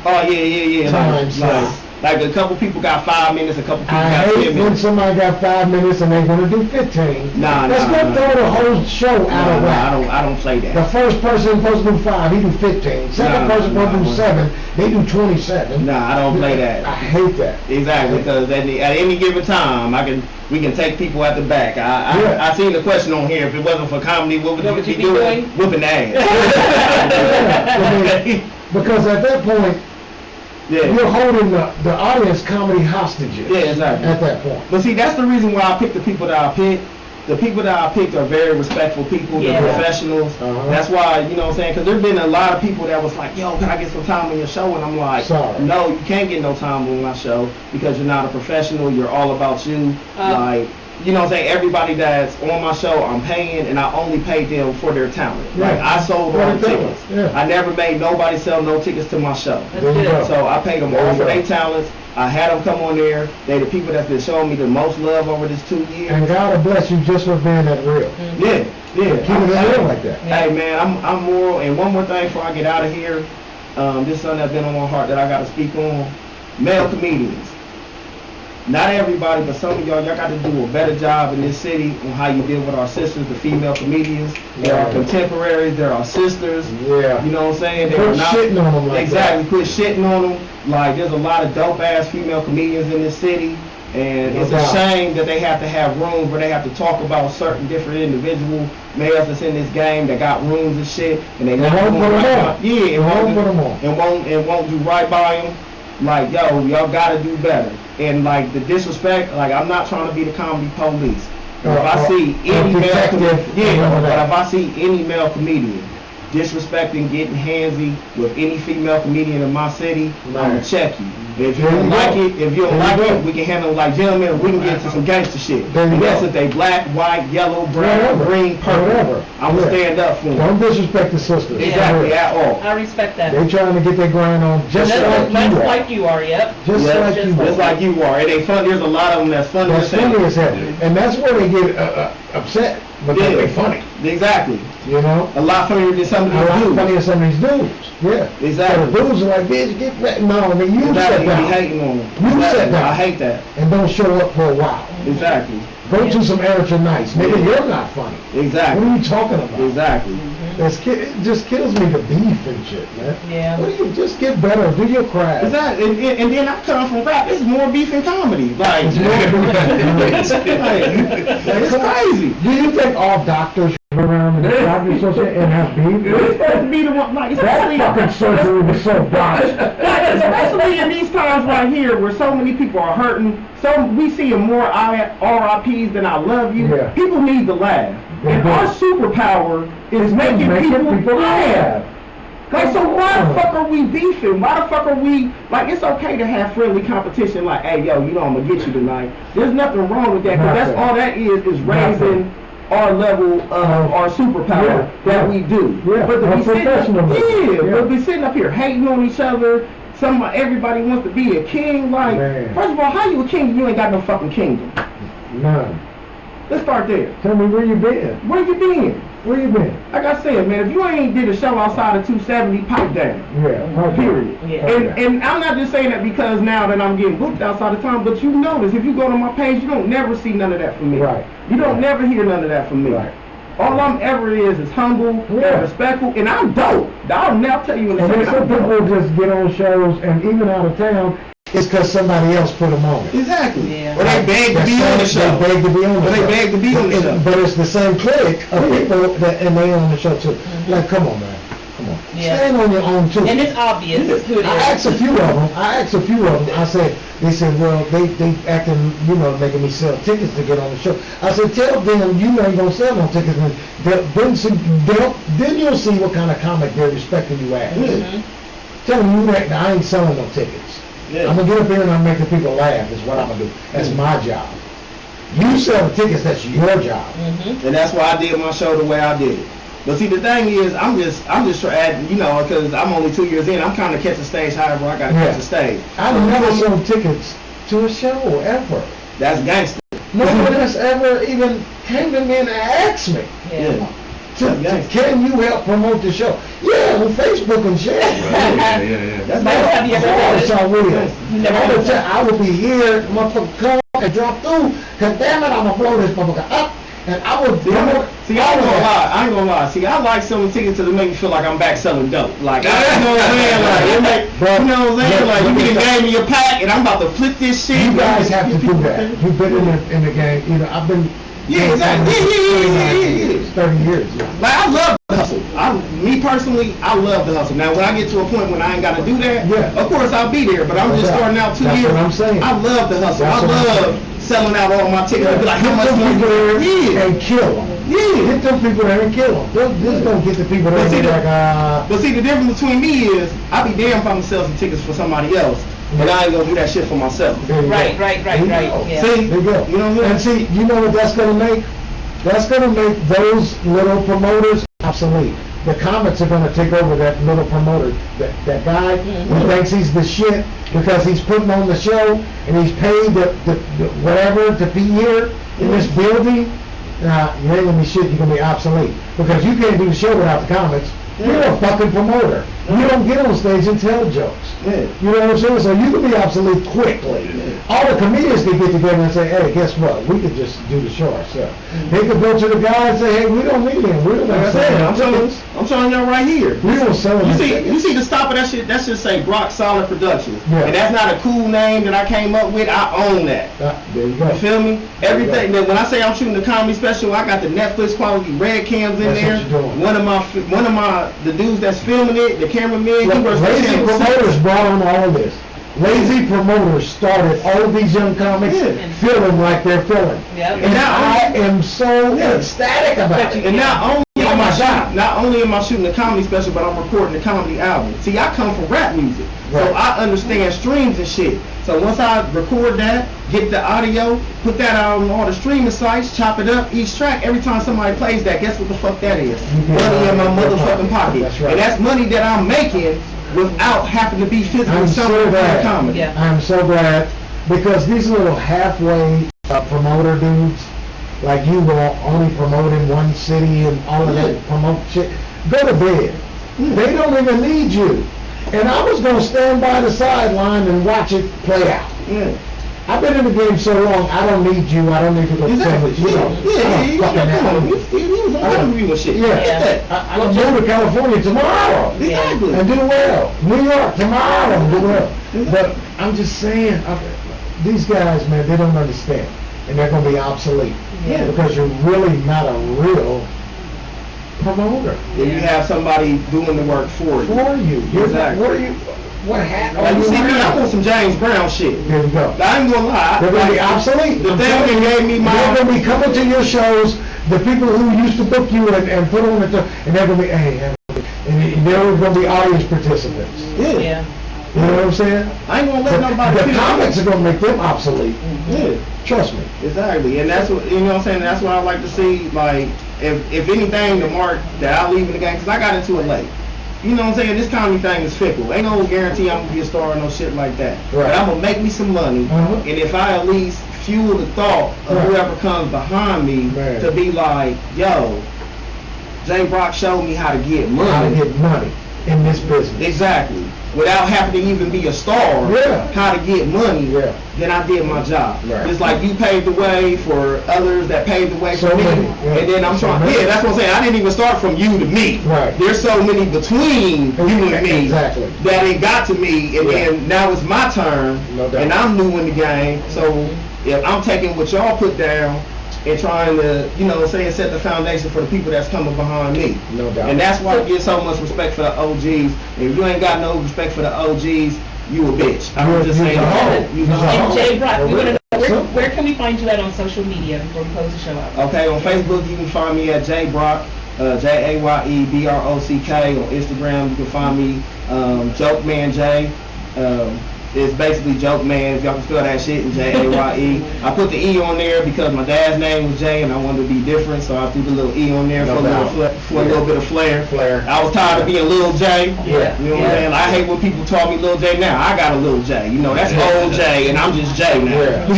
[SPEAKER 1] Oh yeah.
[SPEAKER 3] Time
[SPEAKER 1] Like a couple people got 5 minutes, a couple people
[SPEAKER 3] I
[SPEAKER 1] got 10
[SPEAKER 3] hate
[SPEAKER 1] minutes.
[SPEAKER 3] when somebody got 5 minutes and they want to do 15. Let's not throw the whole show out of whack.
[SPEAKER 1] I don't play that.
[SPEAKER 3] The first person supposed to do 5, he do 15. Second person supposed to do 7, they do 27.
[SPEAKER 1] Nah, I don't play that.
[SPEAKER 3] I hate that.
[SPEAKER 1] Exactly, because at any given time, we can take people at the back. I seen the question on here. If it wasn't for comedy, what would you be doing? Whooping ass.
[SPEAKER 3] Because at that point, you're holding the audience comedy hostages.
[SPEAKER 1] Yeah, exactly.
[SPEAKER 3] At that point.
[SPEAKER 1] But see, that's the reason why I picked the people that I picked. The people that I picked are very respectful people. They're professionals. That's why, because there's been a lot of people that was like, yo, can I get some time on your show? And I'm like, no, you can't get no time on my show because you're not a professional. You're all about you. Everybody that's on my show, I'm paying, and I only pay them for their talent. Like, I sold all the tickets. I never made nobody sell no tickets to my show. So I paid them all for their talents. I had them come on there. They're the people that's been showing me the most love over this 2 years.
[SPEAKER 3] And God will bless you just for being that real.
[SPEAKER 1] Yeah.
[SPEAKER 3] Keep it real like that.
[SPEAKER 1] Hey, man, I'm moral. And one more thing before I get out of here. This is something that's been on my heart that I got to speak on. Male comedians. Not everybody, but some of y'all got to do a better job in this city on how you deal with our sisters, the female comedians. They're our contemporaries, they're our sisters.
[SPEAKER 3] Yeah.
[SPEAKER 1] You know what I'm saying?
[SPEAKER 3] Quit shitting on them like
[SPEAKER 1] that. Quit shitting on them. Like, there's a lot of dope-ass female comedians in this city. And it's a shame that they have to have rooms where they have to talk about certain different individual males that's in this game that got rooms and shit. And they not
[SPEAKER 3] won't put them on.
[SPEAKER 1] And won't do right by them. Like, yo, y'all gotta do better. And like the disrespect, like I'm not trying to be the comedy police. But if I see any male comedian disrespecting, getting handsy with any female comedian in my city, I'm gonna check you. If you don't like it, we can handle it like gentlemen, and we can get into some gangster shit. And that's if they black, white, yellow, brown, green, purple. I'm gonna stand up for them.
[SPEAKER 3] Don't disrespect the sisters.
[SPEAKER 1] Exactly, at all.
[SPEAKER 2] I respect that.
[SPEAKER 3] They trying to get their grind on just
[SPEAKER 2] like you are. Yep.
[SPEAKER 3] Just
[SPEAKER 1] like you are. It ain't fun. There's a lot of them that's funny as hell.
[SPEAKER 3] And that's where they get upset. But they're funny.
[SPEAKER 1] Exactly.
[SPEAKER 3] A
[SPEAKER 1] lot funnier than some of these dudes.
[SPEAKER 3] Funnier than some of these dudes. Yeah.
[SPEAKER 1] Exactly.
[SPEAKER 3] So the dudes are like, bitch, get back. No, I mean, you sit down.
[SPEAKER 1] Hating on them.
[SPEAKER 3] You sit down.
[SPEAKER 1] I hate that.
[SPEAKER 3] And don't show up for a while.
[SPEAKER 1] Exactly.
[SPEAKER 3] Go to some amateur nights. Maybe you're not funny.
[SPEAKER 1] Exactly.
[SPEAKER 3] What are you talking about?
[SPEAKER 1] Exactly.
[SPEAKER 3] It just kills me, the beef and shit, man.
[SPEAKER 2] Yeah.
[SPEAKER 3] What do you just get better? Do your craft.
[SPEAKER 1] Exactly. And then I come from rap. It's more beef and comedy. Like, it's crazy.
[SPEAKER 3] Do you think all doctors around the doctor association and have beef.
[SPEAKER 1] It's supposed to be the one, like,
[SPEAKER 3] That fucking surgery was so botched.
[SPEAKER 1] especially in these times right here where so many people are hurting. So we see more RIPs than I love you.
[SPEAKER 3] Yeah.
[SPEAKER 1] People need to laugh. And our superpower is making people laugh. Like, so why the fuck are we beefing? Why the fuck are we, like, it's okay to have friendly competition, like, hey, yo, you know I'm gonna get you tonight. There's nothing wrong with that, because that's all that is raising our level of our superpower that we do.
[SPEAKER 3] Yeah.
[SPEAKER 1] But to be
[SPEAKER 3] Professionalism.
[SPEAKER 1] but be sitting up here hating on each other, everybody wants to be a king, like, first of all, how you a king if you ain't got no fucking kingdom?
[SPEAKER 3] None.
[SPEAKER 1] Let's start there.
[SPEAKER 3] Tell me where you been.
[SPEAKER 1] Where you been?
[SPEAKER 3] Where you been?
[SPEAKER 1] Like I said, man, if you ain't did a show outside of 270, pipe down.
[SPEAKER 3] Yeah.
[SPEAKER 1] Period.
[SPEAKER 2] Yeah.
[SPEAKER 1] And I'm not just saying that because now that I'm getting booked outside of town, but you notice if you go to my page, you don't never see none of that from me.
[SPEAKER 3] Right.
[SPEAKER 1] You don't never hear none of that from me.
[SPEAKER 3] Right.
[SPEAKER 1] All I'm ever is humble and respectful, and I'm dope. I'll never tell you in a
[SPEAKER 3] And
[SPEAKER 1] second.
[SPEAKER 3] then some people just get on shows and even out of town, it's because somebody else put them on it.
[SPEAKER 1] Exactly.
[SPEAKER 2] Yeah.
[SPEAKER 1] Or they beg to be on the show.
[SPEAKER 3] They beg to be on the show.
[SPEAKER 1] They beg to be on the show.
[SPEAKER 3] But it's the same clique of people that, and they on the show too. Like, come on, man. Come on.
[SPEAKER 2] Yeah.
[SPEAKER 3] Stand on your own too.
[SPEAKER 2] And it's obvious who it is.
[SPEAKER 3] I asked a few of them. I said, they said, well, they acting, making me sell tickets to get on the show. I said, tell them you ain't gonna sell no tickets, and then you'll see what kind of comic they're respecting you as. Tell them I ain't selling no tickets. Yeah. I'm gonna get up here and I'm making people laugh. Is what I'm gonna do. That's my job. You sell the tickets. That's your job.
[SPEAKER 1] And that's why I did my show the way I did it. But see, the thing is, I'm just trying, because I'm only 2 years in. I'm kind of catching stage. However, I gotta catch the stage.
[SPEAKER 3] I never sold tickets to a show ever.
[SPEAKER 1] That's gangster.
[SPEAKER 3] Nobody has ever even came to me and asked me.
[SPEAKER 2] Yeah.
[SPEAKER 3] Can you help promote the show? Yeah, on Facebook and share.
[SPEAKER 4] Yeah.
[SPEAKER 1] That's
[SPEAKER 2] Have you ever done it?
[SPEAKER 3] I will. I will be here, motherfucker, come and drop through. Cause damn it, I'm gonna blow this motherfucker up, and I will.
[SPEAKER 1] I ain't gonna lie. See, I like selling tickets to make me feel like I'm back selling dope. Like, you know what I'm saying? Like, you know what I'm saying? Like, you gave me a pack, and I'm about to flip this shit.
[SPEAKER 3] You guys have to do that. You've been in the game. I've been.
[SPEAKER 1] Yeah, exactly. Yeah.
[SPEAKER 3] 30 years.
[SPEAKER 1] Like, I love the hustle. Me personally, I love the hustle. Now, when I get to a point when I ain't got to do that, of course I'll be there. But I'm just starting out 2 years.
[SPEAKER 3] That's what I'm saying.
[SPEAKER 1] I love the hustle. I love selling out all my tickets. Be like, how much money?
[SPEAKER 3] And kill them. Yeah. Get them people there and kill them. Just don't get the people there and like,
[SPEAKER 1] But see, the difference between me is, I be damned if I'm sell some tickets for somebody else. But I ain't gonna do that shit for myself.
[SPEAKER 2] Right. Yeah.
[SPEAKER 3] See, there you go.
[SPEAKER 1] You know what I'm saying?
[SPEAKER 3] And see, you know what that's gonna make? That's gonna make those little promoters obsolete. The comics are gonna take over that little promoter. That guy who thinks he's the shit because he's putting on the show and he's paid the whatever to be here in this building. You ain't gonna be shit. You're gonna be obsolete because you can't do the show without the comics. You're a fucking promoter. You don't get on stage and tell jokes. You know what I'm saying? So you can be obsolete quickly. All the comedians can get together and say, hey, guess what? We could just do the show ourselves. They could go to the guy and say, hey, we don't need him. We don't
[SPEAKER 1] I'm telling y'all right here.
[SPEAKER 3] We don't sell them.
[SPEAKER 1] You see the stop of that shit? That should say Brock Solid Productions.
[SPEAKER 3] Yeah.
[SPEAKER 1] And that's not a cool name that I came up with. I own that.
[SPEAKER 3] There you go.
[SPEAKER 1] You feel me? Everything. When I say I'm shooting the comedy special, I got the Netflix quality red cams in there. One of the dudes that's filming it, the cameraman.
[SPEAKER 3] Lazy promoters brought on all this. Lazy promoters started all of these young comics feeling like they're feeling. And I am so ecstatic about it.
[SPEAKER 1] And not only am I shooting the comedy special, but I'm recording the comedy album. See, I come from rap music, so I understand streams and shit. So once I record that, get the audio, put that out on all the streaming sites, chop it up, each track, every time somebody plays that, guess what the fuck that is? Money in my motherfucking pocket.
[SPEAKER 3] That's right.
[SPEAKER 1] And that's money that I'm making without having to be physically somewhere for comedy.
[SPEAKER 3] I'm so glad because these little halfway promoter dudes, like you will only promote in one city and all of that promote shit, go to bed. They don't even need you. And I was going to stand by the sideline and watch it play out. I've been in the game so long, I don't need you. I don't need to go film with you. I don't agree with shit. I can go to California tomorrow and do well. New York tomorrow and do well. But I'm just saying, these guys, man, they don't understand. And they're going to be obsolete. Because you're really not a real promoter.
[SPEAKER 1] If you have somebody doing the work for you.
[SPEAKER 3] For you.
[SPEAKER 1] Exactly.
[SPEAKER 3] What hat
[SPEAKER 1] Like
[SPEAKER 3] are
[SPEAKER 1] you
[SPEAKER 3] you
[SPEAKER 1] see me,
[SPEAKER 3] wearing?
[SPEAKER 1] I'm on some James Brown shit.
[SPEAKER 3] There you go.
[SPEAKER 1] I ain't gonna lie.
[SPEAKER 3] They're going to be obsolete.
[SPEAKER 1] The thing that gave me my...
[SPEAKER 3] They're going to be coming to your shows, the people who used to book you and put on it, and they're going to be, hey, and they're going to be audience participants.
[SPEAKER 1] Yeah.
[SPEAKER 3] You know what I'm saying?
[SPEAKER 1] I ain't gonna let nobody...
[SPEAKER 3] The comments are going to make them obsolete.
[SPEAKER 1] Yeah.
[SPEAKER 3] Trust me.
[SPEAKER 1] Exactly. And that's what, you know what I'm saying, that's what I like to see, like, if anything, the mark that I leave in the game, because I got into it late. You know what I'm saying? This comedy thing is fickle. Ain't no guarantee I'm gonna be a star or no shit like that.
[SPEAKER 3] Right.
[SPEAKER 1] But I'm gonna make me some money, and if I at least fuel the thought of whoever comes behind me to be like, yo, Jaye Brock showed me how to get money.
[SPEAKER 3] How to get money in this business.
[SPEAKER 1] Exactly. Without having to even be a star, how to get money, then I did my job.
[SPEAKER 3] Right.
[SPEAKER 1] It's like you paved the way for others that paved the way for me. And then I'm trying, that's what I'm saying. I didn't even start from you to me.
[SPEAKER 3] Right.
[SPEAKER 1] There's so many between you and me that it got to me, and then now it's my turn, and I'm new in the game. So if I'm taking what y'all put down and trying to, you know, set the foundation for the people that's coming behind me.
[SPEAKER 3] No doubt.
[SPEAKER 1] And that's why I get so much respect for the OGs. If you ain't got no respect for the OGs, you a bitch. I'm just saying.
[SPEAKER 2] And Jaye Brock, we want to know, where can we find you at on social media before we close the show out?
[SPEAKER 1] Okay, on Facebook you can find me at Jaye Brock, JayeBrock. On Instagram you can find me Joke Man Jay. It's basically Joke Man, if y'all can spell that shit, and Jaye. I put the E on there because my dad's name was Jay and I wanted to be different, so I threw the little E on there for a little bit of flair. I was tired of being Lil J. You know what I'm saying? I hate when people call me Lil J now. I got a Lil J. You know, that's old J, and I'm just J now.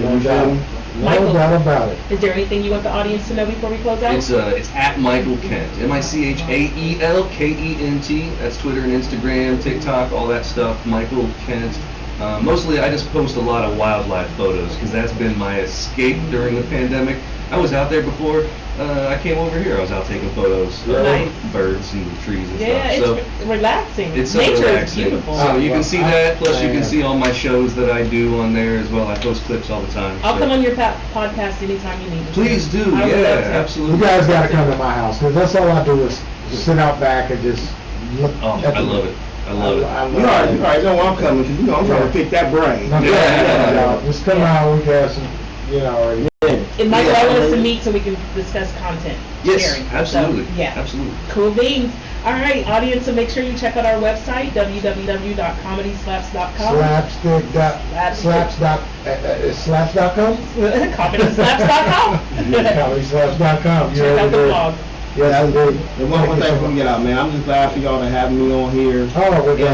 [SPEAKER 3] No doubt. No doubt about it.
[SPEAKER 2] Is there anything you want the audience to know before we close out?
[SPEAKER 4] It's at Michael Kent, MichaelKent. That's Twitter and Instagram, TikTok, all that stuff. Michael Kent. Mostly, I just post a lot of wildlife photos because that's been my escape during the pandemic. I was out there before. I came over here. I was out taking photos of birds and trees and stuff. So
[SPEAKER 2] it's relaxing.
[SPEAKER 4] It's
[SPEAKER 2] Nature
[SPEAKER 4] relaxing.
[SPEAKER 2] is beautiful.
[SPEAKER 4] So you can see that. Plus, you can see all my shows that I do on there as well. I post clips all the time.
[SPEAKER 2] I'll come on your podcast anytime you need me.
[SPEAKER 4] Please do. Absolutely.
[SPEAKER 3] You guys got to come to my house because that's all I do is sit out back and just look.
[SPEAKER 4] I love it. I love it.
[SPEAKER 1] You already know I'm coming because you know I'm trying to pick that brain.
[SPEAKER 3] Just come out with us and already.
[SPEAKER 2] And Michael, I want us to meet so we can discuss content sharing.
[SPEAKER 4] Absolutely.
[SPEAKER 2] So,
[SPEAKER 4] absolutely.
[SPEAKER 2] Cool beans. All right, audience, so make sure you check out our website, www.comedyslaps.com.
[SPEAKER 3] Slaps.com?
[SPEAKER 2] Comedyslaps.com.
[SPEAKER 3] Comedyslaps.com.
[SPEAKER 2] Check out the blog.
[SPEAKER 3] Yes, indeed.
[SPEAKER 1] And one more thing before we get out, man. I'm just glad for y'all to have me on here and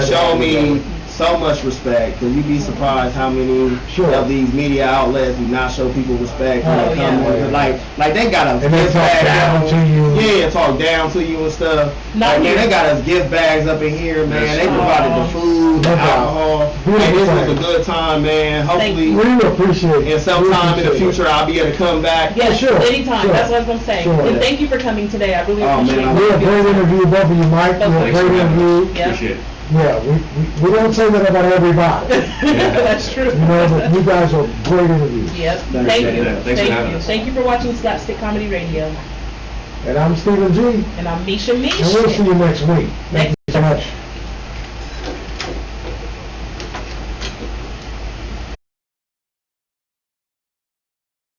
[SPEAKER 1] show me so much respect, because you'd be surprised how many of these media outlets do not show people respect when they come on. Like they got us gift bags
[SPEAKER 3] to you.
[SPEAKER 1] Yeah, talk down to you and stuff. Like, man, they got us gift bags up in here, man. They provided the food, the alcohol. Man, this was a good time, man. Hopefully,
[SPEAKER 3] we appreciate it.
[SPEAKER 1] And sometime in the future, I'll be able to come back.
[SPEAKER 2] Yes, anytime. That's what I was going to say. And thank you for coming today. I really appreciate it.
[SPEAKER 3] We had a great interview, both of you, Mike. We had a great interview.
[SPEAKER 4] Appreciate it.
[SPEAKER 3] Yeah, we don't say that about everybody.
[SPEAKER 2] That's true.
[SPEAKER 3] You know, but you guys are great interviews.
[SPEAKER 2] Yep. Thank you.
[SPEAKER 4] Thanks for having us.
[SPEAKER 2] Thank you for watching SlapStik Comedy Radio.
[SPEAKER 3] And I'm Stephen G.
[SPEAKER 2] And I'm Misha Mish.
[SPEAKER 3] And we'll see you next week. Thank you so much.